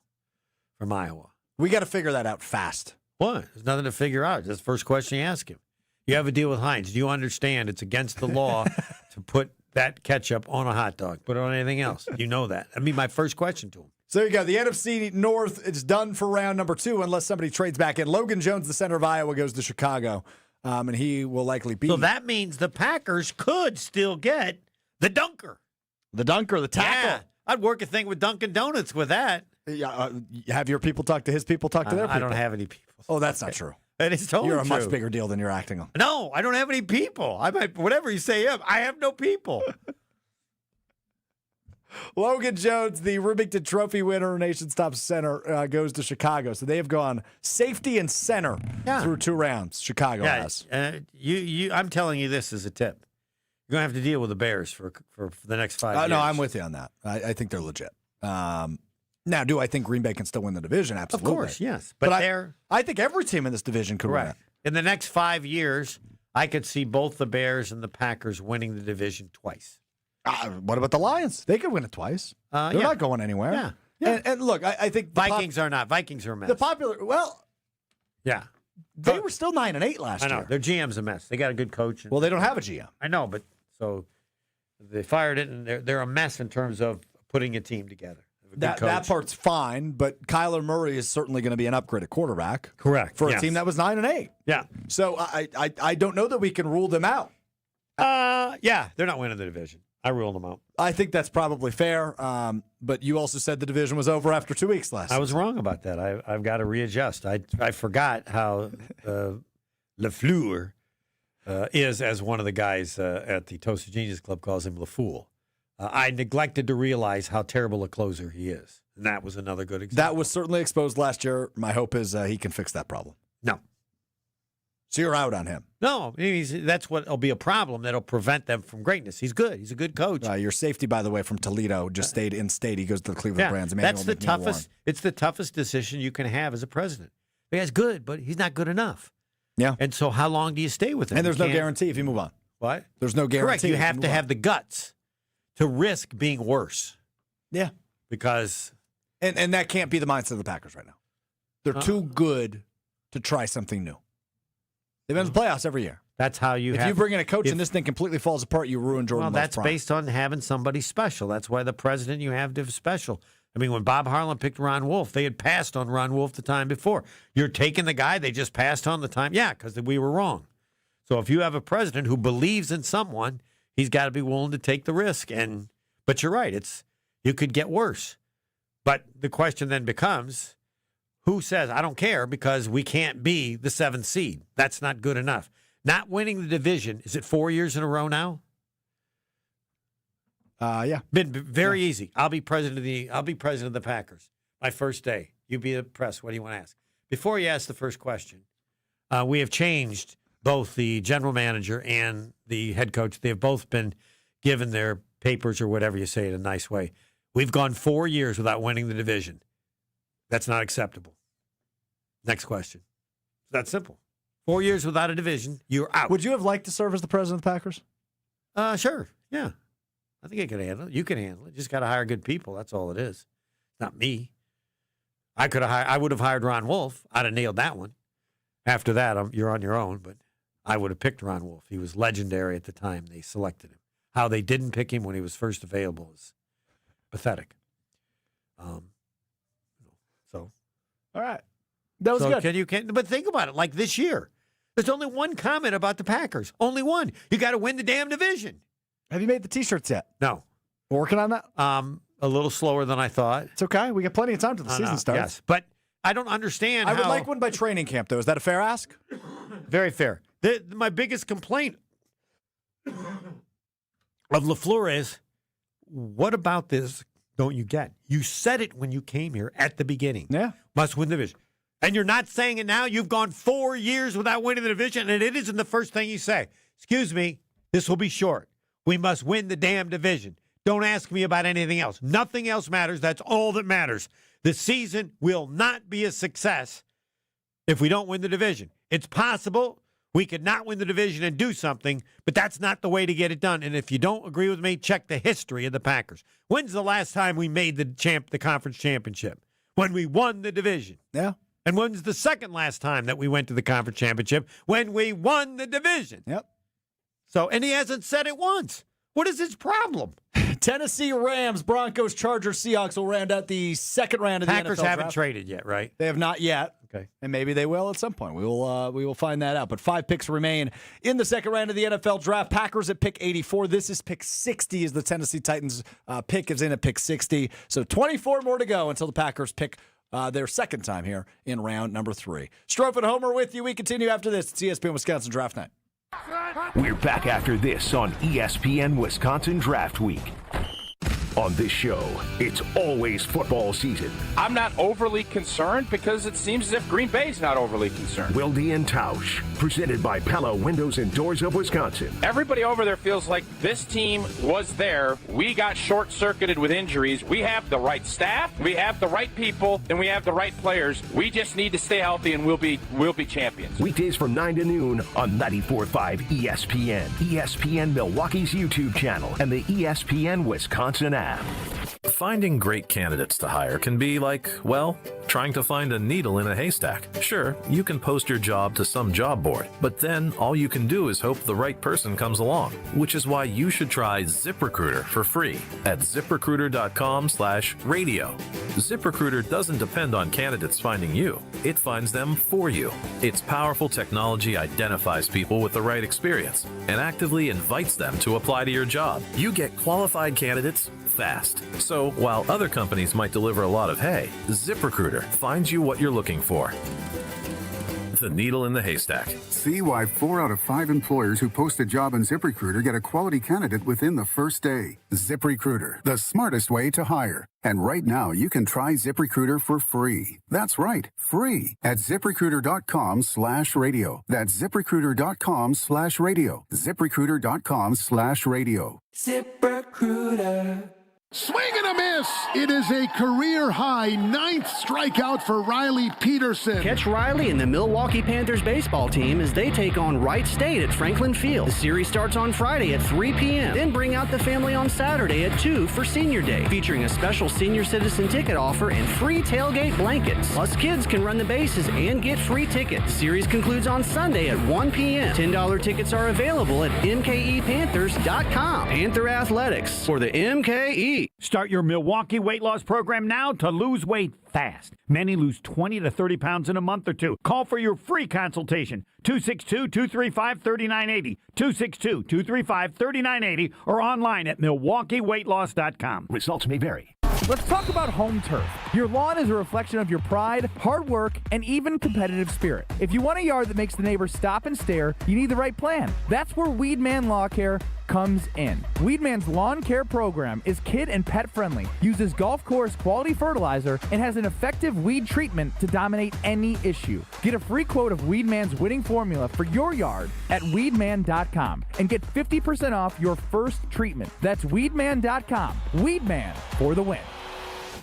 from Iowa. We got to figure that out fast. What? There's nothing to figure out. That's the first question you ask him. You have a deal with Heinz. Do you understand it's against the law to put that ketchup on a hot dog? Put it on anything else. You know that. That'd be my first question to him. So there you go. The NFC North is done for round number 2 unless somebody trades back in. Logan Jones, the center of Iowa, goes to Chicago, and he will likely be. So that means the Packers could still get the dunker. The dunker, the tackle. Yeah, I'd work a thing with Dunkin' Donuts with that. Yeah, have your people talk to his people, talk to their people. I don't have any people. Oh, that's not true. That is totally You're a much true. bigger deal than you're acting on. No, I don't have any people. I might, whatever you say, I have no people. Logan Jones, the Remington Trophy winner, nation's top center, goes to Chicago. So they have gone safety and center through 2 rounds. Chicago has. I'm telling you this as a tip. You're going to have to deal with the Bears for the next 5 years. No, I'm with you on that. I think they're legit. Now, do I think Green Bay can still win the division? Absolutely. Of course, yes. But they're I think every team in this division could win it. In the next 5 years, I could see both the Bears and the Packers winning the division twice. What about the Lions? They could win it twice. They're not going anywhere. Yeah. And look, I think Vikings are not. Vikings are a mess. The popular, yeah. They were still 9-8 last year. I know. Their GM's a mess. They got a good coach. Well, they don't have a GM. I know, but so they fired it, and they're a mess in terms of putting a team together. That part's fine, but Kyler Murray is certainly going to be an upgrade at quarterback. Correct. For a team that was 9-8. Yeah. So I don't know that we can rule them out. Yeah, they're not winning the division. I ruled them out. I think that's probably fair. But you also said the division was over after 2 weeks last. I was wrong about that. I've got to readjust. I forgot how LaFleur is, as one of the guys at the Toasted Genius Club calls him, LaFool. I neglected to realize how terrible a closer he is. And that was another good example. That was certainly exposed last year. My hope is he can fix that problem. No. So you're out on him. No, that's what will be a problem that'll prevent them from greatness. He's good. He's a good coach. Your safety, by the way, from Toledo just stayed in state. He goes to the Cleveland Browns. That's the toughest. It's the toughest decision you can have as a president. The guy's good, but he's not good enough. Yeah. And so how long do you stay with him? And there's no guarantee if you move on. What? There's no guarantee. Correct. You have to have the guts to risk being worse. Yeah. Because. And that can't be the mindset of the Packers right now. They're too good to try something new. They've been in the playoffs every year. That's how you. If you bring in a coach and this thing completely falls apart, you ruin Jordan. Well, that's based on having somebody special. That's why the president you have to have special. I mean, when Bob Harlan picked Ron Wolf, they had passed on Ron Wolf the time before. You're taking the guy they just passed on the time, because we were wrong. So if you have a president who believes in someone, he's got to be willing to take the risk. But you're right; you could get worse. But the question then becomes, who says, I don't care because we can't be the 7th seed? That's not good enough. Not winning the division, is it 4 years in a row now? Yeah. Been very easy. I'll be president of the Packers. My first day. You be the press. What do you want to ask? Before you ask the first question, we have changed both the general manager and the head coach. They have both been given their papers or whatever you say in a nice way. We've gone 4 years without winning the division. That's not acceptable. Next question. That's simple. 4 years without a division, you're out. Would you have liked to serve as the president of the Packers? Sure. Yeah. I think I can handle it. You can handle it. You just got to hire good people. That's all it is. Not me. I would have hired Ron Wolf. I'd have nailed that one. After that, you're on your own, but I would have picked Ron Wolf. He was legendary at the time they selected him. How they didn't pick him when he was first available is pathetic. All right. That was good. But think about it. Like this year, there's only one comment about the Packers. Only one. You got to win the damn division. Have you made the T-shirts yet? No. Working on that? A little slower than I thought. It's okay. We got plenty of time till the season starts. Yes, but I don't understand. I would like one by training camp, though. Is that a fair ask? Very fair. My biggest complaint of LaFleur is, what about this don't you get? You said it when you came here at the beginning. Yeah. Must win the division. And you're not saying it now. You've gone 4 years without winning the division, and it isn't the first thing you say. Excuse me, this will be short. We must win the damn division. Don't ask me about anything else. Nothing else matters. That's all that matters. The season will not be a success if we don't win the division. It's possible we could not win the division and do something, but that's not the way to get it done. And if you don't agree with me, check the history of the Packers. When's the last time we made the conference championship? When we won the division. Yeah. And when's the second last time that we went to the conference championship? When we won the division. Yep. So, and he hasn't said it once. What is his problem? Tennessee Rams, Broncos, Chargers, Seahawks will round out the second round of the NFL Packers haven't draft. traded yet, right? They have not yet. Okay. And maybe they will at some point. We will find that out. But 5 picks remain in the second round of the NFL draft. Packers at pick 84. This is pick 60 as the Tennessee Titans pick is in at pick 60. So 24 more to go until the Packers pick their second time here in round number 3. Strouf and Homer with you. We continue after this. It's ESPN Wisconsin Draft Night. We're back after this on ESPN Wisconsin Draft Week. On this show, it's always football season. I'm not overly concerned because it seems as if Green Bay's not overly concerned. Wilde and Tausch, presented by Pella Windows and Doors of Wisconsin. Everybody over there feels like this team was there. We got short-circuited with injuries. We have the right staff, we have the right people, and we have the right players. We just need to stay healthy, and we'll be champions. Weekdays from 9 to noon on 94.5 ESPN, ESPN Milwaukee's YouTube channel, and the ESPN Wisconsin app. Finding great candidates to hire can be like, well, trying to find a needle in a haystack. Sure, you can post your job to some job board, but then all you can do is hope the right person comes along, which is why you should try ZipRecruiter for free at ZipRecruiter.com/radio. ZipRecruiter doesn't depend on candidates finding you. It finds them for you. Its powerful technology identifies people with the right experience and actively invites them to apply to your job. You get qualified candidates fast. So while other companies might deliver a lot of hay, ZipRecruiter finds you what you're looking for. The needle in the haystack. See why 4 out of 5 employers who post a job on ZipRecruiter get a quality candidate within the first day. ZipRecruiter, the smartest way to hire. And right now, you can try ZipRecruiter for free. That's right, free at ZipRecruiter.com/radio. That's ZipRecruiter.com/radio. ZipRecruiter.com/radio. ZipRecruiter. Swing and a miss. It is a career-high 9th strikeout for Riley Peterson. Catch Riley and the Milwaukee Panthers baseball team as they take on Wright State at Franklin Field. The series starts on Friday at 3 p.m. Then bring out the family on Saturday at 2 for Senior Day, featuring a special senior citizen ticket offer and free tailgate blankets. Plus, kids can run the bases and get free tickets. The series concludes on Sunday at 1 p.m. $10 tickets are available at mkepanthers.com. Panther Athletics for the MKE. Start your Milwaukee weight loss program now to lose weight fast. Many lose 20 to 30 pounds in a month or two. Call for your free consultation. 262-235-3980. 262-235-3980 or online at MilwaukeeWeightLoss.com. Results may vary. Let's talk about home turf. Your lawn is a reflection of your pride, hard work, and even competitive spirit. If you want a yard that makes the neighbors stop and stare, you need the right plan. That's where Weedman Lawn Care comes in. Weedman's lawn care program is kid and pet friendly, uses golf course quality fertilizer, and has an effective weed treatment to dominate any issue. Get a free quote of Weedman's winning formula for your yard at weedman.com and get 50% off your first treatment. That's weedman.com. Weedman for the win.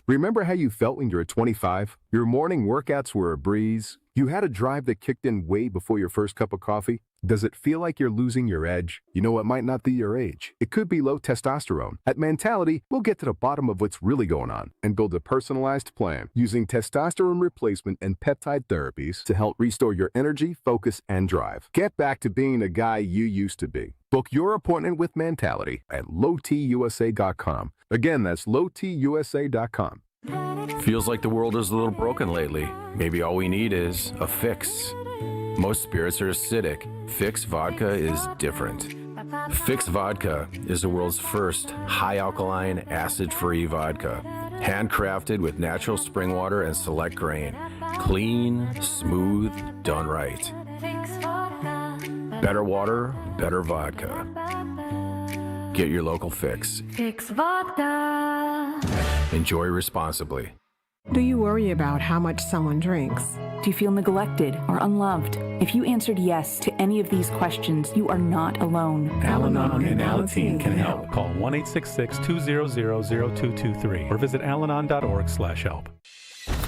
Remember how you felt when you were 25? Your morning workouts were a breeze. You had a drive that kicked in way before your first cup of coffee. Does it feel like you're losing your edge? You know, it might not be your age. It could be low testosterone. At Mentality, we'll get to the bottom of what's really going on and build a personalized plan using testosterone replacement and peptide therapies to help restore your energy, focus, and drive. Get back to being the guy you used to be. Book your appointment with Mentality at lowtusa.com. Again, that's lowtusa.com. Feels like the world is a little broken lately. Maybe all we need is a fix. Most spirits are acidic. Fix Vodka is different. Fix Vodka is the world's first high-alkaline, acid-free vodka. Handcrafted with natural spring water and select grain. Clean, smooth, done right. Better water, better vodka. Get your local Fix. Fix Vodka. Enjoy responsibly. Do you worry about how much someone drinks? Do you feel neglected or unloved? If you answered yes to any of these questions, you are not alone. Al-Anon and Alateen can help. Call 1-866-200-0223 or visit alanon.org/help.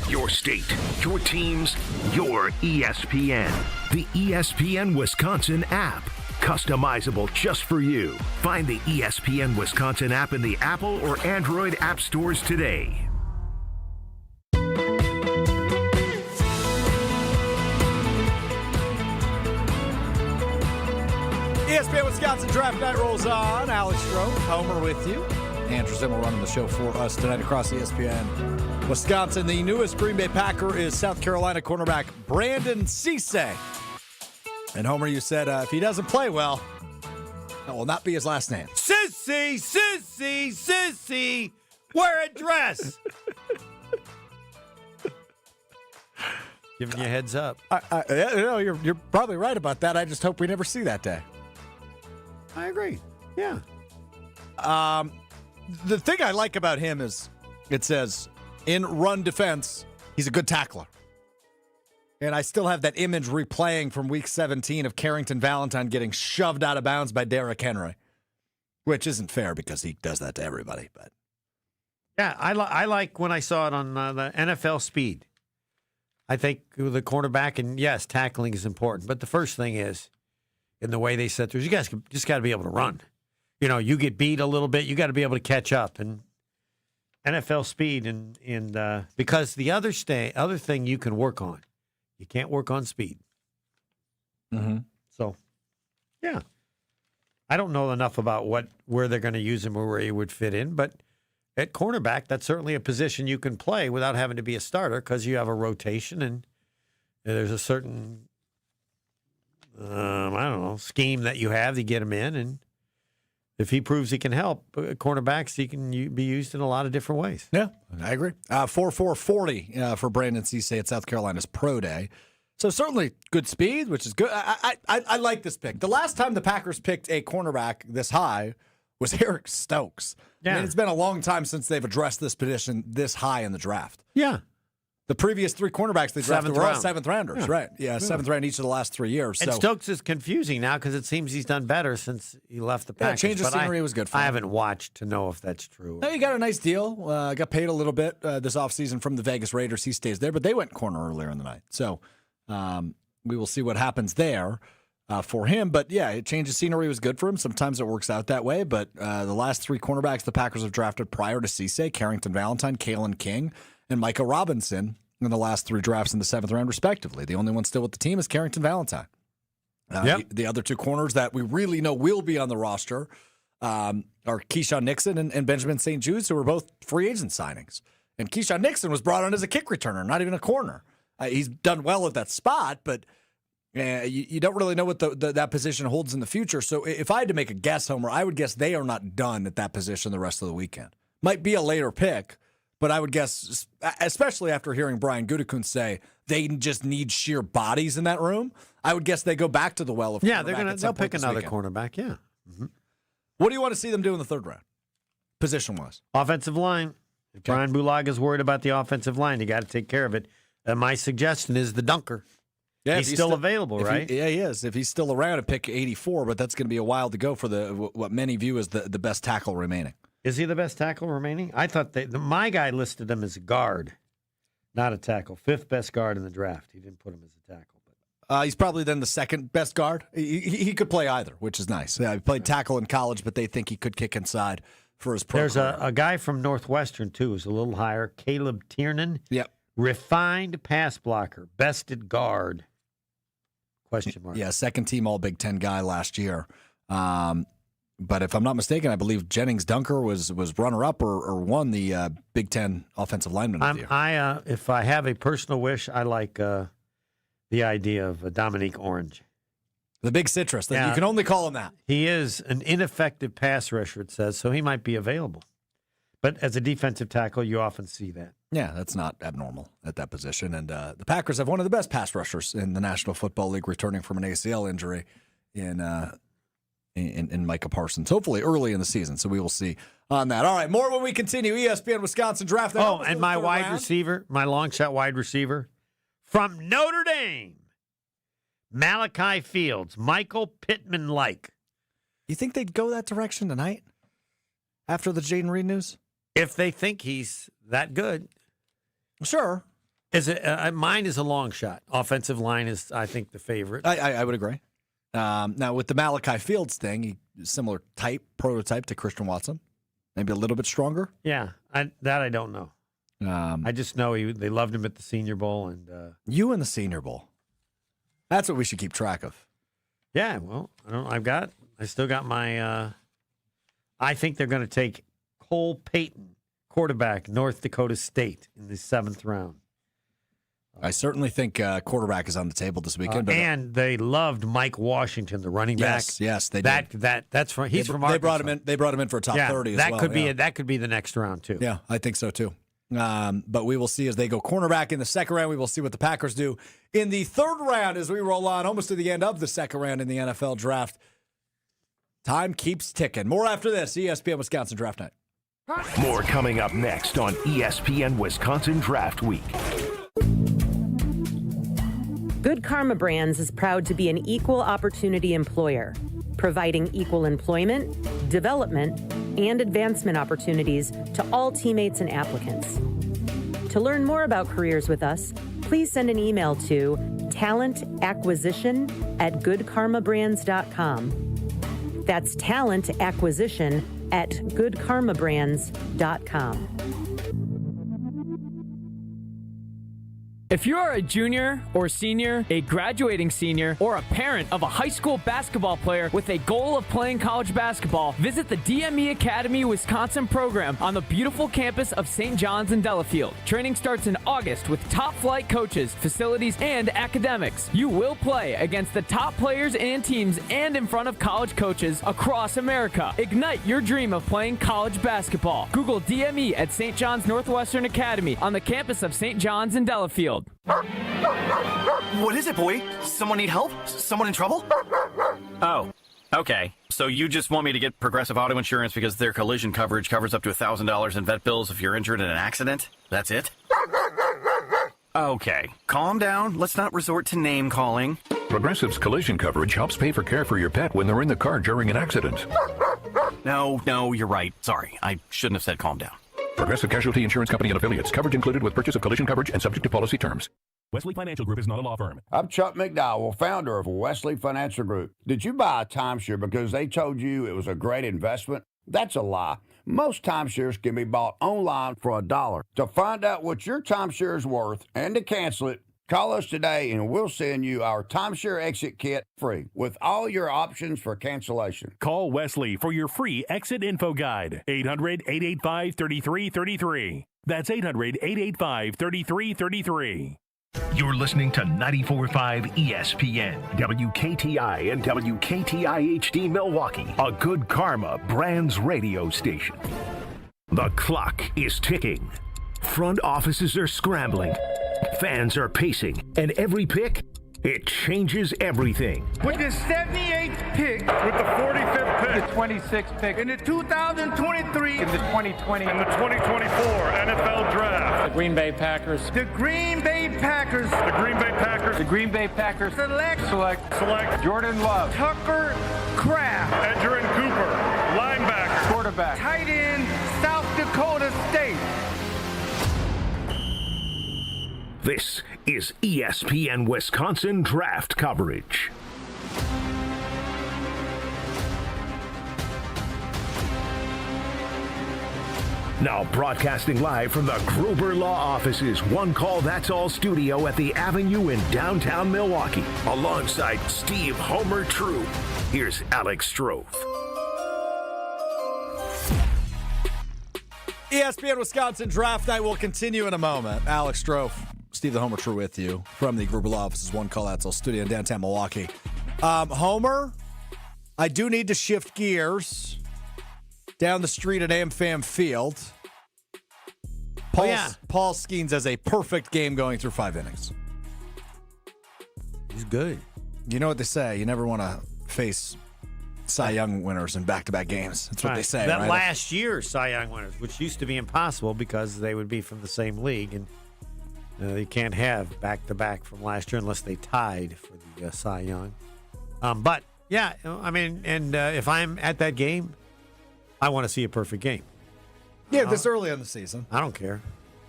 Your state, your teams, your ESPN. The ESPN Wisconsin app. Customizable just for you. Find the ESPN Wisconsin app in the Apple or Android app stores today. ESPN Wisconsin Draft Night rolls on. Alex Strouf, Homer with you. Andrew Zimmel running the show for us tonight across ESPN Wisconsin. The newest Green Bay Packer is South Carolina cornerback Brandon Cisse. And Homer, you said if he doesn't play well, that will not be his last name. Sissy, sissy, sissy, wear a dress. Giving you a heads up. You're probably right about that. I just hope we never see that day. I agree. Yeah. The thing I like about him is it says in run defense, he's a good tackler. And I still have that image replaying from week 17 of Carrington Valentine getting shoved out of bounds by Derrick Henry, which isn't fair because he does that to everybody. But yeah, I like when I saw it on the NFL Speed. I think the cornerback, and yes, tackling is important. But the first thing is, in the way they set through, you guys just got to be able to run. You know, you get beat a little bit, you got to be able to catch up. And NFL Speed, and because the other thing you can work on, you can't work on speed. Mm-hmm. So, yeah. I don't know enough about where they're going to use him or where he would fit in, but at cornerback, that's certainly a position you can play without having to be a starter because you have a rotation and there's a certain, scheme that you have to get him in. And if he proves he can help, cornerbacks, he can be used in a lot of different ways. Yeah, I agree. 4.40 for Brandon Cisse at South Carolina's Pro Day. So certainly good speed, which is good. I like this pick. The last time the Packers picked a cornerback this high was Eric Stokes. Yeah. I mean, it's been a long time since they've addressed this position this high in the draft. Yeah. The previous three cornerbacks they drafted were all seventh rounders, Yeah. right? Yeah, seventh round each of the last 3 years. And so. Stokes is confusing now because it seems he's done better since he left the Packers. Change of scenery was good for him. I haven't watched to know if that's true. No, he got a nice deal. Got paid a little bit this offseason from the Vegas Raiders. He stays there, but they went corner earlier in the night. So we will see what happens there for him. But, yeah, change of scenery was good for him. Sometimes it works out that way. But the last three cornerbacks the Packers have drafted prior to Cisse, Carrington Valentine, Kalen King, and Micah Robinson in the last three drafts in the seventh round, respectively. The only one still with the team is Carrington Valentine. The other two corners that we really know will be on the roster are Keyshawn Nixon and Benjamin St. Jude's, who are both free agent signings. And Keyshawn Nixon was brought on as a kick returner, not even a corner. He's done well at that spot, but you don't really know what that position holds in the future. So if I had to make a guess, Homer, I would guess they are not done at that position the rest of the weekend. Might be a later pick, but I would guess, especially after hearing Brian Gutekunst say they just need sheer bodies in that room, I would guess they go back to the well of they'll pick another cornerback. Yeah. Mm-hmm. What do you want to see them do in the third round, position wise? Offensive line. If Brian Bulaga is worried about the offensive line, you got to take care of it. My suggestion is the dunker. Yeah, he's still available, right? He is. If he's still around at pick 84, but that's going to be a while to go for what many view as the best tackle remaining. Is he the best tackle remaining? I thought my guy listed him as a guard, not a tackle. Fifth best guard in the draft. He didn't put him as a tackle. He's probably then the second best guard. He could play either, which is nice. He played tackle in college, but they think he could kick inside for his pro There's career. a guy from Northwestern, too, who's a little higher, Caleb Tiernan. Yep. Refined pass blocker, bested guard. Question mark. Yeah, second team All Big Ten guy last year. But if I'm not mistaken, I believe Jennings Dunker was runner-up or won the Big Ten Offensive Lineman of the Year. If I have a personal wish, I like the idea of Dominique Orange. The big citrus. You can only call him that. He is an ineffective pass rusher, it says, so he might be available. But as a defensive tackle, you often see that. Yeah, that's not abnormal at that position. And the Packers have one of the best pass rushers in the National Football League returning from an ACL injury in Micah Parsons, hopefully early in the season. So we will see on that. All right, more when we continue. ESPN Wisconsin Draft. And my wide receiver, my long shot wide receiver from Notre Dame, Malachi Fields, Michael Pittman-like. You think they'd go that direction tonight after the Jaden Reed news? If they think he's that good. Sure. Mine is a long shot. Offensive line is, I think, the favorite. I would agree. Now, with the Malachi Fields thing, similar prototype to Christian Watson. Maybe a little bit stronger. Yeah, I don't know. I just know they loved him at the Senior Bowl. And you in the Senior Bowl. That's what we should keep track of. Yeah, well, I still got my, I think they're going to take Cole Payton, quarterback, North Dakota State, in the 7th round. I certainly think quarterback is on the table this weekend. And they loved Mike Washington, the running back. Yes, they did. That's from he's from Arkansas. They brought him in for a top 30 as well. That could be the next round too. Yeah, I think so too. But we will see as they go cornerback in the second round. We will see what the Packers do in the third round as we roll on almost to the end of the second round in the NFL draft. Time keeps ticking. More after this, ESPN Wisconsin Draft Night. More coming up next on ESPN Wisconsin Draft Week. Good Karma Brands is proud to be an equal opportunity employer, providing equal employment, development, and advancement opportunities to all teammates and applicants. To learn more about careers with us, please send an email to talentacquisition@goodkarmabrands.com. That's talentacquisition@goodkarmabrands.com. If you are a junior or senior, a graduating senior, or a parent of a high school basketball player with a goal of playing college basketball, visit the DME Academy Wisconsin program on the beautiful campus of St. John's in Delafield. Training starts in August with top flight coaches, facilities, and academics. You will play against the top players and teams and in front of college coaches across America. Ignite your dream of playing college basketball. Google DME at St. John's Northwestern Academy on the campus of St. John's in Delafield. What is it, boy? Someone need help? Someone in trouble? Oh, okay. So you just want me to get Progressive Auto Insurance because their collision coverage covers up to $1,000 in vet bills if you're injured in an accident? That's it? Okay, calm down. Let's not resort to name calling. Progressive's collision coverage helps pay for care for your pet when they're in the car during an accident. No, you're right. Sorry, I shouldn't have said calm down. Progressive Casualty Insurance Company and Affiliates. Coverage included with purchase of collision coverage and subject to policy terms. Wesley Financial Group is not a law firm. I'm Chuck McDowell, founder of Wesley Financial Group. Did you buy a timeshare because they told you it was a great investment? That's a lie. Most timeshares can be bought online for $1. To find out what your timeshare is worth and to cancel it, call us today and we'll send you our timeshare exit kit free with all your options for cancellation. Call Wesley for your free exit info guide. 800-885-3333. That's 800-885-3333. You're listening to 94.5 ESPN, WKTI and WKTI HD Milwaukee, a Good Karma Brands radio station. The clock is ticking. Front offices are scrambling. Fans are pacing. And every pick, it changes everything. With the 78th pick, with the 45th pick, the 26th pick, in the 2023, in the 2020, and the 2024 NFL Draft, the Green Bay Packers, the Green Bay Packers, the Green Bay Packers, the Green Bay Packers, select Jordan Love, Tucker Kraft, Edgerrin Cooper, linebacker, quarterback, tight end, South Dakota State. This is ESPN Wisconsin draft coverage. Now broadcasting live from the Gruber Law Offices, One Call That's All studio at the Avenue in downtown Milwaukee. Alongside Steve Homer True, here's Alex Strouf. ESPN Wisconsin Draft Night will continue in a moment. Alex Strouf, Steve the Homer True with you from the Gruber Law Offices, One Call That's All studio in downtown Milwaukee. Homer, I do need to shift gears down the street at AmFam Field. Paul Skeens has a perfect game going through 5 innings. He's good. You know what they say, you never want to face Cy Young winners in back-to-back games. That's what they say, that right? last year's Cy Young winners, which used to be impossible because they would be from the same league, and you can't have back-to-back from last year unless they tied for the Cy Young. But, yeah, I mean, and if I'm at that game, I want to see a perfect game. Yeah, this early in the season. I don't care.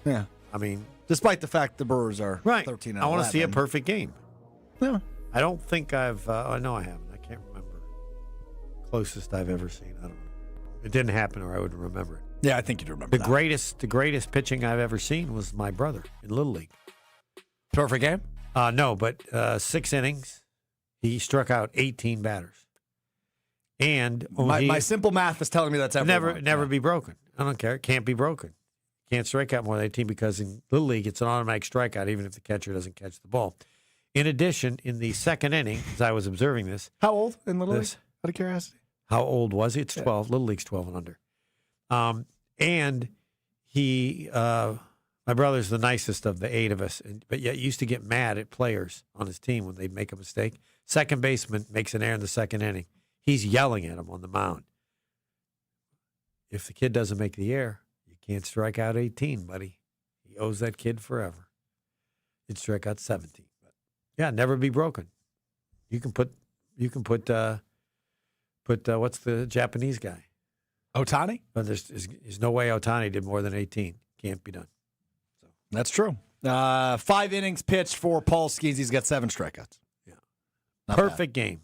Yeah. I mean, despite the fact the Brewers are 13 and I want to 11. see a perfect game. Yeah. I don't think I've, no, I haven't. I can't remember. Closest I've ever seen. I don't know. It didn't happen or I would remember it. Yeah, I think you'd remember the greatest pitching I've ever seen was my brother in Little League. Perfect game? No, but 6 innings. He struck out 18 batters. And my simple math is telling me that's never be broken. I don't care. It can't be broken. Can't strike out more than 18 because in Little League it's an automatic strikeout even if the catcher doesn't catch the ball. In addition, in the second inning, as I was observing this. How old in Little League? Out of curiosity. How old was he? It's 12. Little League's 12 and under. And he My brother's the nicest of the 8 of us, but yet used to get mad at players on his team when they'd make a mistake. Second baseman makes an error in the second inning. He's yelling at him on the mound. If the kid doesn't make the error, you can't strike out 18, buddy. He owes that kid forever. You'd strike out 17. But yeah, never be broken. You can put what's the Japanese guy? Ohtani? But there's no way Ohtani did more than 18. Can't be done. That's true. 5 innings pitched for Paul Skeens. He's got 7 strikeouts. Yeah. Perfect game.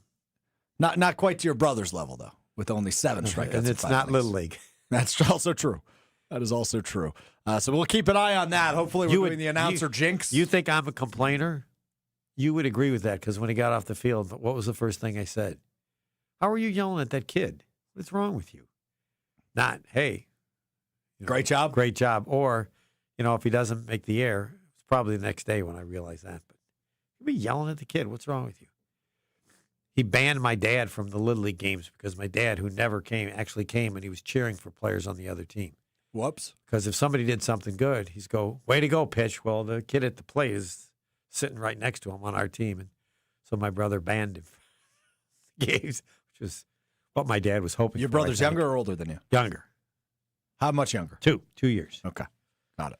Not quite to your brother's level, though, with only 7 strikeouts. And it's not Little League. That's also true. That is also true. So we'll keep an eye on that. Hopefully we're doing the announcer jinx. You think I'm a complainer? You would agree with that because when he got off the field, what was the first thing I said? How are you yelling at that kid? What's wrong with you? Not, hey. Great job. Great job. Or, if he doesn't make the error, it's probably the next day when I realized that. But you'd be yelling at the kid. What's wrong with you? He banned my dad from the Little League games because my dad, who never came, actually came, and he was cheering for players on the other team. Whoops. Because if somebody did something good, he's go, way to go, pitch. Well, the kid at the plate is sitting right next to him on our team. And so my brother banned him games, which is what my dad was hoping Your for, brother's younger or older than you? Younger. How much younger? 2 years. Okay. Got it.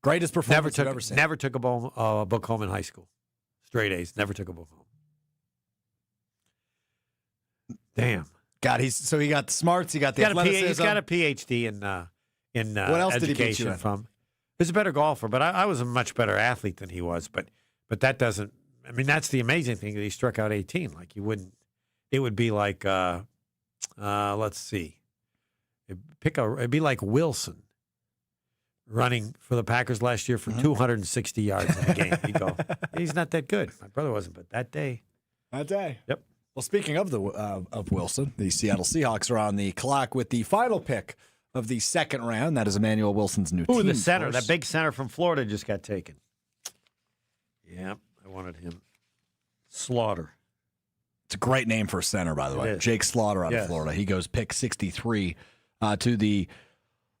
Greatest performance you've ever seen. Never took a book home in high school. Straight A's. Never took a book home. Damn. God, he got the smarts. He got the athleticism. He's got a PhD in what else did he beat education you in? from. He's a better golfer, but I was a much better athlete than he was. But that doesn't. I mean, that's the amazing thing that he struck out 18. Like he wouldn't. It would be like, let's see. It'd be like Wilson running for the Packers last year for 260 yards in a game. He'd go, he's not that good. My brother wasn't, but that day. Yep. Well, speaking of of Wilson, the Seattle Seahawks are on the clock with the final pick of the second round. That is Emmanuel Wilson's new team. Ooh, the center, that big center from Florida just got taken. Yep, I wanted him. Slaughter. It's a great name for a center, by the way. Jake Slaughter out of Florida. He goes pick 63 to the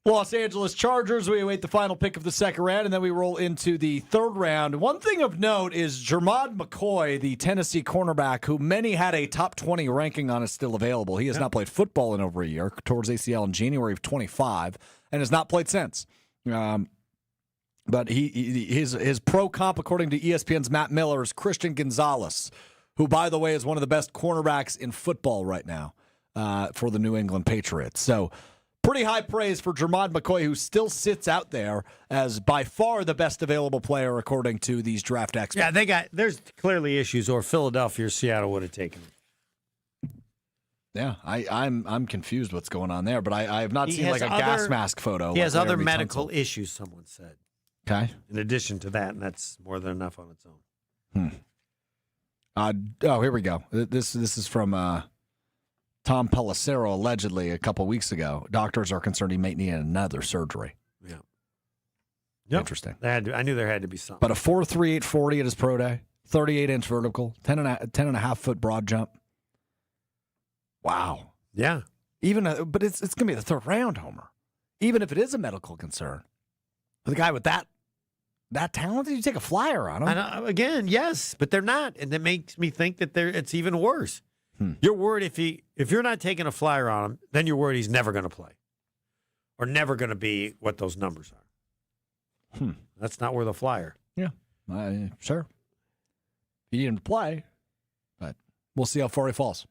Los Angeles Chargers. We await the final pick of the second round, and then we roll into the third round. One thing of note is Jermod McCoy, the Tennessee cornerback, who many had a top 20 ranking on, is still available. He has not played football in over a year, towards ACL in January of 25, and has not played since. But his pro comp, according to ESPN's Matt Miller, is Christian Gonzalez, who, by the way, is one of the best cornerbacks in football right now for the New England Patriots. So pretty high praise for Jermod McCoy, who still sits out there as by far the best available player according to these draft experts. Yeah, there's clearly issues, or Philadelphia or Seattle would have taken him. Yeah, I'm confused what's going on there, but I have not seen like a gas mask photo. He has other medical issues, someone said. Okay. In addition to that, and that's more than enough on its own. Here we go. This is from Tom Pelissero, allegedly a couple weeks ago. Doctors are concerned he may need another surgery. Yeah. Yep. Interesting. I knew there had to be something. But a 4.38 40 at his pro day, 38-inch vertical, 10.5-foot broad jump. Wow. Yeah. But it's going to be the third round, Homer. Even if it is a medical concern, the guy with that talent, you take a flyer on him. Again, yes, but they're not, and that makes me think that it's even worse. You're worried if you're not taking a flyer on him, then you're worried he's never going to play, or never going to be what those numbers are. That's not worth a flyer. Yeah, sure. He didn't play, but we'll see how far he falls.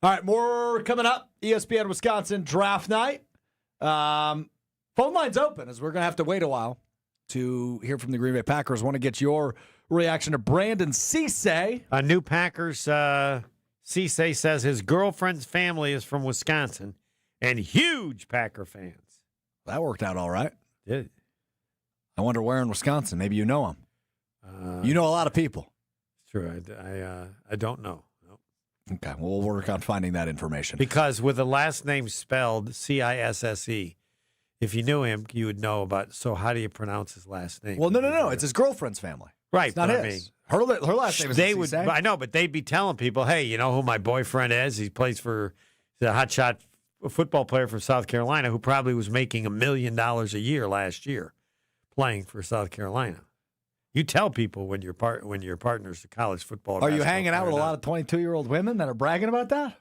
All right, more coming up. ESPN Wisconsin draft night. Phone line's open, as we're going to have to wait a while to hear from the Green Bay Packers. Want to get your reaction to Brandon Cisse. A new Packers, Cisse says his girlfriend's family is from Wisconsin and huge Packer fans. That worked out all right. Did. I wonder where in Wisconsin. Maybe you know him. You know a lot of people. It's true. I don't know. Nope. Okay, well, we'll work on finding that information. Because with the last name spelled Cisse, if you knew him, you would know about. So how do you pronounce his last name? Well, no. It's his girlfriend's family. Right. It's not his. Her last name is Cisse. I know, but they'd be telling people, hey, you know who my boyfriend is? He's a hotshot football player from South Carolina who probably was making $1 million a year last year. playing for South Carolina. You tell people when your partner's a college football. Are you hanging out with a lot of 22-year-old women that are bragging about that?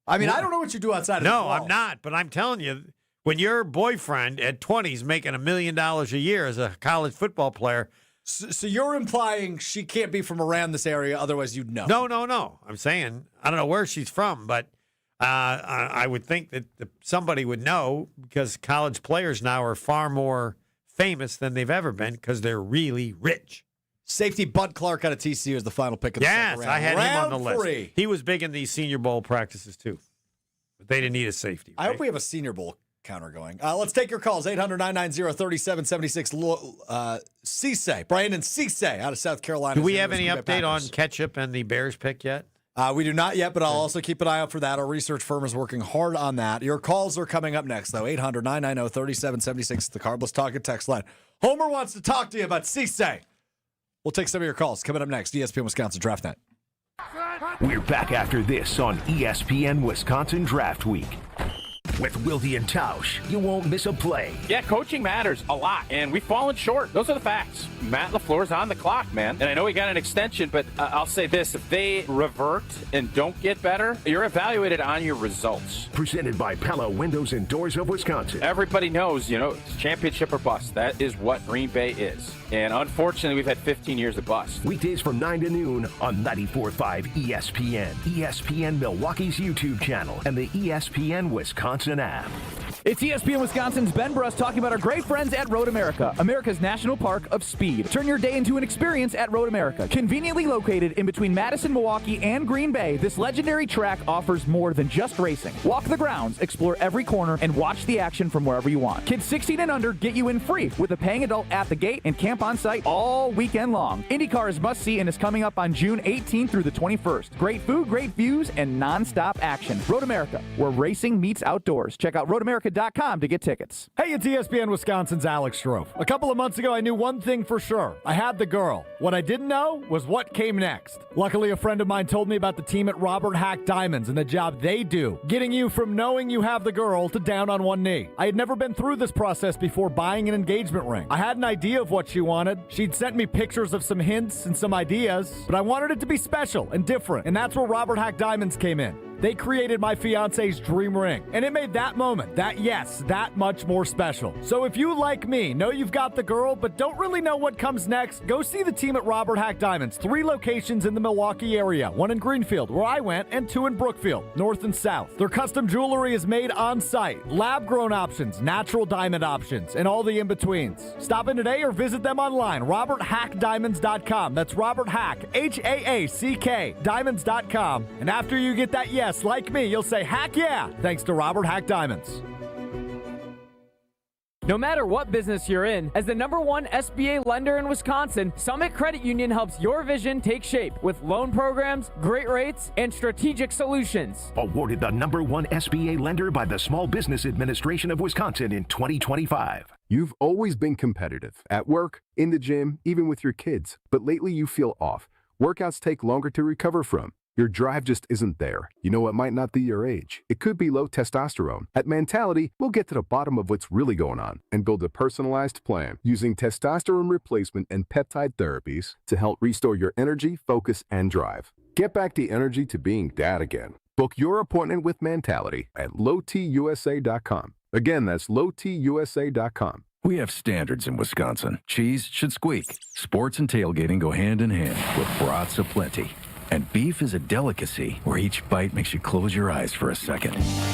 I mean, I don't know what you do outside of the No, I'm not. But I'm telling you, when your boyfriend at 20 is making $1 million a year as a college football player. So you're implying she can't be from around this area, otherwise you'd know. No. I'm saying, I don't know where she's from, but I would think that somebody would know because college players now are far more famous than they've ever been because they're really rich. Safety Bud Clark out of TCU is the final pick of the second round. Yes, I had him on the Round 3. list. He was big in these Senior Bowl practices, too. But they didn't need a safety. I hope we have a Senior Bowl counter going. Let's take your calls. 800-990-3776. Cisse, Brandon Cisse out of South Carolina. Do we have any update on Ketchup and the Bears pick yet? We do not yet, but I'll also keep an eye out for that. Our research firm is working hard on that. Your calls are coming up next, though. 800-990-3776, the Carbless Talk and Text line. Homer wants to talk to you about Cisse. We'll take some of your calls. Coming up next, ESPN Wisconsin Draft Night. We're back after this on ESPN Wisconsin Draft Week. With Wilde and Tausch, you won't miss a play. Yeah, coaching matters a lot, and we've fallen short. Those are the facts. Matt LaFleur's on the clock, man. And I know he got an extension, but I'll say this. If they revert and don't get better, you're evaluated on your results. Presented by Pella Windows and Doors of Wisconsin. Everybody knows, it's championship or bust. That is what Green Bay is. And unfortunately, we've had 15 years of bust. Weekdays from 9 to noon on 94.5 ESPN, ESPN Milwaukee's YouTube channel, and the ESPN Wisconsin app. It's ESPN Wisconsin's Ben Bruss talking about our great friends at Road America, America's National Park of Speed. Turn your day into an experience at Road America. Conveniently located in between Madison, Milwaukee, and Green Bay, this legendary track offers more than just racing. Walk the grounds, explore every corner, and watch the action from wherever you want. Kids 16 and under get you in free with a paying adult at the gate and camp on site all weekend long. IndyCar is must-see and is coming up on June 18th through the 21st. Great food, great views, and non-stop action. Road America, where racing meets outdoors. Check out roadamerica.com to get tickets. Hey, it's ESPN Wisconsin's Alex Strouf. A couple of months ago, I knew one thing for sure. I had the girl. What I didn't know was what came next. Luckily, a friend of mine told me about the team at Robert Hack Diamonds and the job they do, getting you from knowing you have the girl to down on one knee. I had never been through this process before buying an engagement ring. I had an idea of what she wanted. She'd sent me pictures of some hints and some ideas, but I wanted it to be special and different, and that's where Robert Hack Diamonds came in. They created my fiance's dream ring, and it made that moment, that much more special. So if you, like me, know you've got the girl, but don't really know what comes next, go see the team at Robert Hack Diamonds. 3 locations in the Milwaukee area, 1 in Greenfield, where I went, and 2 in Brookfield, north and south. Their custom jewelry is made on site, lab-grown options, natural diamond options, and all the in-betweens. Stop in today or visit them online, roberthackdiamonds.com. That's Robert Hack, H-A-A-C-K, diamonds.com. And after you get that yes, like me, you'll say, heck yeah, thanks to Robert Hack Diamonds. No matter what business you're in, as the #1 SBA lender in Wisconsin, Summit Credit Union helps your vision take shape with loan programs, great rates, and strategic solutions. Awarded the #1 SBA lender by the Small Business Administration of Wisconsin in 2025. You've always been competitive at work, in the gym, even with your kids. But lately you feel off. Workouts take longer to recover from. Your drive just isn't there. You know, it might not be your age. It could be low testosterone. At Mentality, we'll get to the bottom of what's really going on and build a personalized plan using testosterone replacement and peptide therapies to help restore your energy, focus, and drive. Get back the energy to being dad again. Book your appointment with Mentality at lowtusa.com. Again, that's lowtusa.com. We have standards in Wisconsin. Cheese should squeak. Sports and tailgating go hand in hand with brats aplenty. And beef is a delicacy where each bite makes you close your eyes for a second.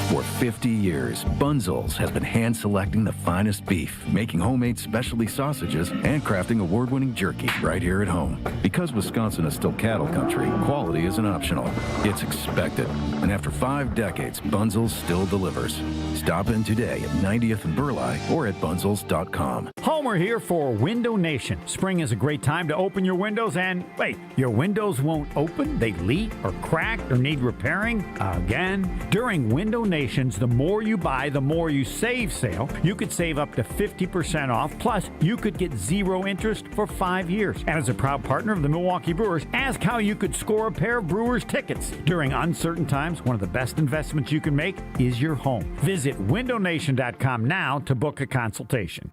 For 50 years, Bunzel's has been hand-selecting the finest beef, making homemade specialty sausages, and crafting award-winning jerky right here at home. Because Wisconsin is still cattle country, quality isn't optional. It's expected. And after 5 decades, Bunzel's still delivers. Stop in today at 90th and Burleigh or at bunzels.com. Homer here for Window Nation. Spring is a great time to open your windows and, wait, your windows won't open? They leak or crack or need repairing? Again? During Window Nation's The More You Buy, The More You Save sale, you could save up to 50% off, plus you could get 0 interest for 5 years. And as a proud partner of the Milwaukee Brewers, ask how you could score a pair of Brewers tickets. During uncertain times, one of the best investments you can make is your home. Visit windownation.com now to book a consultation.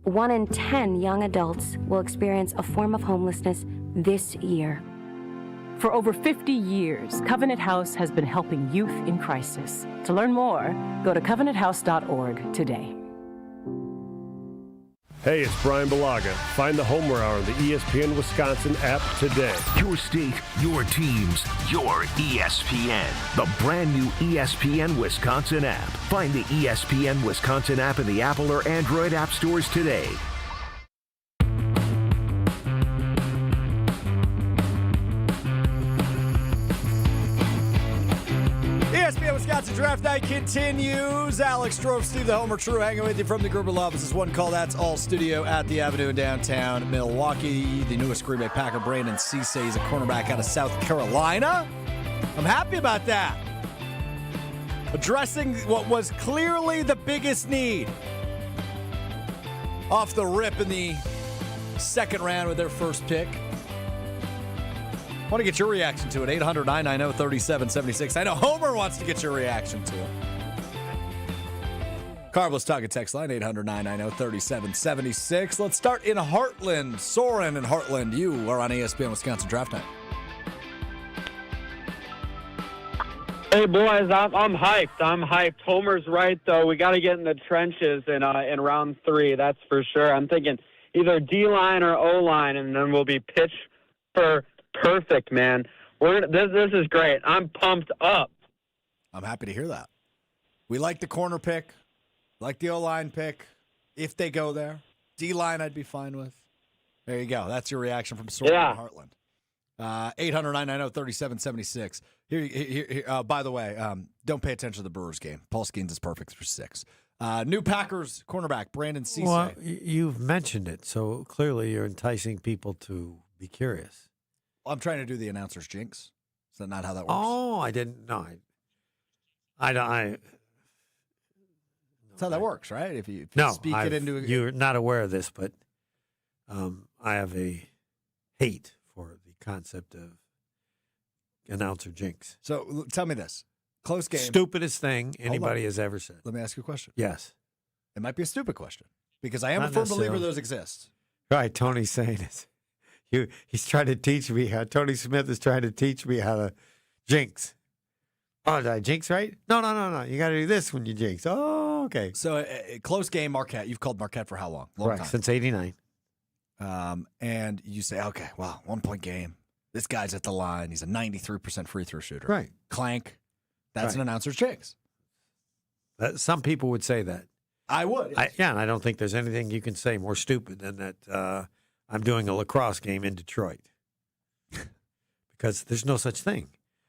1 in 10 young adults will experience a form of homelessness this year. For over 50 years, Covenant House has been helping youth in crisis. To learn more, go to covenanthouse.org today. Hey, it's Brian Balaga. Find the Homer Hour on the ESPN Wisconsin app today. Your state, your teams, your ESPN. The brand new ESPN Wisconsin app. Find the ESPN Wisconsin app in the Apple or Android app stores today. ESPN Wisconsin Draft Night continues. Alex Strouf, Steve the Homer True, hanging with you from the group of love. This is One Call, That's All studio at the Avenue in downtown Milwaukee. The newest Green Bay Packer, Brandon Cisse, is a cornerback out of South Carolina. I'm happy about that. Addressing what was clearly the biggest need. Off the rip in the second round with their first pick. I want to get your reaction to it. 800-990-3776. I know Homer wants to get your reaction to it. Carlos Talking text line, 800-990-3776. Let's start in Heartland. Soren in Heartland, you are on ESPN Wisconsin Draft Night. Hey, boys, I'm hyped. I'm hyped. Homer's right, though. We got to get in the trenches in round 3, that's for sure. I'm thinking either D-line or O-line, and then we'll be pitch for perfect, man. This is great. I'm pumped up. I'm happy to hear that. We like the corner pick, like the O-line pick, if they go there. D-line I'd be fine with. There you go. That's your reaction from Soren in Heartland. 800-990-3776. Here, by the way, don't pay attention to the Brewers game. Paul Skeens is perfect for 6. New Packers cornerback, Brandon Cisse. Well, you've mentioned it, so clearly you're enticing people to be curious. I'm trying to do the announcer's jinx. Is that not how that works? Oh, I didn't know. I That's how that works, right? If you speak it into you're not aware of this, but I have a hate for the concept of announcer jinx. So tell me this. Close game. Stupidest thing anybody has ever said. Let me ask you a question. Yes. It might be a stupid question because I am Not a firm believer necessarily. those exist. Right, Tony's saying it. He's trying to teach me how. Tony Smith is trying to teach me how to jinx. Oh, did I jinx right? No. You got to do this when you jinx. Oh, okay. So close game, Marquette. You've called Marquette for how long? Long time. Since '89. And you say, okay, well, 1-point game. This guy's at the line. He's a 93% free throw shooter. Right. Clank. That's an Right. announcer's jinx. Some people would say that. I would. And I don't think there's anything you can say more stupid than that. I'm doing a lacrosse game in Detroit because there's no such thing.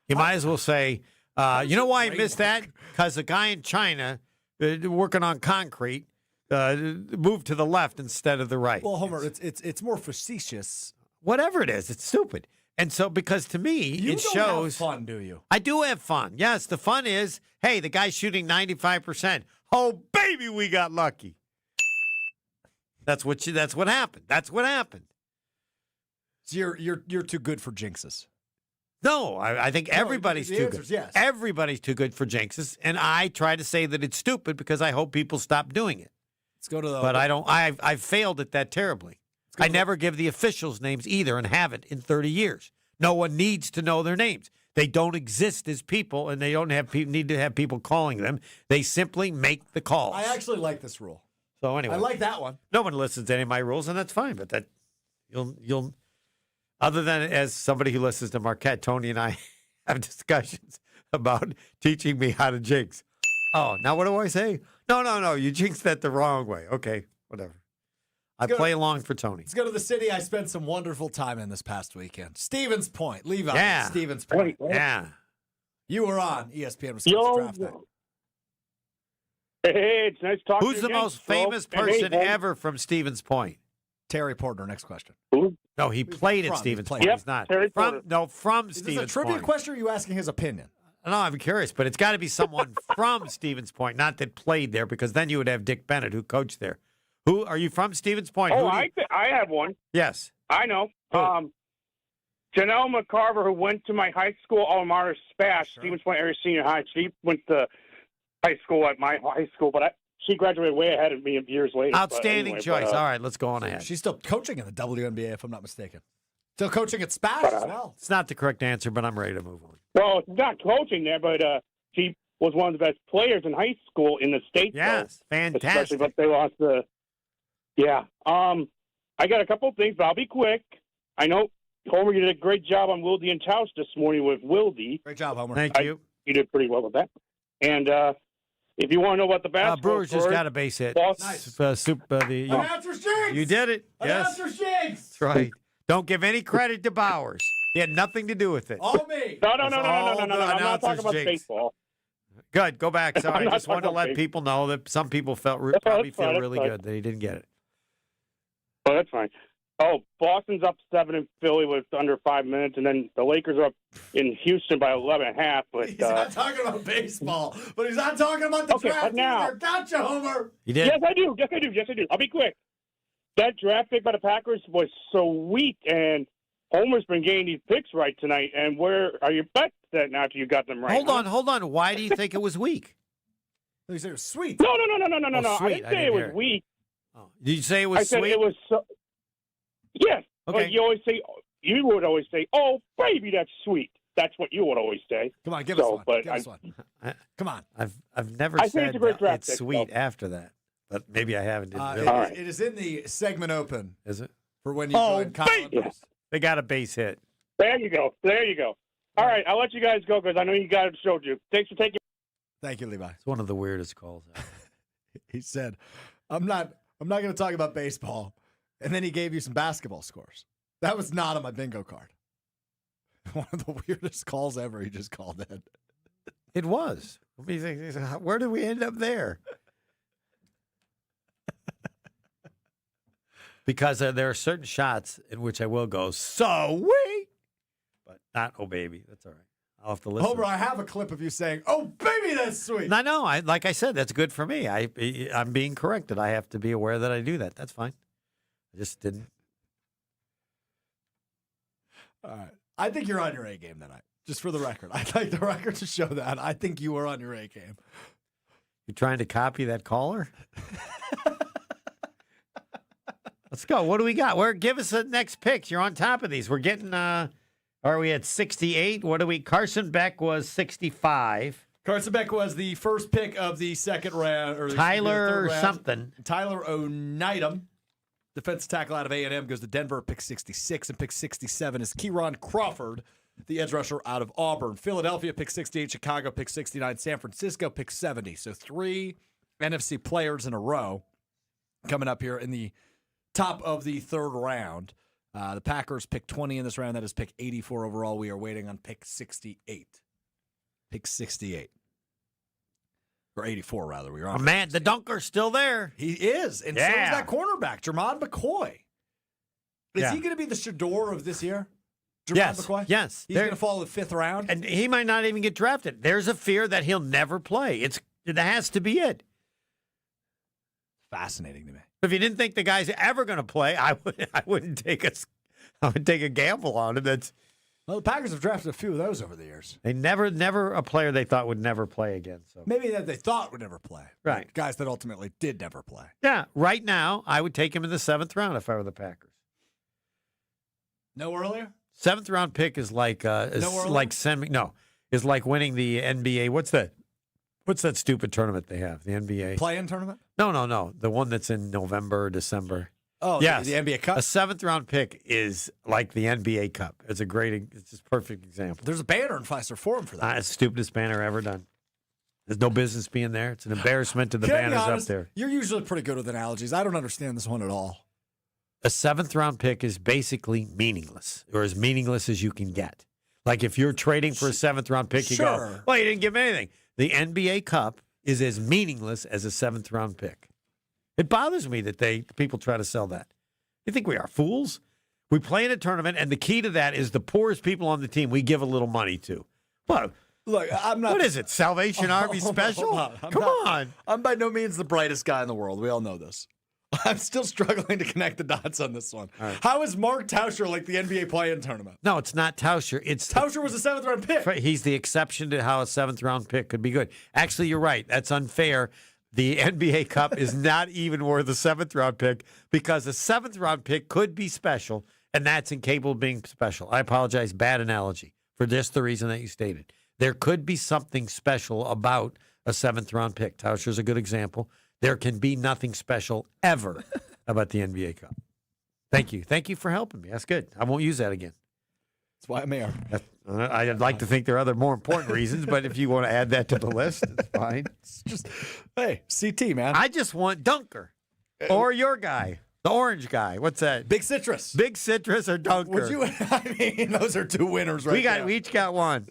You might as well say, you know why I missed that? Because the guy in China working on concrete moved to the left instead of the right. Well, Homer, it's more facetious. Whatever it is, it's stupid. And so, because to me, You it don't shows. have fun, do you? I do have fun. Yes, the fun is, hey, the guy's shooting 95%. Oh, baby, we got lucky. That's what happened. That's what happened. So you're too good for jinxes. No, I think everybody's the too answer's good. yes. Everybody's too good for jinxes, and I try to say that it's stupid because I hope people stop doing it. Let's go to the. But I don't. I've failed at that terribly. I never give the officials' names either, and haven't in 30 years. No one needs to know their names. They don't exist as people, and they don't need to have people calling them. They simply make the calls. I actually like this rule. So anyway, I like that one. No one listens to any of my rules, and that's fine. But that you'll other than as somebody who listens to Marquette, Tony and I have discussions about teaching me how to jinx. Oh, now what do I say? No, you jinxed that the wrong way. Okay, whatever. I play along for Tony. Let's go to the city I spent some wonderful time in this past weekend. Stevens Point. Levi. Yeah. Stevens Point. Yeah. You were on ESPN Wisconsin Draft Night. Hey, it's nice talking to you. Who's the most famous person ever from Stevens Point? Terry Porter. Next question. Who? No, he played at Stevens Point. Yep, He's not. Terry Porter. From Is Stevens this a trivia Point. question or are you asking his opinion? No, I'm curious, but it's got to be someone from Stevens Point, not that played there, because then you would have Dick Bennett, who coached there. Who are you from Stevens Point? Oh, I have one. Yes. I know. Who? Janelle McCarver, who went to my high school alma mater, Spash, Stevens Point Area Senior High. She went to high school at my high school, but she graduated way ahead of me years later. Outstanding choice. All right, let's go on ahead. She's still coaching in the WNBA, if I'm not mistaken. Still coaching at SPAC as well. It's not the correct answer, but I'm ready to move on. Well, it's not coaching there, but she was one of the best players in high school in the state. Yes, fantastic. Especially, but they lost the. Yeah. I got a couple of things, but I'll be quick. I know, Homer, you did a great job on Wilde and Tausch this morning with Wilde. Great job, Homer. Thank you. You did pretty well with that. And if you want to know what the basketball Brewers just got a base hit. Nice. Announcer's jinx! You did it. Yes. Announcer's jinx! That's right. Don't give any credit to Bowers. He had nothing to do with it. All me. No. I'm not talking about baseball. Good. Go back. Sorry. I just wanted to talking let about people know that some people probably feel really good that he didn't get it. Oh, that's fine. Oh, Boston's up 7 in Philly with under 5 minutes, and then the Lakers are up in Houston by 11.5. But He's not talking about baseball, but he's not talking about the draft but now, either. Gotcha, Homer. You did? Yes, I do. I'll be quick. That draft pick by the Packers was so weak, and Homer's been getting these picks right tonight. And where are your bets set now after you got them right? Hold on. Why do you think it was weak? You said it was sweet. No. Oh, I didn't say it was weak. Oh. Did you say it was I said sweet? it was so. Yes. Okay. But you would always say, "Oh, baby, that's sweet." That's what you would always say. Come on, give us one. But Give us one. Come on. I've never I think said it's a great draft it's pick, sweet though. after that, but maybe I haven't. Really. It is in the segment open. Is it? For when you join Kyle and Bruce. They got a base hit. There you go. All right, I'll let you guys go because I know you guys showed you. Thanks for taking. Thank you, Levi. It's one of the weirdest calls ever. He said, I'm not going to talk about baseball. And then he gave you some basketball scores. That was not on my bingo card. One of the weirdest calls ever he just called in. It was. Where did we end up there? Because there are certain shots in which I will go, so wait. But not, oh, baby. That's all right. I'll have to listen. Homer, I have a clip of you saying, oh, baby, that's sweet. I know. Like I said, that's good for me. I'm being corrected. I have to be aware that I do that. That's fine. I just didn't. All right. I think you're on your A game tonight, just for the record. I'd like the record to show that. I think you were on your A game. You trying to copy that caller? Let's go. What do we got? Give us the next picks. You're on top of these. We're getting, are we at 68? Carson Beck was 65. Carson Beck was the first pick of the second round. Or Tyler the round. something. Tyler O'Nightum, defensive tackle out of A&M, goes to Denver, pick 66, and pick 67 is Kieron Crawford, the edge rusher out of Auburn. Philadelphia, pick 68. Chicago, pick 69. San Francisco, pick 70. So 3 NFC players in a row coming up here in the top of the third round. The Packers pick 20 in this round. That is pick 84 overall. We are waiting on pick 68. Pick 68. Or 84, rather. We are on man, the dunker's still there. He is. And so is that cornerback, Jermod McCoy. Is he going to be the Shador of this year? Yes. McCoy? Yes. He's going to fall in the 5th round? And he might not even get drafted. There's a fear that he'll never play. It has to be it. Fascinating to me. If you didn't think the guy's ever going to play, I would take a gamble on him. Well, the Packers have drafted a few of those over the years. They never a player they thought would never play again. So maybe that they thought would never play. Right. Guys that ultimately did never play. Yeah. Right now, I would take him in the 7th round if I were the Packers. No earlier? 7th round pick is like is like winning the NBA. What's that stupid tournament they have? The NBA play-in tournament? No. The one that's in November or December. Oh, yes. The NBA Cup? A 7th round pick is like the NBA Cup. It's just a perfect example. There's a banner in Fiserv Forum for that. It's the stupidest banner ever done. There's no business being there. It's an embarrassment to the banners up there. You're usually pretty good with analogies. I don't understand this one at all. A 7th round pick is basically meaningless, or as meaningless as you can get. Like if you're trading for a 7th round pick, you go, well, you didn't give me anything. The NBA Cup is as meaningless as a 7th round pick. It bothers me that people try to sell that. You think we are fools? We play in a tournament, and the key to that is the poorest people on the team we give a little money to. What? Look, I'm not. What is it? Salvation Army Special? Come on. I'm by no means the brightest guy in the world. We all know this. I'm still struggling to connect the dots on this one. Right. How is Mark Tauscher like the NBA play-in tournament? No, it's not Tauscher. Tauscher was a 7th round pick. He's the exception to how a 7th round pick could be good. Actually, you're right. That's unfair. the NBA Cup is not even worth a 7th-round pick because a 7th-round pick could be special, and that's incapable of being special. I apologize, bad analogy, for just the reason that you stated. There could be something special about a 7th-round pick. Tauscher's a good example. There can be nothing special ever about the NBA Cup. Thank you. Thank you for helping me. That's good. I won't use that again. That's why I'm here. I'd like to think there are other more important reasons, but if you want to add that to the list, it's fine. It's just, hey, CT, man. I just want Dunker or your guy, the orange guy. What's that? Big Citrus. Big Citrus or Dunker? Would you? I mean, those are two winners right there. We each got one.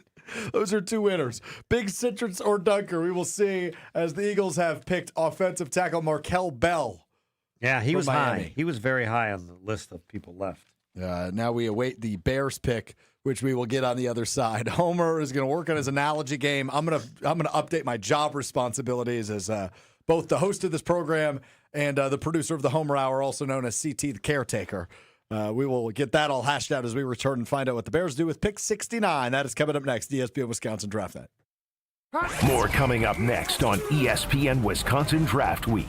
Those are two winners. Big Citrus or Dunker. We will see as the Eagles have picked offensive tackle Markel Bell. Yeah, he was Miami. high. He was very high on the list of people left. Now we await the Bears pick, which we will get on the other side. Homer is going to work on his analogy game. I'm gonna update my job responsibilities as both the host of this program and the producer of the Homer Hour, also known as CT the Caretaker. We will get that all hashed out as we return and find out what the Bears do with pick 69. That is coming up next, ESPN Wisconsin Draft Night. More coming up next on ESPN Wisconsin Draft Week.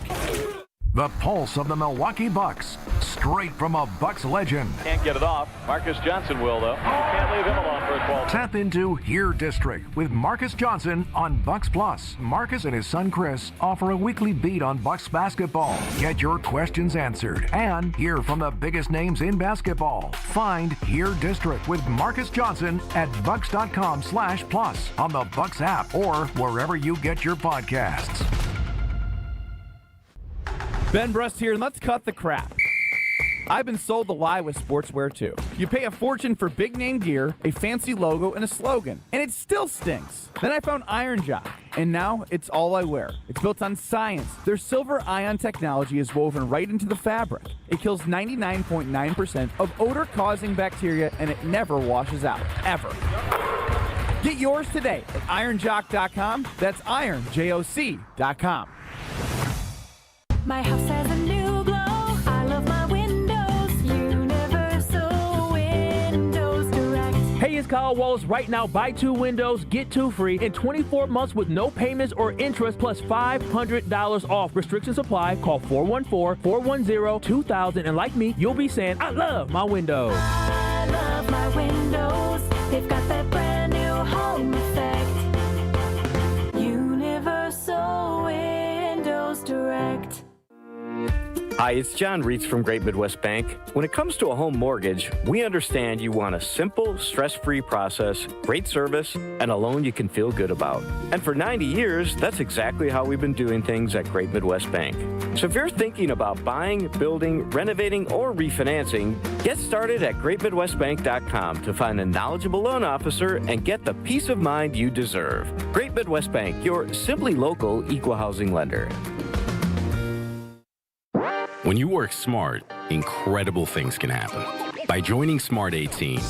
The pulse of the Milwaukee Bucks, straight from a Bucks legend. Can't get it off. Marcus Johnson will, though. Can't leave him alone for a 12. Tap into Here District with Marcus Johnson on Bucks Plus. Marcus and his son Chris offer a weekly beat on Bucks basketball. Get your questions answered and hear from the biggest names in basketball. Find Here District with Marcus Johnson at bucks.com/plus on the Bucks app or wherever you get your podcasts. Ben Brust here, and let's cut the crap. I've been sold the lie with sportswear, too. You pay a fortune for big-name gear, a fancy logo, and a slogan, and it still stinks. Then I found Iron Jock, and now it's all I wear. It's built on science. Their silver ion technology is woven right into the fabric. It kills 99.9% of odor-causing bacteria, and it never washes out, ever. Get yours today at ironjock.com. That's ironjoc.com. My house has a new glow. I love my windows. Universal Windows Direct. Hey, it's Kyle Wallace. Right now, buy 2 windows, get 2 free in 24 months with no payments or interest plus $500 off. Restrictions apply. Call 414-410-2000. And like me, you'll be saying, I love my windows. I love my windows. They've got that brand new home effect. Universal Windows Direct. Hi, it's John Reitz from Great Midwest Bank. When it comes to a home mortgage, we understand you want a simple, stress-free process, great service, and a loan you can feel good about. And for 90 years, that's exactly how we've been doing things at Great Midwest Bank. So if you're thinking about buying, building, renovating, or refinancing, get started at greatmidwestbank.com to find a knowledgeable loan officer and get the peace of mind you deserve. Great Midwest Bank, your simply local equal housing lender. When you work smart, incredible things can happen. By joining Smart 18,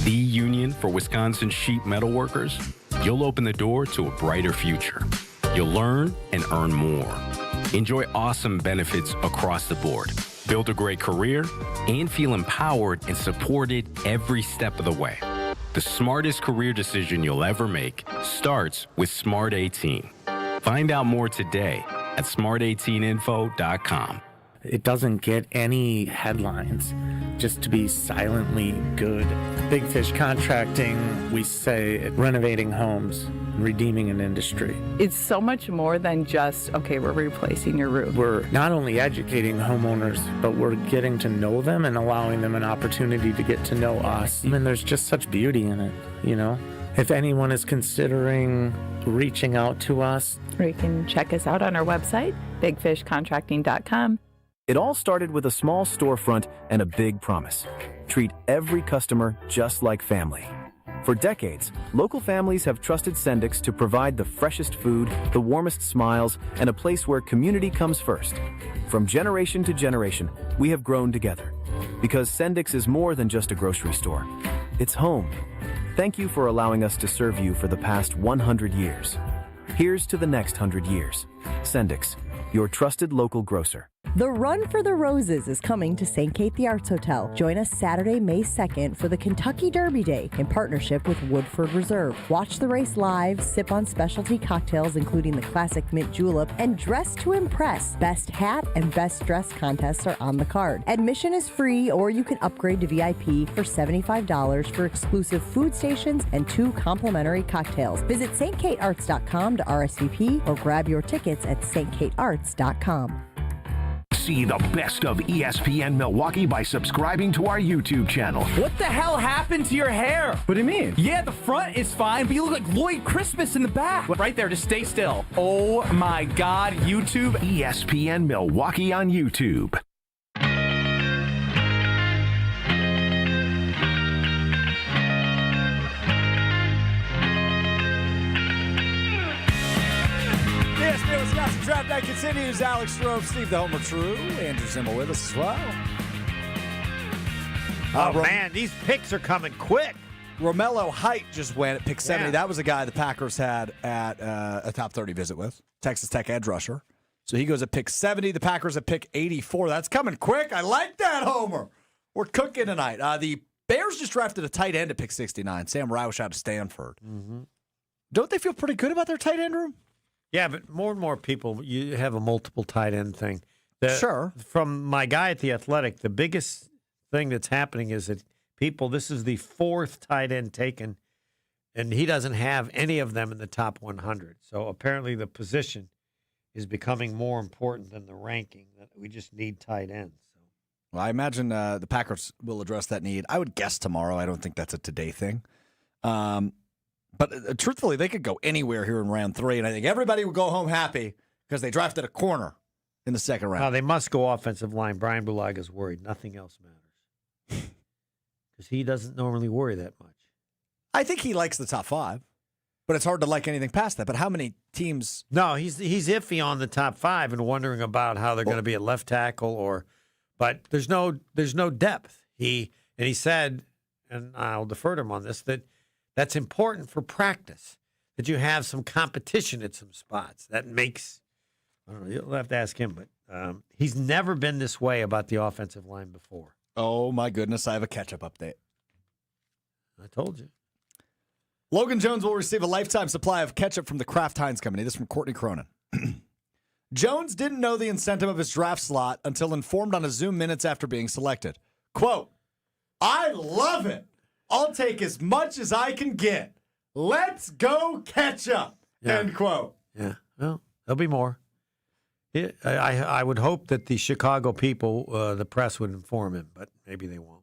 the union for Wisconsin sheet metal workers, you'll open the door to a brighter future. You'll learn and earn more. Enjoy awesome benefits across the board. Build a great career and feel empowered and supported every step of the way. The smartest career decision you'll ever make starts with Smart 18. Find out more today at smart18info.com. It doesn't get any headlines just to be silently good. Big Fish Contracting, we say renovating homes, redeeming an industry. It's so much more than just, okay, we're replacing your roof. We're not only educating homeowners, but we're getting to know them and allowing them an opportunity to get to know us. And there's just such beauty in it, you know? If anyone is considering reaching out to us, or you can check us out on our website, bigfishcontracting.com. It all started with a small storefront and a big promise. Treat every customer just like family. For decades, local families have trusted Sendix to provide the freshest food, the warmest smiles, and a place where community comes first. From generation to generation, we have grown together. Because Sendix is more than just a grocery store. It's home. Thank you for allowing us to serve you for the past 100 years. Here's to the next 100 years. Sendix, your trusted local grocer. The Run for the Roses is coming to St. Kate the Arts Hotel. Join us Saturday, May 2nd for the Kentucky Derby Day in partnership with Woodford Reserve. Watch the race live, sip on specialty cocktails including the classic mint julep, and dress to impress. Best hat and best dress contests are on the card. Admission is free, or you can upgrade to VIP for $75 for exclusive food stations and 2 complimentary cocktails. Visit stkatearts.com to RSVP or grab your tickets at stkatearts.com. See the best of ESPN Milwaukee by subscribing to our YouTube channel. What the hell happened to your hair? What do you mean? Yeah, the front is fine, but you look like Lloyd Christmas in the back. Right there, just stay still. Oh my God, YouTube. ESPN Milwaukee on YouTube. ESPN Wisconsin Draft Night continues. Alex Strouf, Steve the Homer True, Andrew Zimmel with us as well. Man, these picks are coming quick. Romello Height just went at pick 70. Yeah. That was a guy the Packers had at a top 30 visit with, Texas Tech edge rusher. So he goes at pick 70. The Packers at pick 84. That's coming quick. I like that, Homer. We're cooking tonight. The Bears just drafted a tight end at pick 69, Sam Roush out of Stanford. Mm-hmm. Don't they feel pretty good about their tight end room? Yeah, but more and more people, you have a multiple tight end thing. Sure. From my guy at The Athletic, the biggest thing that's happening is that people, this is the 4th tight end taken, and he doesn't have any of them in the top 100. So apparently the position is becoming more important than the ranking, that we just need tight ends. Well, I imagine the Packers will address that need. I would guess tomorrow. I don't think that's a today thing. But truthfully, they could go anywhere here in round 3, and I think everybody would go home happy because they drafted a corner in the second round. Now, they must go offensive line. Brian Bulaga's worried. Nothing else matters. Because he doesn't normally worry that much. I think he likes the top 5, but it's hard to like anything past that. But how many teams? No, he's iffy on the top 5 and wondering about how they're going to be at left tackle but there's no depth. He said, and I'll defer to him on this, that's important for practice, that you have some competition at some spots. That makes, I don't know, you'll have to ask him, but he's never been this way about the offensive line before. Oh, my goodness, I have a catch-up update. I told you. Logan Jones will receive a lifetime supply of ketchup from the Kraft Heinz Company. This is from Courtney Cronin. Jones didn't know the incentive of his draft slot until informed on a Zoom minutes after being selected. Quote, I love it. I'll take as much as I can get. Let's go ketchup. Yeah. End quote. Yeah. Well, there'll be more. I would hope that the Chicago people, the press, would inform him, but maybe they won't.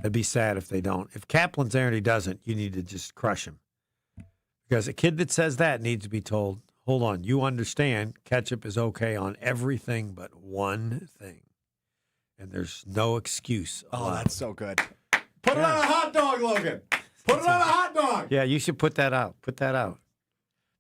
It'd be sad if they don't. If Kaplan's there and he doesn't, you need to just crush him. Because a kid that says that needs to be told, hold on, you understand ketchup is okay on everything but one thing. And there's no excuse. Oh, that's so good. Put it on a hot dog, Logan. Put it on a hot dog. Yeah, you should put that out. Put that out.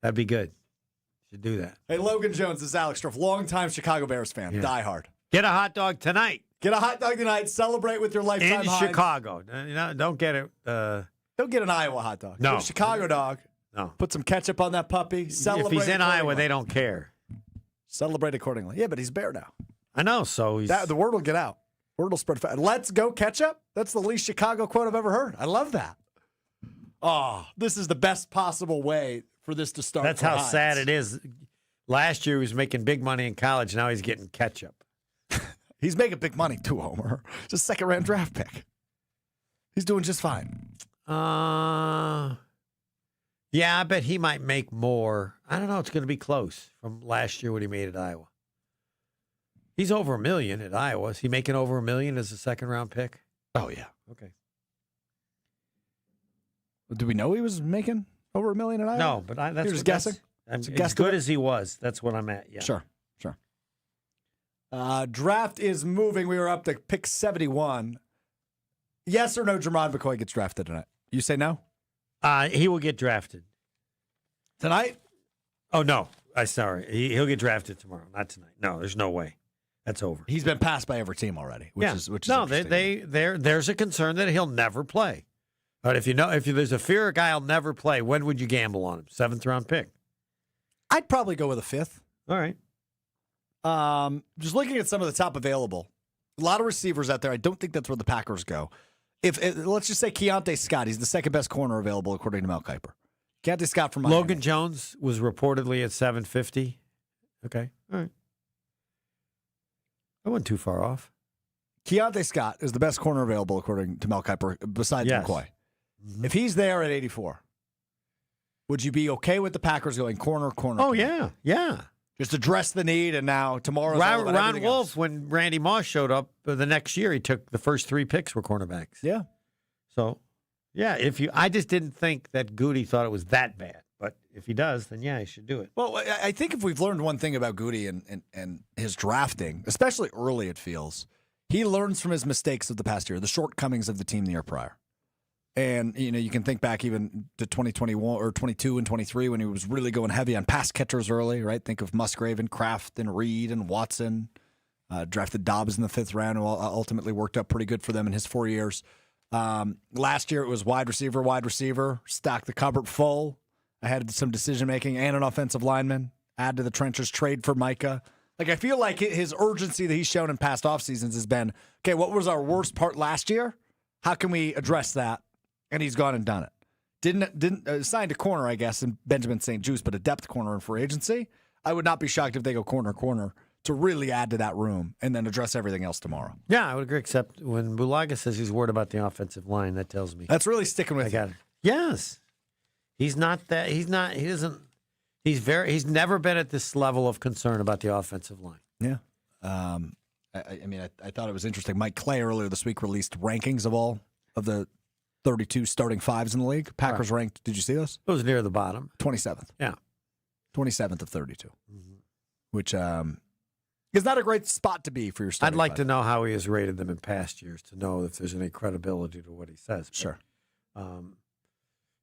That'd be good. You should do that. Hey, Logan Jones, this is Alex Strouf, longtime Chicago Bears fan, diehard. Get a hot dog tonight. Get a hot dog tonight. Celebrate with your lifetime in Heinz. Chicago. Don't get it. Don't get an Iowa hot dog. No. Get a Chicago dog. No. Put some ketchup on that puppy. Celebrate if he's in accordingly. Iowa, they don't care. Celebrate accordingly. Yeah, but he's Bear now. I know. So the word will get out. Word will spread fast. Let's go ketchup. That's the least Chicago quote I've ever heard. I love that. Oh, this is the best possible way for this to start. That's how sad it is. Last year he was making big money in college. Now he's getting ketchup. He's making big money too, Homer. It's a second-round draft pick. He's doing just fine. Yeah, I bet he might make more. I don't know. It's going to be close from last year when he made at Iowa. He's over $1 million at Iowa. Is he making over $1 million as a second-round pick? Oh, yeah. Okay. Do we know he was making over $1 million at Iowa? No, but that's You're just guessing? As good as he was, that's what I'm at. Yeah. Sure. Draft is moving. We were up to pick 71. Yes or no, Jermod McCoy gets drafted tonight? You say no? He will get drafted. Tonight? Oh, no. Sorry. He'll get drafted tomorrow, not tonight. No, there's no way. That's over. He's been passed by every team already, which is no. interesting. There's a concern that he'll never play. But if there's a fear a guy will never play, when would you gamble on him? 7th round pick. I'd probably go with a 5th. All right. Just looking at some of the top available, a lot of receivers out there. I don't think that's where the Packers go. Let's just say Keontae Scott. He's the second best corner available according to Mel Kiper. Keontae Scott from Miami. Logan Jones was reportedly at 750. Okay, all right. I wasn't too far off. Keontae Scott is the best corner available according to Mel Kiper, besides McCoy. If he's there at 84, would you be okay with the Packers going corner? Oh, yeah. Just address the need, and now tomorrow's all about Ron everything Wolf, else. when Randy Moss showed up the next year, he took the first 3 picks were cornerbacks. Yeah. So, yeah, I just didn't think that Goody thought it was that bad. But if he does, then yeah, he should do it. Well, I think if we've learned one thing about Goody and his drafting, especially early, it feels, he learns from his mistakes of the past year, the shortcomings of the team the year prior. And, you can think back even to 2021 or 22 and 23 when he was really going heavy on pass catchers early, right? Think of Musgrave and Kraft and Reed and Watson. Drafted Dobbs in the 5th round, who ultimately worked out pretty good for them in his 4 years. Last year it was wide receiver, stack the cupboard full. I had some decision-making and an offensive lineman. Add to the trenches, trade for Micah. I feel like his urgency that he's shown in past off seasons has been, okay, what was our worst part last year? How can we address that? And he's gone and done it. Didn't signed a corner, I guess, in Benjamin St. Juste, but a depth corner in free agency. I would not be shocked if they go corner to really add to that room and then address everything else tomorrow. Yeah, I would agree, except when Bulaga says he's worried about the offensive line, that tells me. That's really sticking with you. Yes. He's not that. He's never been at this level of concern about the offensive line. Yeah. I thought it was interesting. Mike Clay earlier this week released rankings of all of the 32 starting fives in the league. Packers ranked, did you see those? It was near the bottom. 27th. Yeah. 27th of 32. Which is not a great spot to be for your starting I'd like five. to know how he has rated them in past years to know if there's any credibility to what he says. But, sure.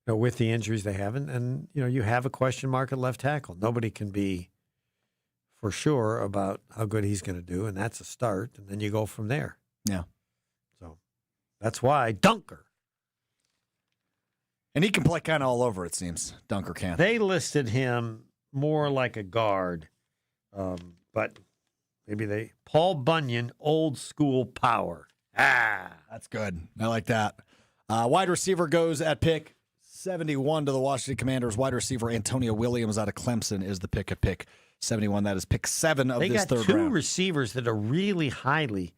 With the injuries they have, and you have a question mark at left tackle. Nobody can be for sure about how good he's going to do, and that's a start, and then you go from there. Yeah. So that's why Dunker. And he can play kind of all over, it seems. Dunker can. They listed him more like a guard, but maybe Paul Bunyan, old school power. That's good. I like that. Wide receiver goes at pick 71 to the Washington Commanders. Wide receiver Antonio Williams out of Clemson is the pick at pick 71. That is pick 7 of this third round. They got 2 receivers that are really highly.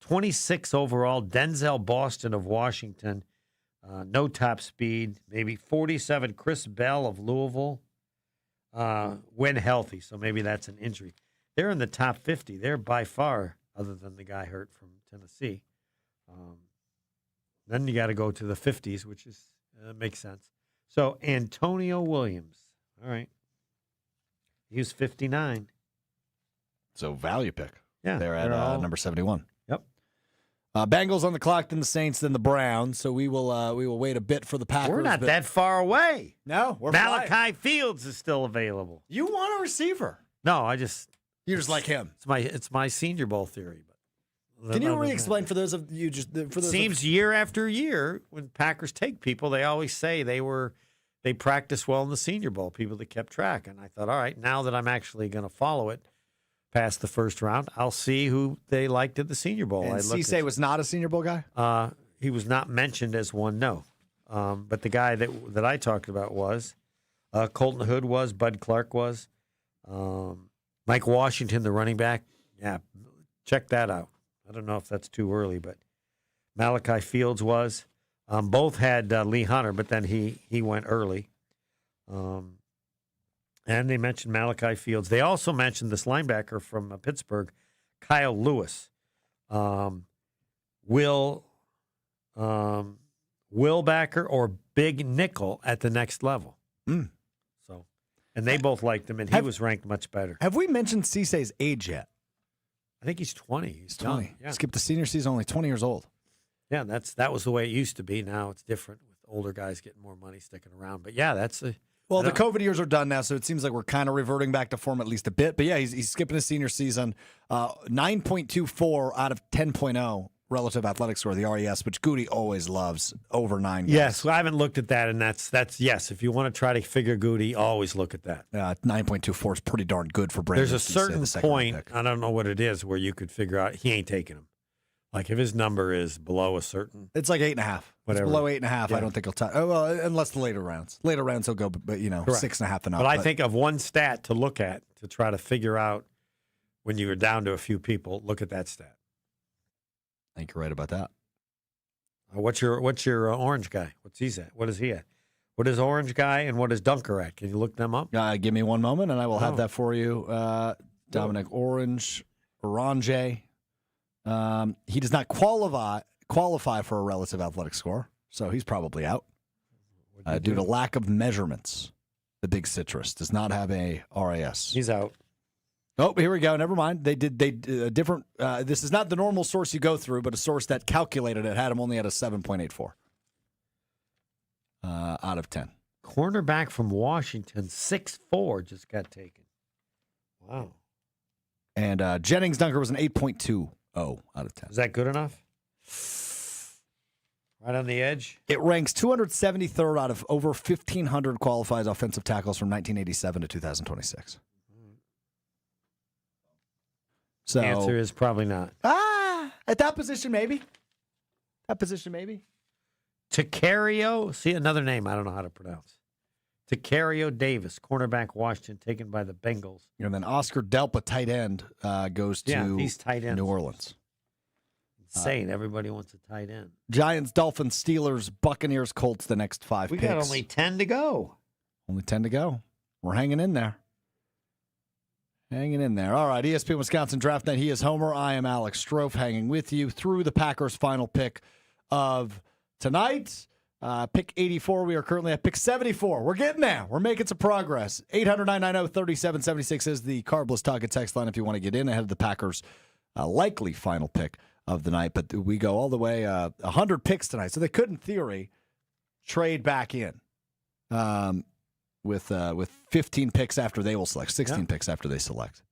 26 overall, Denzel Boston of Washington. No top speed. Maybe 47, Chris Bell of Louisville. When healthy, so maybe that's an injury. They're in the top 50. They're by far, other than the guy hurt from Tennessee. Then you got to go to the 50s, which is makes sense. So Antonio Williams. All right. He was 59. So value pick. Yeah. They're at number 71. Yep. Bengals on the clock, then the Saints, then the Browns. So we will wait a bit for the Packers. We're not that far away. No, we're Malachi flying. Fields is still available. You want a receiver? No, you just like him. It's my Senior Bowl theory. But can you re-explain for those of you seems year after year when Packers take people, they always say they practiced well in the Senior Bowl. People that kept track, and I thought, all right, now that I'm actually going to follow it past the first round, I'll see who they liked at the Senior Bowl. And Cisse was not a Senior Bowl guy. He was not mentioned as one. No, but the guy that I talked about was Colton Hood was, Bud Clark was, Mike Washington, the running back. Yeah, check that out. I don't know if that's too early, but Malachi Fields was. Both had Lee Hunter, but then he went early. And they mentioned Malachi Fields. They also mentioned this linebacker from Pittsburgh, Kyle Lewis. Will backer or big nickel at the next level. So, and they both liked him, and he was ranked much better. Have we mentioned Cisse's age yet? I think he's 20. He's 20. Young. Yeah. Skipped the senior season, only 20 years old. Yeah, that was the way it used to be. Now it's different with older guys getting more money sticking around. But yeah, the COVID years are done now, so it seems like we're kind of reverting back to form at least a bit. But yeah, he's skipping his senior season. 9.24 out of 10.0 relative athletic score, the RES, which Goody always loves, over 9 games. Yes, well, I haven't looked at that, and that's yes. If you want to try to figure Goody, always look at that. 9.24 is pretty darn good for Brandon. There's a certain point, I don't know what it is, where you could figure out he ain't taking him. Like if his number is below a certain, it's like 8.5. Whatever. It's below 8.5. Yeah. I don't think he'll touch. Oh well, unless the later rounds. Later rounds he'll go, but 6.5 and up. But I think of one stat to look at to try to figure out when you were down to a few people. Look at that stat. I think you're right about that. What's your orange guy? What's he at? What is he at? What is orange guy and what is Dunker at? Can you look them up? Give me one moment and I will have that for you. Dominic Orange. He does not qualify for a relative athletic score, so he's probably out due to lack of measurements. The big citrus does not have a RAS. He's out. Oh, here we go. Never mind. They did different. This is not the normal source you go through, but a source that calculated it had him only at a 7.84 out of 10. Cornerback from Washington, 6'4", just got taken. Wow. And Jennings Dunker was an 8.20 out of 10. Is that good enough? Right on the edge? It ranks 273rd out of over 1,500 qualified offensive tackles from 1987 to 2026. So, the answer is probably not. At that position, maybe. Tacario, see another name I don't know how to pronounce. Tacario Davis, cornerback Washington, taken by the Bengals. And then Oscar Delpa, tight end, goes to these tight ends. New Orleans. Insane. Everybody wants a tight end. Giants, Dolphins, Steelers, Buccaneers, Colts, the next 5 picks. We got only 10 to go. Only 10 to go. We're hanging in there. All right, ESPN Wisconsin Draft Night. He is Homer. I am Alex Strouf, hanging with you through the Packers' final pick of tonight. Pick 84. We are currently at pick 74. We're getting there. We're making some progress. 800-990-3776 is the Carbless Target text line if you want to get in ahead of the Packers' likely final pick of the night. But we go all the way 100 picks tonight. So they could, in theory, trade back in. With 15 picks after they will select, 16 picks after they select.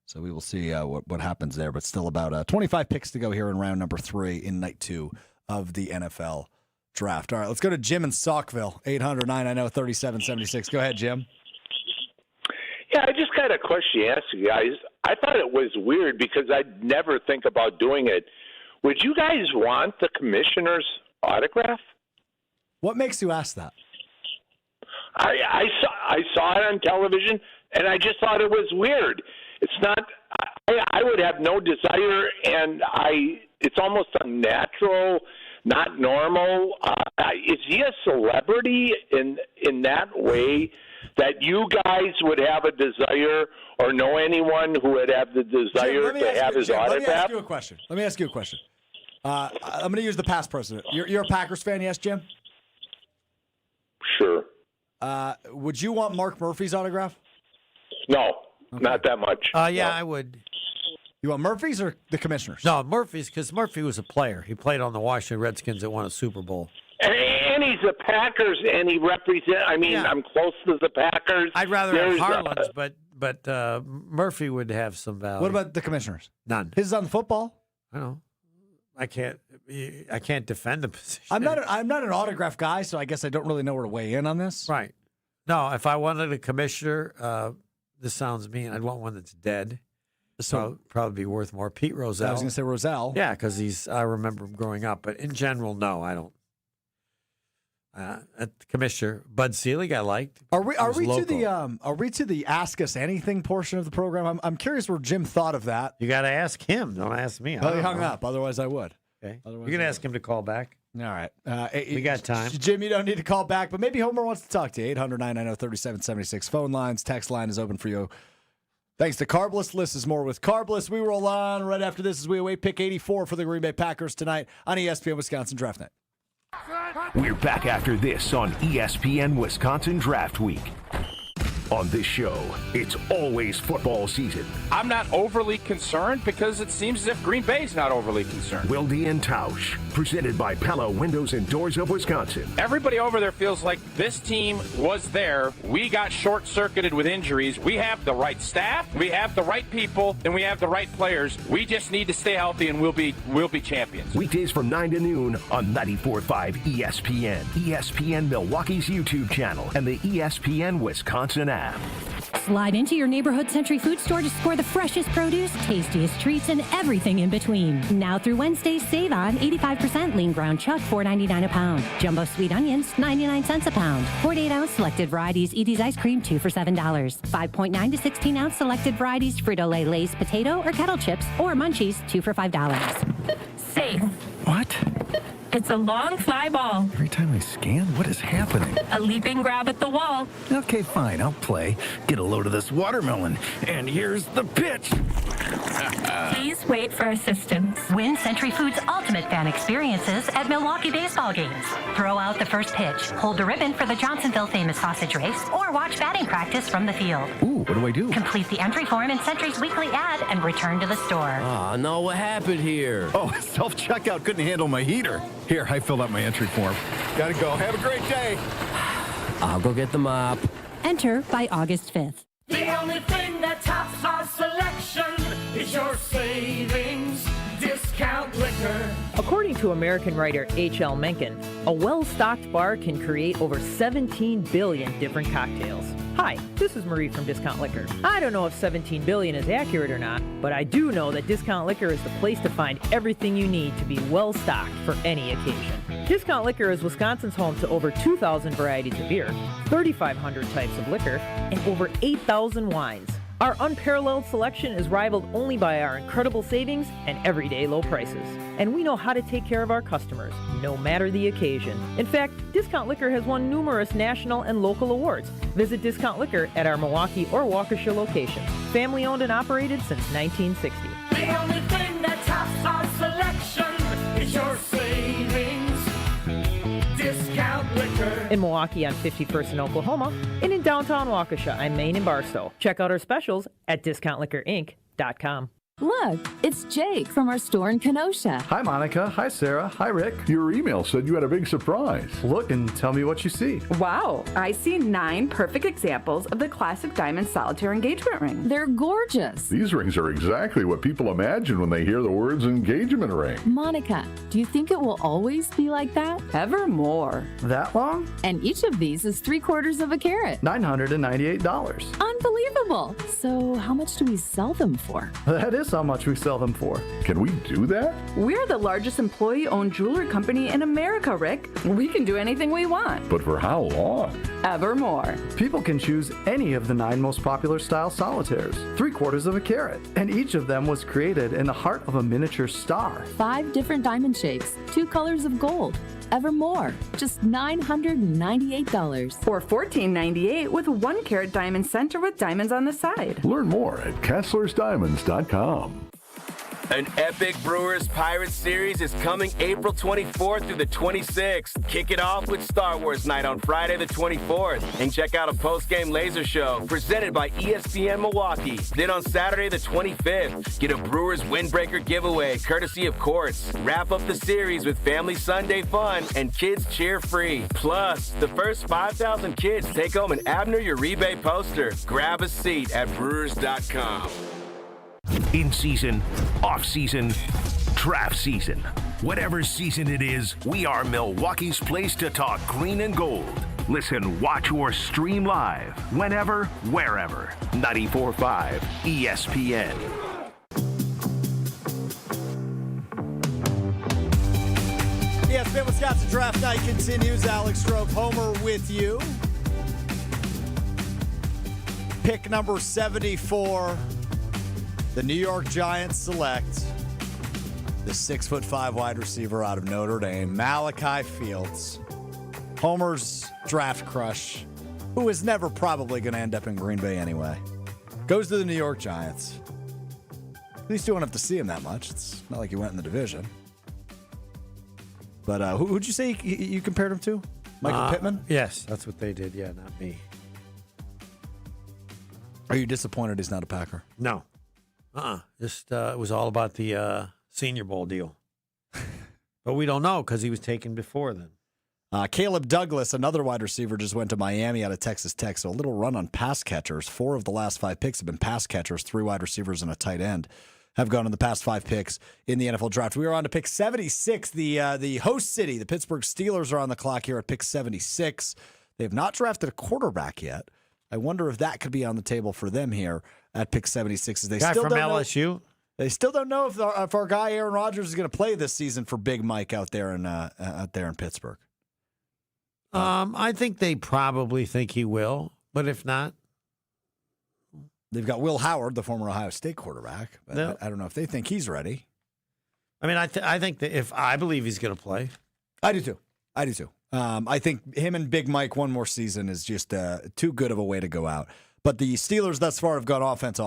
So we will see what happens there, but still about 25 picks to go here in round number 3 in night 2 of the NFL draft. All right, let's go to Jim in Saukville, 800-990-3776. Go ahead, Jim. Yeah, I just got a question to ask you guys. I thought it was weird because I'd never think about doing it. Would you guys want the commissioner's autograph? What makes you ask that? I saw it on television, and I just thought it was weird. It's not. I would have no desire, and it's almost unnatural, not normal. Is he a celebrity in that way that you guys would have a desire, or know anyone who would have the desire to have his autograph? Let me ask you a question. I'm going to use the past president. You're a Packers fan, yes, Jim? Sure. Would you want Mark Murphy's autograph? No, not that much. Yeah, I would. You want Murphy's or the commissioners? No, Murphy's, because Murphy was a player. He played on the Washington Redskins that won a Super Bowl. And he's the Packers, and he represents. I'm close to the Packers. I'd rather have Harlan's, but Murphy would have some value. What about the commissioners? None. His is on the football. I know. I can't defend the position. I'm not an autograph guy, so I guess I don't really know where to weigh in on this. Right. No, if I wanted a commissioner, this sounds mean. I'd want one that's dead. So probably be worth more. Pete Rozelle. I was going to say Rozelle. Yeah, because I remember him growing up. But in general, no, I don't. At the commissioner, Bud Selig, I liked. Are we to the Ask Us Anything portion of the program? I'm curious where Jim thought of that. You got to ask him. Don't ask me. He hung up. Otherwise, I would. Okay. You're going to ask him to call back. All right. We got time. Jim, you don't need to call back, but maybe Homer wants to talk to you. 800-990-3776. Phone lines, text line is open for you. Thanks to Carbless. List is more with Carbless. We roll on right after this as we await pick 84 for the Green Bay Packers tonight on ESPN Wisconsin Draft Night. We're back after this on ESPN Wisconsin Draft Week. On this show, it's always football season. I'm not overly concerned because it seems as if Green Bay's not overly concerned. Wilde and Tausch presented by Pella Windows and Doors of Wisconsin. Everybody over there feels like this team was there. We got short-circuited with injuries. We have the right staff, we have the right people, and we have the right players. We just need to stay healthy, and we'll be champions. Weekdays from 9 to noon on 94.5 ESPN, ESPN Milwaukee's YouTube channel, and the ESPN Wisconsin app. Slide into your neighborhood Century Food Store to score the freshest produce, tastiest treats, and everything in between. Now through Wednesday, save on 85% lean ground chuck, $4.99 a pound. Jumbo sweet onions, 99 cents a pound. 48-ounce selected varieties Edie's ice cream, 2 for $7. 5.9 to 16-ounce selected varieties Frito-Lay Lay's potato or kettle chips or Munchies, 2 for $5. Safe. What? It's a long fly ball. Every time I scan, what is happening? A leaping grab at the wall. Okay, fine, I'll play. Get a load of this watermelon. And here's the pitch. Please wait for assistance. Win Century Foods ultimate fan experiences at Milwaukee baseball games. Throw out the first pitch, hold the ribbon for the Johnsonville famous sausage race, or watch batting practice from the field. Ooh, what do I do? Complete the entry form in Century's weekly ad and return to the store. Oh, no, what happened here? Oh, self-checkout couldn't handle my heater. Here, I filled out my entry form. Gotta go. Have a great day. I'll go get the mop. Enter by August 5th. The only thing that tops our selection is your savings discount liquor. According to American writer H.L. Mencken, a well-stocked bar can create over 17 billion different cocktails. Hi, this is Marie from Discount Liquor. I don't know if 17 billion is accurate or not, but I do know that Discount Liquor is the place to find everything you need to be well-stocked for any occasion. Discount Liquor is Wisconsin's home to over 2,000 varieties of beer, 3,500 types of liquor, and over 8,000 wines. Our unparalleled selection is rivaled only by our incredible savings and everyday low prices. And we know how to take care of our customers, no matter the occasion. In fact, Discount Liquor has won numerous national and local awards. Visit Discount Liquor at our Milwaukee or Waukesha locations. Family owned and operated since 1960. The only thing that tops our selection is your savings discount liquor. In Milwaukee on 51st in Oklahoma, and in downtown Waukesha on Main and Barstow. Check out our specials at discountliquorinc.com. Look, it's Jake from our store in Kenosha. Hi, Monica. Hi, Sarah. Hi, Rick. Your email said you had a big surprise. Look and tell me what you see. Wow, I see 9 perfect examples of the classic diamond solitaire engagement ring. They're gorgeous. These rings are exactly what people imagine when they hear the words engagement ring. Monica, do you think it will always be like that? Evermore. That long? And each of these is 3/4 of a carat. $998. Unbelievable. So how much do we sell them for? That is how much we sell them for. Can we do that? We're the largest employee-owned jewelry company in America, Rick. We can do anything we want. But for how long? Evermore. People can choose any of the 9 most popular style solitaires, 3/4 of a carat, and each of them was created in the heart of a miniature star. 5 different diamond shapes, 2 colors of gold. Evermore, just $998. Or $14.98 with 1 carat diamond center with diamonds on the side. Learn more at KesslersDiamonds.com. An epic Brewers Pirates series is coming April 24th through the 26th. Kick it off with Star Wars Night on Friday the 24th. And check out a post-game laser show presented by ESPN Milwaukee. Then on Saturday the 25th, get a Brewers Windbreaker giveaway courtesy of Courts. Wrap up the series with Family Sunday fun and kids cheer free. Plus, the first 5,000 kids take home an Abner Uribe poster. Grab a seat at Brewers.com. In season, off season, draft season. Whatever season it is, we are Milwaukee's place to talk green and gold. Listen, watch, or stream live whenever, wherever. 94.5 ESPN. ESPN Wisconsin Draft Night continues. Alex Strouf, Homer with you. Pick number 74. The New York Giants select the 6'5" wide receiver out of Notre Dame, Malachi Fields. Homer's draft crush, who is never probably going to end up in Green Bay anyway, goes to the New York Giants. At least you don't have to see him that much. It's not like he went in the division. But who'd you say you compared him to? Michael Pittman? Yes, that's what they did. Yeah, not me. Are you disappointed he's not a Packer? No. Just it was all about the Senior Bowl deal. But we don't know because he was taken before then. Caleb Douglas, another wide receiver, just went to Miami out of Texas Tech. So a little run on pass catchers. 4 of the last 5 picks have been pass catchers. 3 wide receivers and a tight end have gone in the past 5 picks in the NFL draft. We are on to pick 76. The host city, the Pittsburgh Steelers, are on the clock here at pick 76. They have not drafted a quarterback yet. I wonder if that could be on the table for them here at pick 76. They Guy still from don't LSU? Know, they still don't know if our guy Aaron Rodgers is going to play this season for Big Mike out there in Pittsburgh. I think they probably think he will, but if not, they've got Will Howard, the former Ohio State quarterback. But No. I don't know if they think he's ready. I mean, I think that I believe he's going to play. I do too. I think him and Big Mike one more season is just too good of a way to go out. But the Steelers thus far have gone offense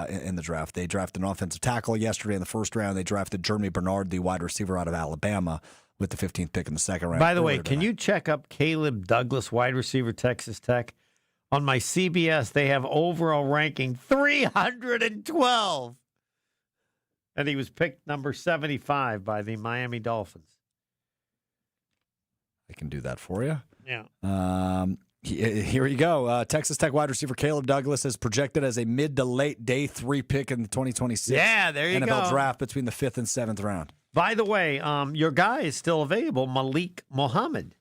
in the draft. They drafted an offensive tackle yesterday in the first round. They drafted Jeremy Bernard, the wide receiver out of Alabama, with the 15th pick in the second round. By the way, can you check up Caleb Douglas, wide receiver, Texas Tech? On my CBS, they have overall ranking 312. And he was picked number 75 by the Miami Dolphins. I can do that for you. Yeah. Here you go. Texas Tech wide receiver Caleb Douglas is projected as a mid to late day 3 pick in the 2026 Yeah, there you NFL go. draft between the 5th and 7th round. By the way, your guy is still available, Malik Mohammed.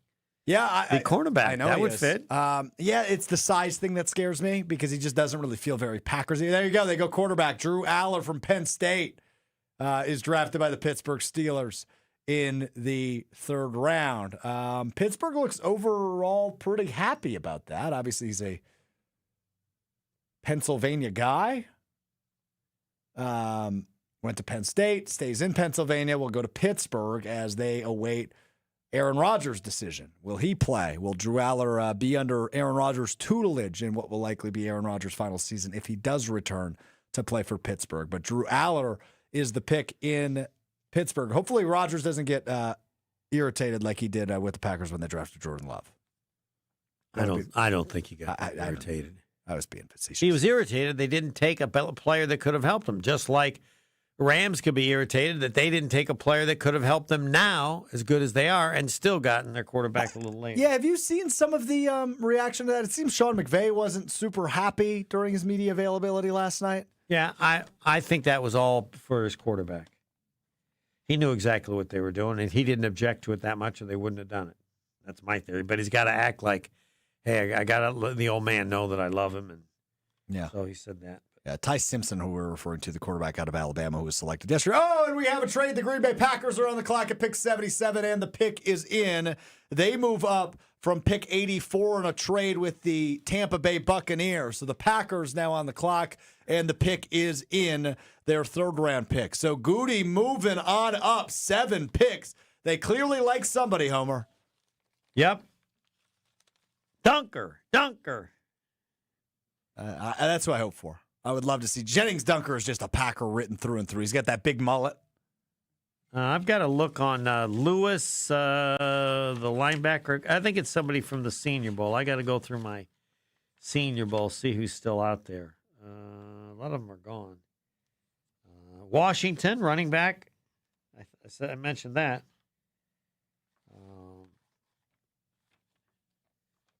Yeah, the cornerback. I know that he would is. fit. Yeah, it's the size thing that scares me because he just doesn't really feel very Packersy. There you go. They go quarterback. Drew Aller from Penn State is drafted by the Pittsburgh Steelers in the 3rd round. Pittsburgh looks overall pretty happy about that. Obviously, he's a Pennsylvania guy. Went to Penn State, stays in Pennsylvania, will go to Pittsburgh as they await Aaron Rodgers' decision. Will he play? Will Drew Aller be under Aaron Rodgers' tutelage in what will likely be Aaron Rodgers' final season if he does return to play for Pittsburgh? But Drew Aller is the pick in Pittsburgh. Hopefully Rodgers doesn't get irritated like he did with the Packers when they drafted Jordan Love. I don't think he got irritated. I was being facetious. He was irritated they didn't take a player that could have helped him, just like Rams could be irritated that they didn't take a player that could have helped them now, as good as they are, and still gotten their quarterback a little late. Yeah, have you seen some of the reaction to that? It seems Sean McVay wasn't super happy during his media availability last night. Yeah, I think that was all for his quarterback. He knew exactly what they were doing, and he didn't object to it that much, or they wouldn't have done it. That's my theory. But he's got to act like, hey, I got to let the old man know that I love him. And yeah, so he said that. Yeah, Ty Simpson, who we're referring to, the quarterback out of Alabama, who was selected yesterday. Oh, and we have a trade. The Green Bay Packers are on the clock at pick 77, and the pick is in. They move up from pick 84 in a trade with the Tampa Bay Buccaneers. So the Packers now on the clock, and the pick is in, their 3rd round pick. So Goody moving on up, 7 picks. They clearly like somebody, Homer. Yep. Dunker. That's what I hope for. I would love to see. Jennings Dunker is just a Packer written through and through. He's got that big mullet. I've got to look on Lewis, the linebacker. I think it's somebody from the Senior Bowl. I got to go through my Senior Bowl, see who's still out there. A lot of them are gone. Washington, running back. I mentioned that.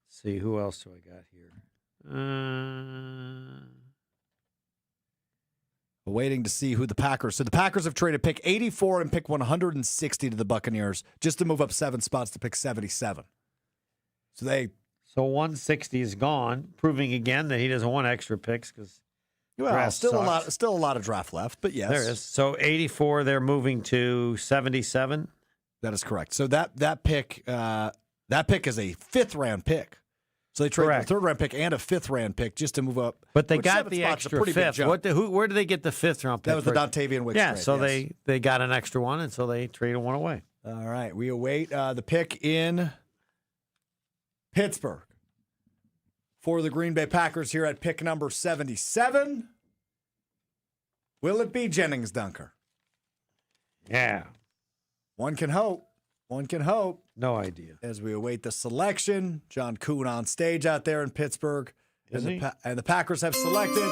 See, who else do I got here? Waiting to see who the Packers. So the Packers have traded pick 84 and pick 160 to the Buccaneers just to move up 7 spots to pick 77. So 160 is gone, proving again that he doesn't want extra picks because still a lot of draft left, but yes, there is. So 84, they're moving to 77. That is correct. So that pick is a 5th round pick. So they traded a 3rd round pick and a 5th round pick just to move up. But they got the extra 5th. Where did they get the 5th round pick? That was the Dontavian Wicks trade. trade. So they got an extra one, and so they traded one away. All right, we await the pick in Pittsburgh for the Green Bay Packers here at pick number 77. Will it be Jennings Dunker? Yeah. One can hope. No idea. As we await the selection, John Kuhn on stage out there in Pittsburgh. And the Packers have selected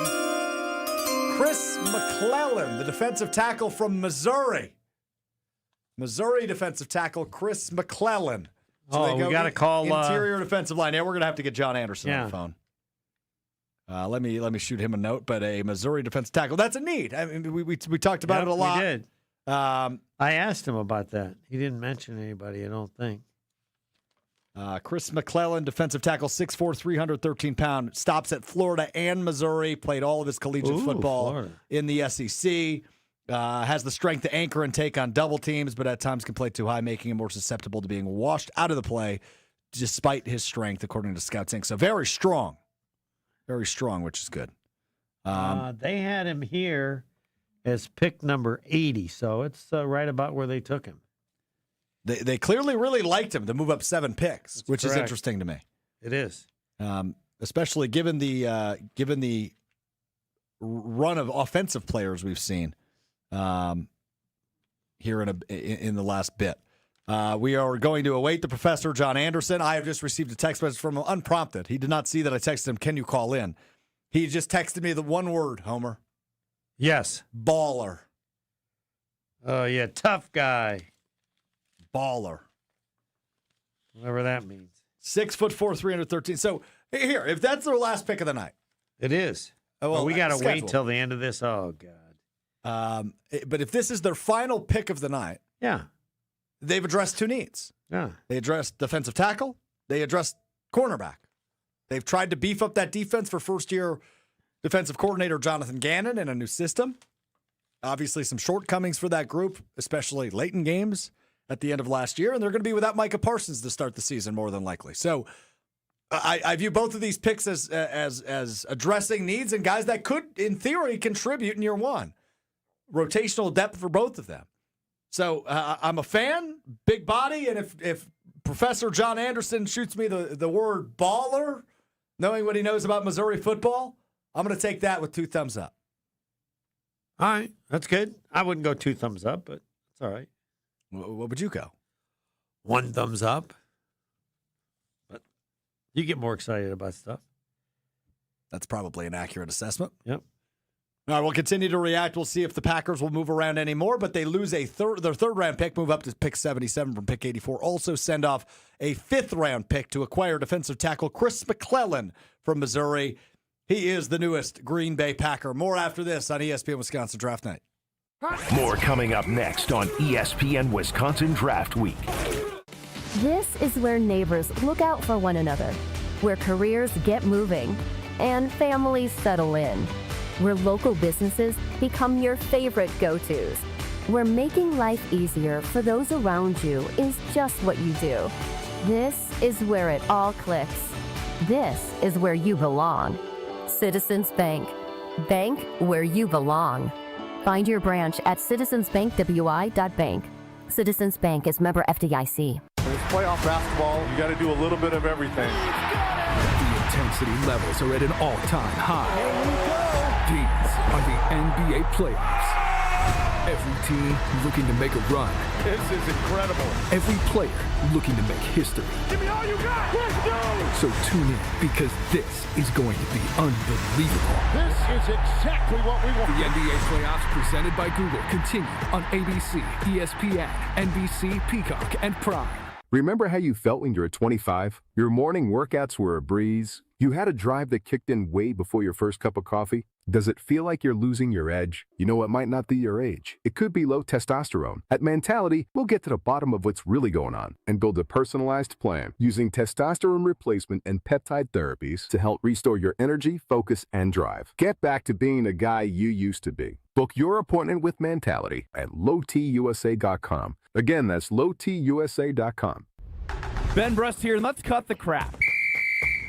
Chris McClellan, the defensive tackle from Missouri. Missouri defensive tackle Chris McClellan. So we got to call interior defensive line. Yeah, we're going to have to get John Anderson on the phone. Let me shoot him a note. But a Missouri defensive tackle, that's a need. I mean, we talked about it a lot. We did. I asked him about that. He didn't mention anybody, I don't think. Chris McClellan, defensive tackle, 6'4", 313 pound, stops at Florida and Missouri, played all of his collegiate football in the SEC, has the strength to anchor and take on double teams, but at times can play too high, making him more susceptible to being washed out of the play despite his strength, according to Scouts Inc. So very strong, which is good. They had him here as pick number 80, so it's right about where they took him. They clearly really liked him to move up 7 picks, which is interesting to me. It is, especially given the run of offensive players we've seen here in the last bit. We are going to await the professor, John Anderson. I have just received a text message from him unprompted. He did not see that I texted him, "Can you call in?" He just texted me the one word, Homer. Yes. Baller. Oh, yeah, tough guy. Baller. Whatever that means. 6'4", 313. So here, if that's their last pick of the night. It is. Well, we got to wait till the end of this. Oh, God. But if this is their final pick of the night, they've addressed 2 needs. Yeah. They addressed defensive tackle. They addressed cornerback. They've tried to beef up that defense for first-year defensive coordinator Jonathan Gannon in a new system. Obviously, some shortcomings for that group, especially late in games at the end of last year, and they're going to be without Micah Parsons to start the season more than likely. So I view both of these picks as addressing needs and guys that could, in theory, contribute in year one. Rotational depth for both of them. So I'm a fan, big body, and if Professor John Anderson shoots me the word baller, knowing what he knows about Missouri football, I'm going to take that with 2 thumbs up. All right, that's good. I wouldn't go 2 thumbs up, but it's all right. What would you go? 1 thumbs up. But you get more excited about stuff. That's probably an accurate assessment. Yep. All right, we'll continue to react. We'll see if the Packers will move around anymore, but they lose their third-round pick, move up to pick 77 from pick 84. Also send off a 5th-round pick to acquire defensive tackle Chris McClellan from Missouri. He is the newest Green Bay Packer. More after this on ESPN Wisconsin Draft Night. More coming up next on ESPN Wisconsin Draft Week. This is where neighbors look out for one another, where careers get moving, and families settle in, where local businesses become your favorite go-tos, where making life easier for those around you is just what you do. This is where it all clicks. This is where you belong. Citizens Bank. Bank where you belong. Find your branch at citizensbankwi.bank. Citizens Bank is member FDIC. It's playoff basketball. You got to do a little bit of everything. The intensity levels are at an all-time high. These are the NBA playoffs. Every team looking to make a run. This is incredible. Every player looking to make history. Give me all you got. Let's go. So tune in because this is going to be unbelievable. This is exactly what we want. The NBA playoffs presented by Google continue on ABC, ESPN, NBC, Peacock, and Prime. Remember how you felt when you were 25? Your morning workouts were a breeze? You had a drive that kicked in way before your first cup of coffee? Does it feel like you're losing your edge? You know, it might not be your age. It could be low testosterone. At Mentality, we'll get to the bottom of what's really going on and build a personalized plan using testosterone replacement and peptide therapies to help restore your energy, focus, and drive. Get back to being the guy you used to be. Book your appointment with Mentality at lowtusa.com. Again, that's lowtusa.com. Ben Brust here, and let's cut the crap.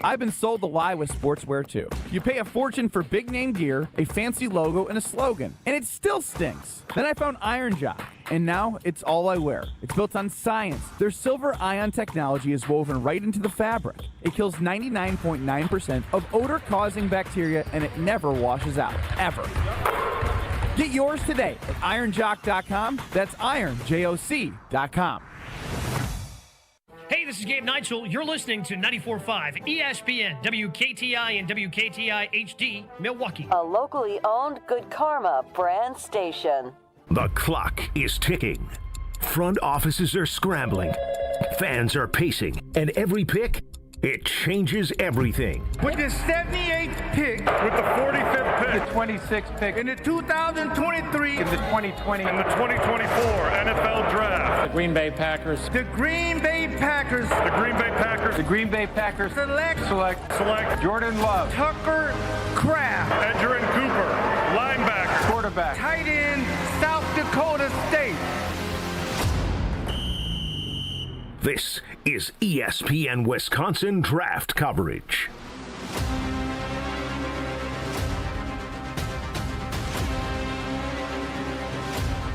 I've been sold the lie with sportswear too. You pay a fortune for big name gear, a fancy logo, and a slogan, and it still stinks. Then I found Iron Jock, and now it's all I wear. It's built on science. Their silver ion technology is woven right into the fabric. It kills 99.9% of odor-causing bacteria, and it never washes out, ever. Get yours today at ironjock.com. That's ironjoc.com. Hey, this is Gabe Neitzel. You're listening to 94.5 ESPN, WKTI and WKTI HD, Milwaukee. A locally owned Good Karma brand station. The clock is ticking. Front offices are scrambling. Fans are pacing. And every pick, it changes everything. With the 78th pick, with the 45th pick, the 26th pick, in the 2023, in the 2020, and the 2024 NFL Draft. The Green Bay Packers. The Green Bay Packers. The Green Bay Packers. The Green Bay Packers. Select. Jordan Love. Tucker Kraft. Edgerrin Cooper. Linebacker. Quarterback. Tight end, South Dakota State. This is ESPN Wisconsin draft coverage.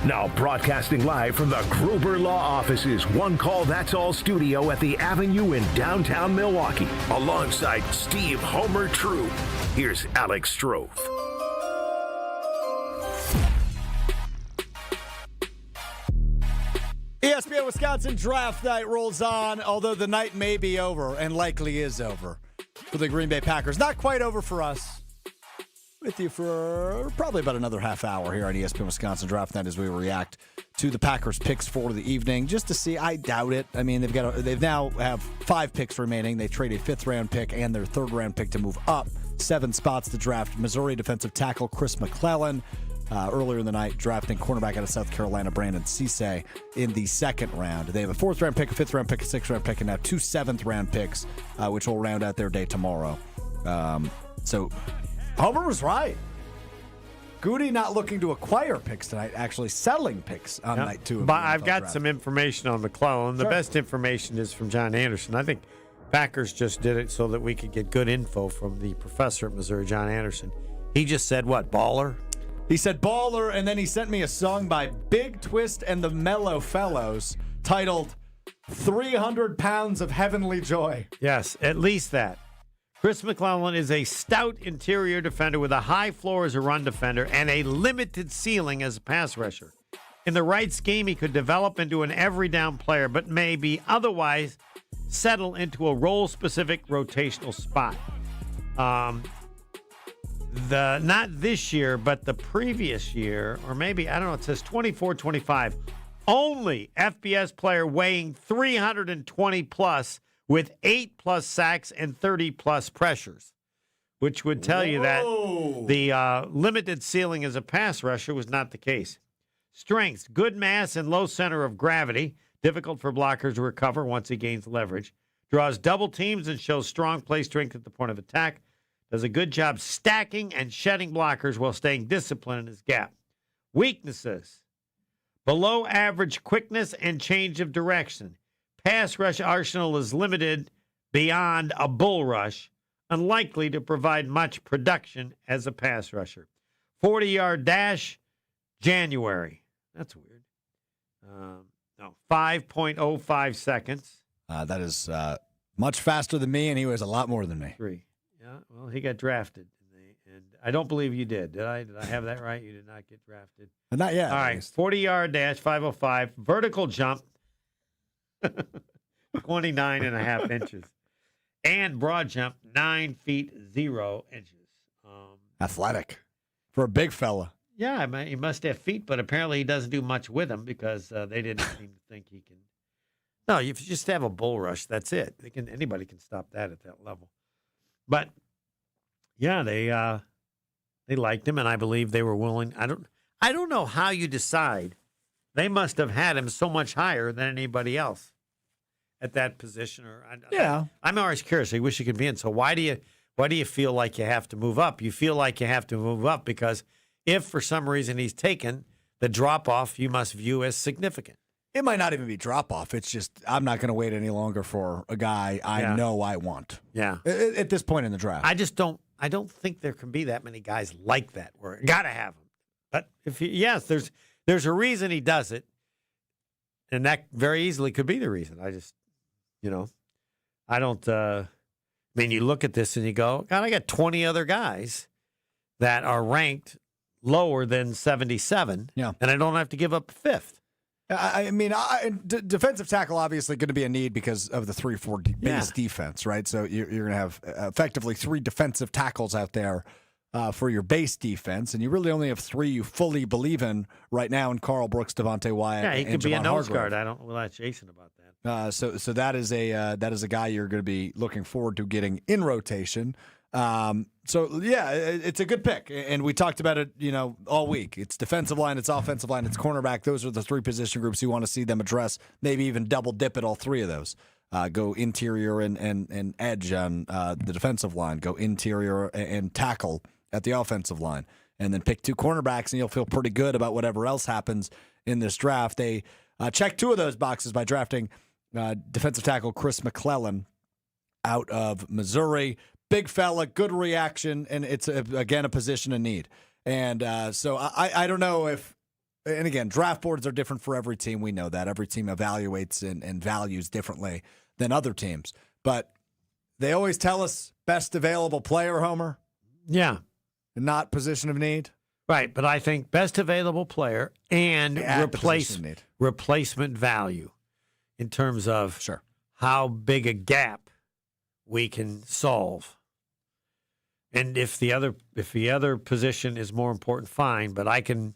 Now broadcasting live from the Gruber Law Offices, One Call That's All studio at the Avenue in downtown Milwaukee. Alongside Steve Homer True, here's Alex Strouf. ESPN Wisconsin draft night rolls on, although the night may be over and likely is over for the Green Bay Packers. Not quite over for us. With you for probably about another half hour here on ESPN Wisconsin draft night as we react to the Packers picks for the evening, just to see. I doubt it. I mean, they've now have 5 picks remaining. They trade a 5th round pick and their 3rd round pick to move up 7 spots to draft Missouri defensive tackle Chris McClellan. Earlier in the night, drafting cornerback out of South Carolina, Brandon Cisse, in the 2nd round. They have a 4th round pick, a 5th round pick, a 6th round pick, and now 2 7th round picks, which will round out their day tomorrow. So Homer was right. Goody not looking to acquire picks tonight, actually settling picks on night 2 of But the I've NFL got draft. some information on McClellan. The best information is from John Anderson. I think Packers just did it so that we could get good info from the professor at Missouri, John Anderson. He just said, what, baller? He said baller, and then he sent me a song by Big Twist and the Mellow Fellows titled 300 Pounds of Heavenly Joy. Yes, at least that. Chris McClellan is a stout interior defender with a high floor as a run defender and a limited ceiling as a pass rusher. In the right scheme, he could develop into an every down player, but maybe otherwise settle into a role-specific rotational spot. Not this year, but the previous year, or maybe, I don't know, it says 24-25. Only FBS player weighing 320 plus with 8+ sacks and 30+ pressures, which would tell you that the limited ceiling as a pass rusher was not the case. Strengths, good mass and low center of gravity, difficult for blockers to recover once he gains leverage. Draws double teams and shows strong play strength at the point of attack. Does a good job stacking and shedding blockers while staying disciplined in his gap. Weaknesses, below average quickness and change of direction. Pass rush arsenal is limited beyond a bull rush, unlikely to provide much production as a pass rusher. 40-yard dash, January. That's weird. 5.05 seconds. That is much faster than me, and he was a lot more than me. 3. Yeah, well, he got drafted. And I don't believe you did. Did I? Did I have that right? You did not get drafted. Not yet. All right, 40-yard dash, 5.05. Vertical jump, 29.5 inches. And broad jump, 9 feet 0 inches. Athletic for a big fella. Yeah, he must have feet, but apparently he doesn't do much with them because they didn't seem to think he can. No, if you just have a bull rush, that's it. Anybody can stop that at that level. But yeah, they liked him, and I believe they were willing. I don't know how you decide. They must have had him so much higher than anybody else at that position. I'm always curious. I wish he could be in. So why do you feel like you have to move up? You feel like you have to move up because if for some reason he's taken, the drop off you must view as significant. It might not even be drop off. It's just I'm not going to wait any longer for a guy I know I want. Yeah. At this point in the draft, I don't think there can be that many guys like that where got to have him. But there's a reason he does it, and that very easily could be the reason. I don't. You look at this and you go, God, I got 20 other guys that are ranked lower than 77, and I don't have to give up a 5th. Defensive tackle obviously going to be a need because of the 3-4 base defense, right? So you're going to have effectively 3 defensive tackles out there for your base defense, and you really only have 3 you fully believe in right now in Carl Brooks, Devontae Wyatt, Yeah, he and could be a Javon nose Hargrove. guard. I don't know Jason about that. So that is a guy you're going to be looking forward to getting in rotation. It's a good pick, and we talked about it, all week. It's defensive line, it's offensive line, it's cornerback. Those are the 3 position groups you want to see them address. Maybe even double dip at all 3 of those. Go interior and edge on the defensive line. Go interior and tackle at the offensive line, and then pick 2 cornerbacks, and you'll feel pretty good about whatever else happens in this draft. They checked 2 of those boxes by drafting defensive tackle Chris McClellan out of Missouri. Big fella, good reaction, and it's, again, a position of need. And so I don't know if, and again, draft boards are different for every team. We know that. Every team evaluates and values differently than other teams. But they always tell us best available player, Homer. Yeah. Not position of need. Right, but I think best available player and replacement value in terms of how big a gap we can solve. And if the other position is more important, fine, but I can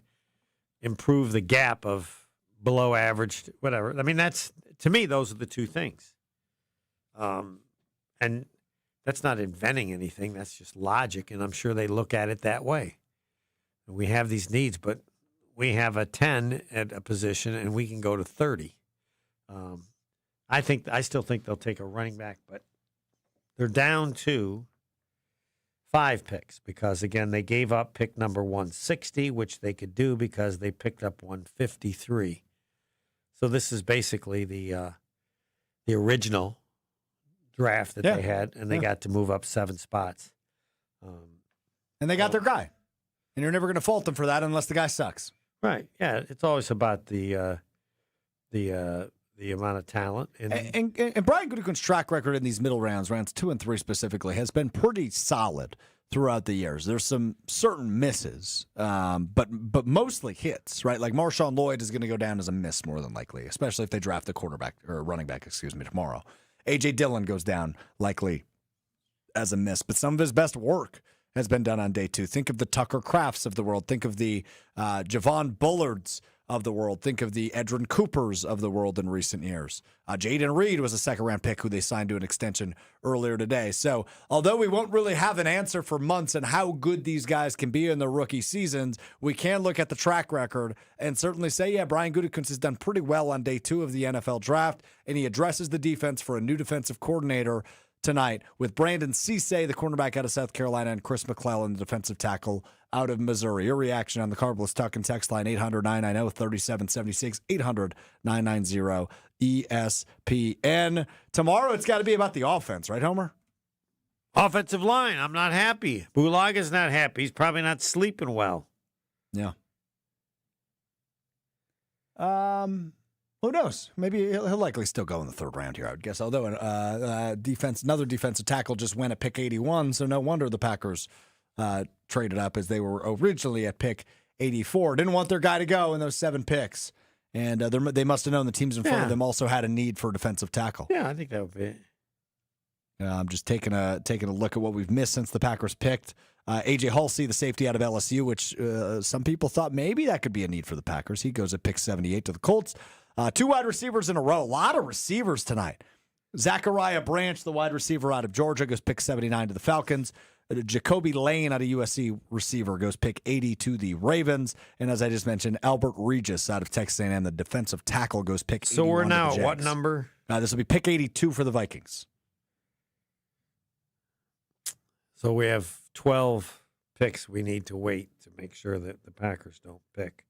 improve the gap of below average, whatever. I mean, to me, those are the 2 things. And that's not inventing anything. That's just logic, and I'm sure they look at it that way. We have these needs, but we have a 10 at a position, and we can go to 30. I still think they'll take a running back, but they're down to 5 picks because, again, they gave up pick number 160, which they could do because they picked up 153. So this is basically the original draft that they had, and they got to move up 7 spots. And they got their guy. And you're never going to fault them for that unless the guy sucks. Right. Yeah, it's always about the amount of talent. And Brian Gutekunst's track record in these middle rounds 2 and 3 specifically, has been pretty solid throughout the years. There's some certain misses, but mostly hits, right? Like Marshawn Lloyd is going to go down as a miss more than likely, especially if they draft the running back, tomorrow. A.J. Dillon goes down likely as a miss, but some of his best work has been done on day 2. Think of the Tucker Crafts of the world. Think of the Javon Bullards of the world. Think of the Edrin Coopers of the world in recent years. Jaden Reed was a second-round pick who they signed to an extension earlier today. So although we won't really have an answer for months on how good these guys can be in their rookie seasons, we can look at the track record and certainly say, Brian Gutekunst has done pretty well on day 2 of the NFL draft, and he addresses the defense for a new defensive coordinator tonight with Brandon Cisse, the cornerback out of South Carolina, and Chris McClellan, the defensive tackle out of Missouri. Your reaction on the Carbless Tuck and text line 800-990-3776, 800-990-ESPN. Tomorrow it's got to be about the offense, right, Homer? Offensive line, I'm not happy. Bulaga's not happy. He's probably not sleeping well. Yeah. Who knows? Maybe he'll likely still go in the 3rd round here, I would guess. Although another defensive tackle just went at pick 81, so no wonder the Packers traded up as they were originally at pick 84. Didn't want their guy to go in those 7 picks, and they must have known the teams in front of them also had a need for a defensive tackle. Yeah, I think that would be it. I'm just taking a look at what we've missed since the Packers picked. A.J. Halsey, the safety out of LSU, which some people thought maybe that could be a need for the Packers. He goes at pick 78 to the Colts. 2 wide receivers in a row. A lot of receivers tonight. Zachariah Branch, the wide receiver out of Georgia, goes pick 79 to the Falcons. Jacoby Lane out of USC receiver goes pick 80 to the Ravens. And as I just mentioned, Albert Regis out of Texas A&M, the defensive tackle, goes pick 81 So we're to now the at what Jags. number? This will be pick 82 for the Vikings. So we have 12 picks we need to wait to make sure that the Packers don't pick.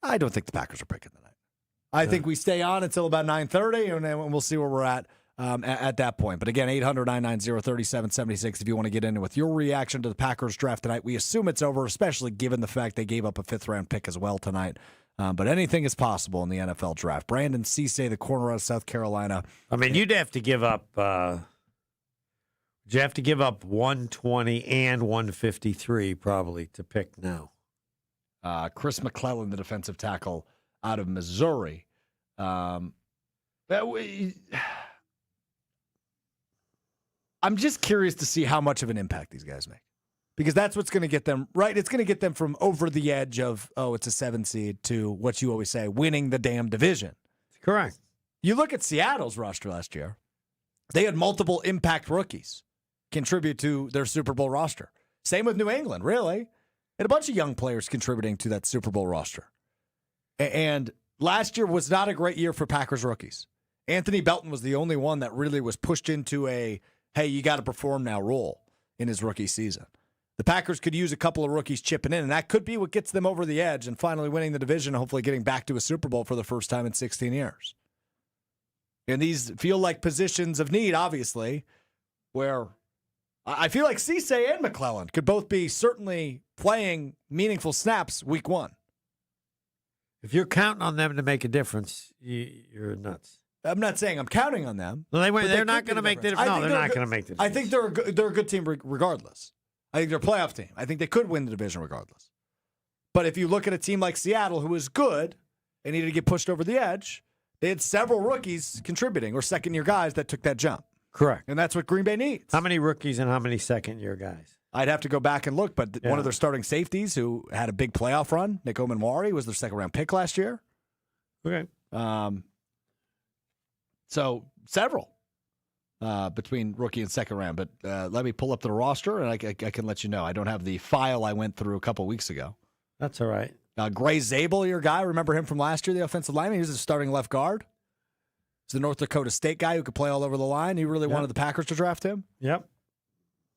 I don't think the Packers are picking tonight. I think we stay on until about 9:30, and then we'll see where we're at that point. But again, 800-990-3776 if you want to get in with your reaction to the Packers draft tonight. We assume it's over, especially given the fact they gave up a 5th-round pick as well tonight. But anything is possible in the NFL draft. Brandon Cisse, the corner out of South Carolina. I mean, you'd have to give up 120 and 153 probably to pick now. Chris McClellan, the defensive tackle out of Missouri. I'm just curious to see how much of an impact these guys make. Because that's what's going to get them, right? It's going to get them from over the edge of, oh, it's a 7 seed to what you always say, winning the damn division. Correct. You look at Seattle's roster last year. They had multiple impact rookies contribute to their Super Bowl roster. Same with New England, really. And a bunch of young players contributing to that Super Bowl roster. And last year was not a great year for Packers rookies. Anthony Belton was the only one that really was pushed into a, hey, you got to perform now role in his rookie season. The Packers could use a couple of rookies chipping in, and that could be what gets them over the edge and finally winning the division, hopefully getting back to a Super Bowl for the first time in 16 years. And these feel like positions of need, obviously, where I feel like Cisse and McClellan could both be certainly playing meaningful snaps week 1. If you're counting on them to make a difference, you're nuts. I'm not saying I'm counting on them. No, they're not going to make the difference. No, they're not going to make the difference. I think they're a good team regardless. I think they're a playoff team. I think they could win the division regardless. But if you look at a team like Seattle, who is good and needed to get pushed over the edge, they had several rookies contributing or second-year guys that took that jump. Correct. And that's what Green Bay needs. How many rookies and how many second-year guys? I'd have to go back and look, but one of their starting safeties who had a big playoff run, Nick Omenwari, was their second-round pick last year. Okay. So several between rookie and second round. But let me pull up the roster, and I can let you know. I don't have the file I went through a couple weeks ago. That's all right. Gray Zabel, your guy. Remember him from last year, the offensive lineman? He was a starting left guard. He's the North Dakota State guy who could play all over the line. He really wanted the Packers to draft him. Yep.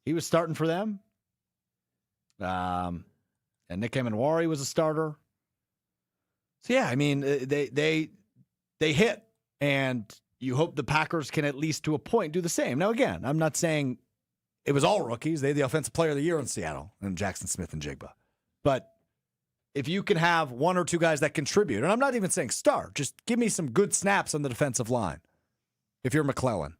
He was starting for them. And Nick Omenwari was a starter. So, yeah, I mean, they hit, and you hope the Packers can, at least to a point, do the same. Now, again, I'm not saying it was all rookies. They had the offensive player of the year in Seattle, and Jackson Smith and Jigba. But if you can have one or two guys that contribute, and I'm not even saying start, just give me some good snaps on the defensive line if you're McClellan.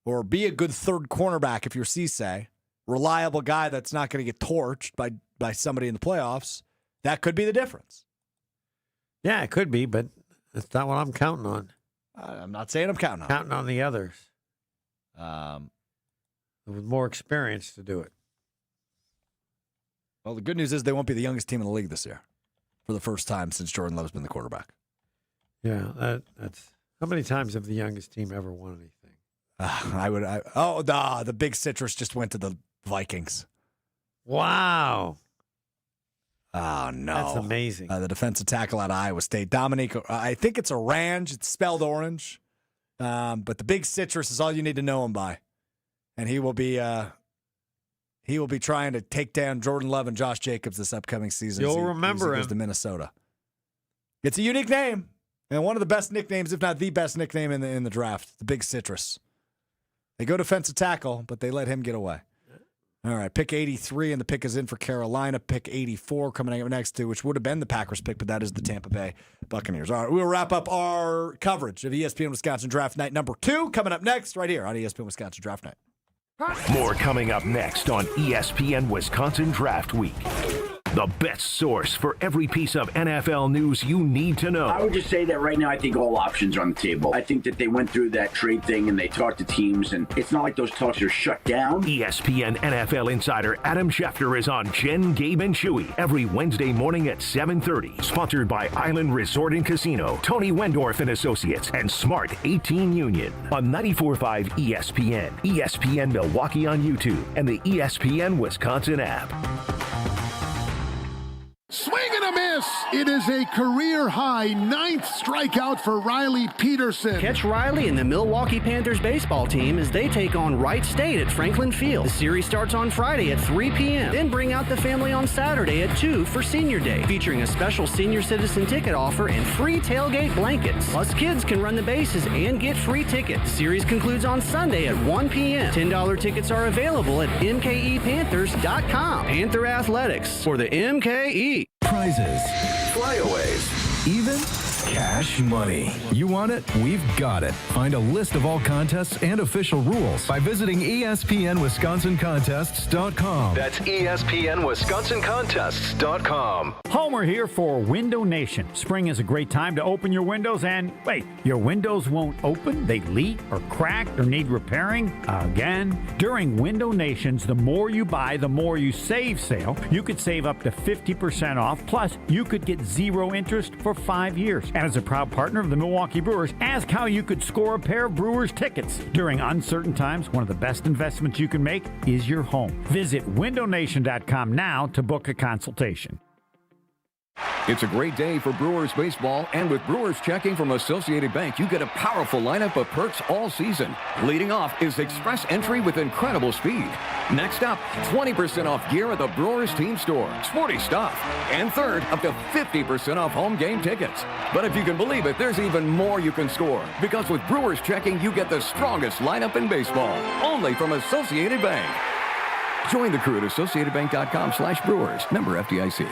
Or be a good third cornerback if you're Cisse. Reliable guy that's not going to get torched by somebody in the playoffs. That could be the difference. Yeah, it could be, but that's not what I'm counting on. I'm not saying I'm counting on. Counting on the others. With more experience to do it. Well, the good news is they won't be the youngest team in the league this year for the first time since Jordan Love's been the quarterback. Yeah, that's how many times have the youngest team ever won anything? The big citrus just went to the Vikings. Wow. Oh, no. That's amazing. The defensive tackle out of Iowa State, Dominique, I think it's Orange. It's spelled orange. But the big citrus is all you need to know him by. And he will be trying to take down Jordan Love and Josh Jacobs this upcoming season. You'll remember him. Goes to Minnesota. It's a unique name. And one of the best nicknames, if not the best nickname in the draft, the big citrus. They go defensive tackle, but they let him get away. All right, pick 83, and the pick is in for Carolina. Pick 84 coming up next to, which would have been the Packers pick, but that is the Tampa Bay Buccaneers. All right, we'll wrap up our coverage of ESPN Wisconsin Draft Night number 2 coming up next right here on ESPN Wisconsin Draft Night. More coming up next on ESPN Wisconsin Draft Week. The best source for every piece of NFL news you need to know. I would just say that right now I think all options are on the table. I think that they went through that trade thing and they talked to teams, and it's not like those talks are shut down. ESPN NFL insider Adam Schefter is on Jen, Gabe, and Chewy every Wednesday morning at 7:30. Sponsored by Island Resort and Casino, Tony Wendorf and Associates, and Smart 18 Union. On 94.5 ESPN, ESPN Milwaukee on YouTube, and the ESPN Wisconsin app. Swing and a miss. It is a career-high 9th strikeout for Riley Peterson. Catch Riley and the Milwaukee Panthers baseball team as they take on Wright State at Franklin Field. The series starts on Friday at 3 p.m. Then bring out the family on Saturday at 2 for Senior Day, featuring a special senior citizen ticket offer and free tailgate blankets. Plus, kids can run the bases and get free tickets. Series concludes on Sunday at 1 p.m. $10 tickets are available at mkepanthers.com. Panther Athletics for the MKE. Prizes, flyaways, even It's cash money. You want it? We've got it. Find a list of all contests and official rules by visiting ESPNWisconsinContests.com. That's ESPNWisconsinContests.com. Homer here for Window Nation. Spring is a great time to open your windows, and wait, your windows won't open? They leak or crack or need repairing? Again? During Window Nation's The More You Buy, The More You Save sale, you could save up to 50% off, plus you could get 0 interest for 5 years. And as a proud partner of the Milwaukee Brewers, ask how you could score a pair of Brewers tickets. During uncertain times, one of the best investments you can make is your home. Visit windownation.com now to book a consultation. It's a great day for Brewers baseball, and with Brewers checking from Associated Bank, you get a powerful lineup of perks all season. Leading off is express entry with incredible speed. Next up, 20% off gear at the Brewers team store. Sporty stuff. And third, up to 50% off home game tickets. But if you can believe it, there's even more you can score. Because with Brewers checking, you get the strongest lineup in baseball. Only from Associated Bank. Join the crew at AssociatedBank.com/Brewers. Member FDIC.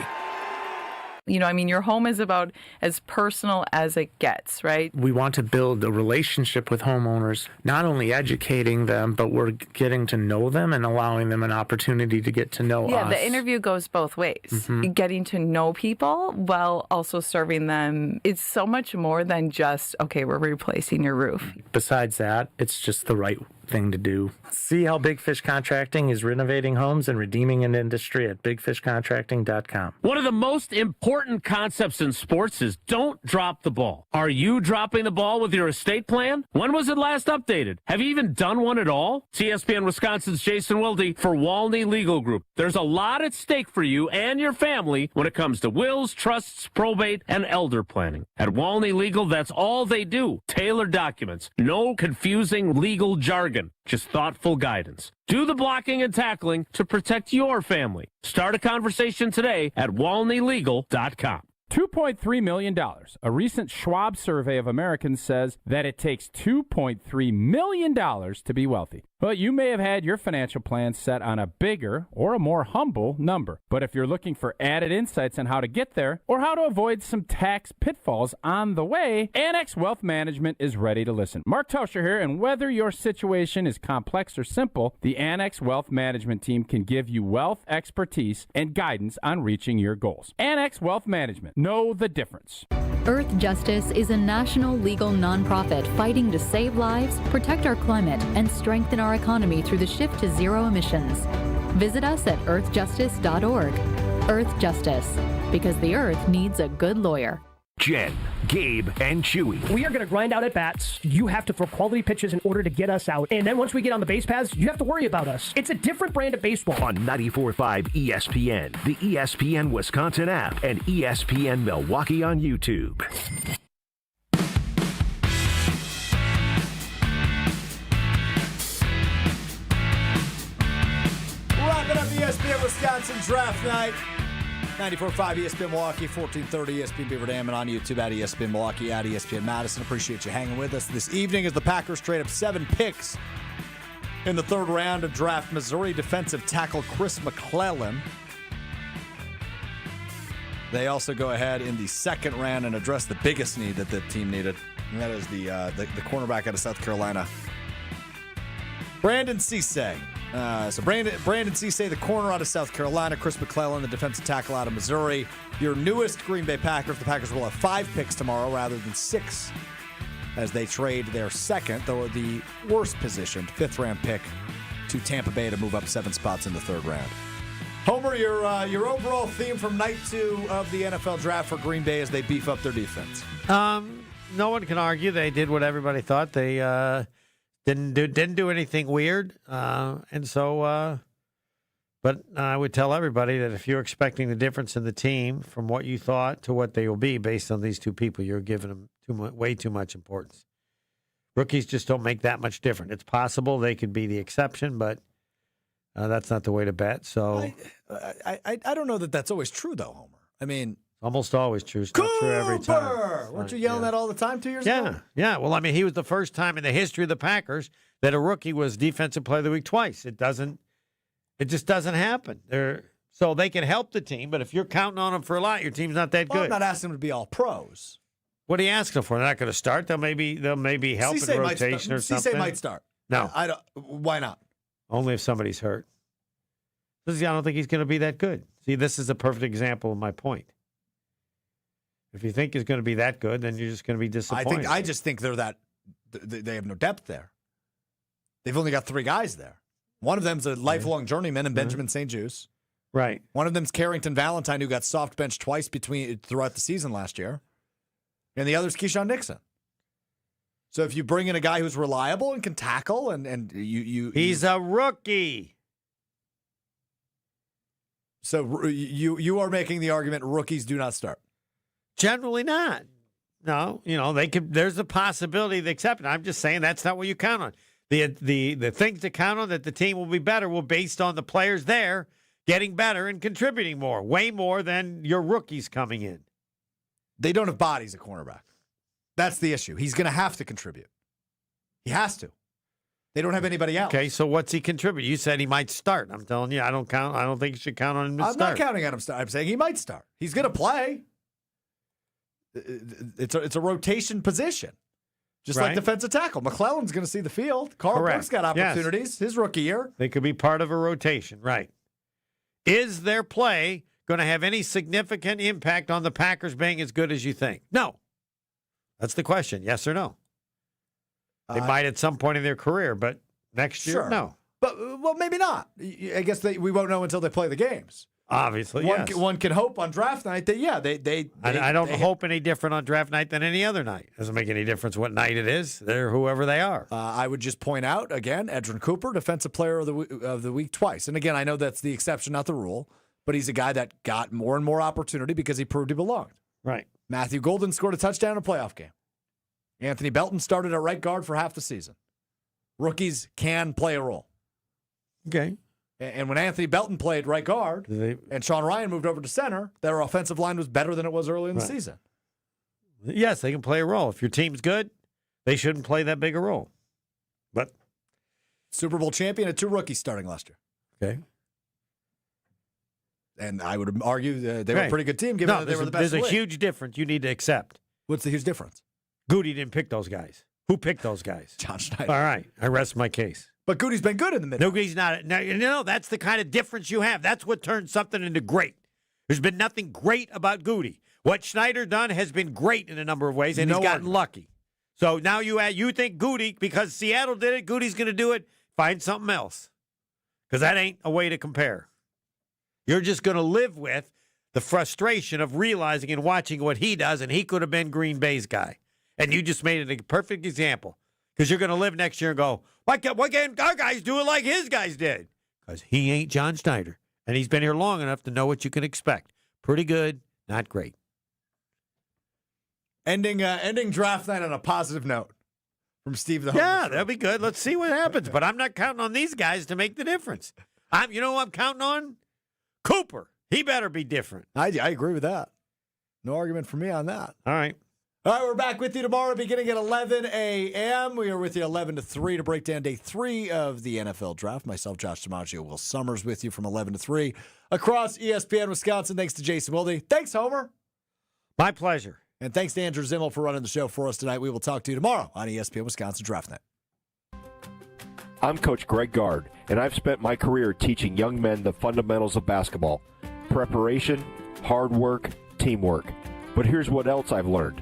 You know, I mean, your home is about as personal as it gets, right? We want to build a relationship with homeowners, not only educating them, but we're getting to know them and allowing them an opportunity to get to know us. Yeah, the interview goes both ways. Mm-hmm. Getting to know people while also serving them. It's so much more than just, okay, we're replacing your roof. Besides that, it's just the right thing to do. See how Big Fish Contracting is renovating homes and redeeming an industry at bigfishcontracting.com. One of the most important concepts in sports is don't drop the ball. Are you dropping the ball with your estate plan? When was it last updated? Have you even done one at all? It's ESPN Wisconsin's Jason Wilde for Wely Legal Group. There's a lot at stake for you and your family when it comes to wills, trusts, probate, and elder planning. At Wely Legal, that's all they do. Tailored documents. No confusing legal jargon. Just thoughtful guidance. Do the blocking and tackling to protect your family. Start a conversation today at WalneyLegal.com. $2.3 million. A recent Schwab survey of Americans says that it takes $2.3 million to be wealthy. Well, you may have had your financial plan set on a bigger or a more humble number. But if you're looking for added insights on how to get there or how to avoid some tax pitfalls on the way, Annex Wealth Management is ready to listen. Mark Tauscher here, and whether your situation is complex or simple, the Annex Wealth Management team can give you wealth expertise and guidance on reaching your goals. Annex Wealth Management. Know the difference. Earth Justice is a national legal nonprofit fighting to save lives, protect our climate, and strengthen our economy through the shift to zero emissions. Visit us at earthjustice.org. Earth Justice, because the earth needs a good lawyer. Jen, Gabe, and Chewy. We are going to grind out at bats. You have to throw quality pitches in order to get us out. And then once we get on the base paths, you have to worry about us. It's a different brand of baseball. On 94.5 ESPN, the ESPN Wisconsin app, and ESPN Milwaukee on YouTube. Wrapping up ESPN Wisconsin Draft Night. 94.5 ESPN Milwaukee, 1430 ESPN Beaver Dam, and on YouTube at ESPN Milwaukee, at ESPN Madison. Appreciate you hanging with us this evening as the Packers trade up 7 picks in the third round to draft Missouri defensive tackle Chris McClellan. They also go ahead in the second round and address the biggest need that the team needed, and that is the cornerback out of South Carolina, Brandon Cisse. Brandon Cisse, the corner out of South Carolina, Chris McClellan, the defensive tackle out of Missouri. Your newest Green Bay Packers. The Packers will have 5 picks tomorrow rather than 6 as they trade their second, though the worst positioned 5th-round pick to Tampa Bay to move up 7 spots in the third round. Homer, your overall theme from night 2 of the NFL draft for Green Bay as they beef up their defense. No one can argue they did what everybody thought. They didn't do anything weird, and so. But I would tell everybody that if you're expecting the difference in the team from what you thought to what they will be based on these 2 people, you're giving them way too much importance. Rookies just don't make that much difference. It's possible they could be the exception, but that's not the way to bet. So I don't know that that's always true, though, Homer. I mean, almost always true. It's not true every time. Weren't you yelling that all the time 2 years ago? Yeah. Well, I mean, he was the first time in the history of the Packers that a rookie was Defensive Player of the Week twice. It just doesn't happen. So they can help the team, but if you're counting on them for a lot, your team's not that good. I'm not asking them to be all pros. What are you asking for? They're not going to start. They'll maybe help in rotation or something. Cisse might start. No. I don't. Why not? Only if somebody's hurt. I don't think he's going to be that good. See, this is a perfect example of my point. If you think he's going to be that good, then you're just going to be disappointed. I just think they're that. They have no depth there. They've only got 3 guys there. One of them's a lifelong journeyman in Benjamin St. Juste. Right. One of them's Carrington Valentine, who got soft benched twice throughout the season last year. And the other's Keyshawn Nixon. So if you bring in a guy who's reliable and can tackle, and he's a rookie. So you are making the argument rookies do not start. Generally not. No, they could. There's a possibility they accept it. I'm just saying that's not what you count on. The things to count on that the team will be better will based on the players there getting better and contributing more, way more than your rookies coming in. They don't have bodies at cornerback. That's the issue. He's going to have to contribute. He has to. They don't have anybody else. Okay, so what's he contribute? You said he might start. I'm telling you, I don't think you should count on him to start. I'm not counting on him start. I'm saying he might start. He's going to play. It's a rotation position. Just like defensive tackle. McClellan's going to see the field. Carl Brooks got opportunities his rookie year. They could be part of a rotation, right. Is their play going to have any significant impact on the Packers being as good as you think? No. That's the question, yes or no? They might at some point in their career, but next year, no. But, well, maybe not. I guess we won't know until they play the games. Obviously, one can hope on draft night that, I don't hope any different on draft night than any other night. Doesn't make any difference what night it is. They're whoever they are. I would just point out, again, Edgerrin Cooper, Defensive Player of the Week twice. And again, I know that's the exception, not the rule, but he's a guy that got more and more opportunity because he proved he belonged. Right. Matthew Golden scored a touchdown in a playoff game. Anthony Belton started at right guard for half the season. Rookies can play a role. Okay. And when Anthony Belton played right guard and Sean Ryan moved over to center, their offensive line was better than it was early in the season. Yes, they can play a role. If your team's good, they shouldn't play that big a role. But Super Bowl champion had 2 rookies starting last year. Okay. And I would argue they were a pretty good team given that they were the best. There's a huge difference you need to accept. What's the huge difference? Goody didn't pick those guys. Who picked those guys? John Schneider. All right. I rest my case. But Goody's been good in the middle. No, Goody's not. No, that's the kind of difference you have. That's what turns something into great. There's been nothing great about Goody. What Schneider done has been great in a number of ways, and he's gotten lucky. So now you think Goody, because Seattle did it, Goody's going to do it, find something else. Because that ain't a way to compare. You're just going to live with the frustration of realizing and watching what he does, and he could have been Green Bay's guy. And you just made it a perfect example. Because you're going to live next year and go, why can't our guys do it like his guys did? Because he ain't John Schneider. And he's been here long enough to know what you can expect. Pretty good, not great. Ending draft night on a positive note from Steve the Homer. Yeah, that'll be good. Let's see what happens. But I'm not counting on these guys to make the difference. You know who I'm counting on? Cooper. He better be different. I agree with that. No argument for me on that. All right. All right, we're back with you tomorrow beginning at 11 a.m. We are with you 11 to 3 to break down day 3 of the NFL Draft. Myself, Josh DiMaggio, Will Summers with you from 11 to 3 across ESPN Wisconsin. Thanks to Jason Wilde. Thanks, Homer. My pleasure. And thanks to Andrew Zimmel for running the show for us tonight. We will talk to you tomorrow on ESPN Wisconsin Draft Night. I'm Coach Greg Gard, and I've spent my career teaching young men the fundamentals of basketball. Preparation, hard work, teamwork. But here's what else I've learned.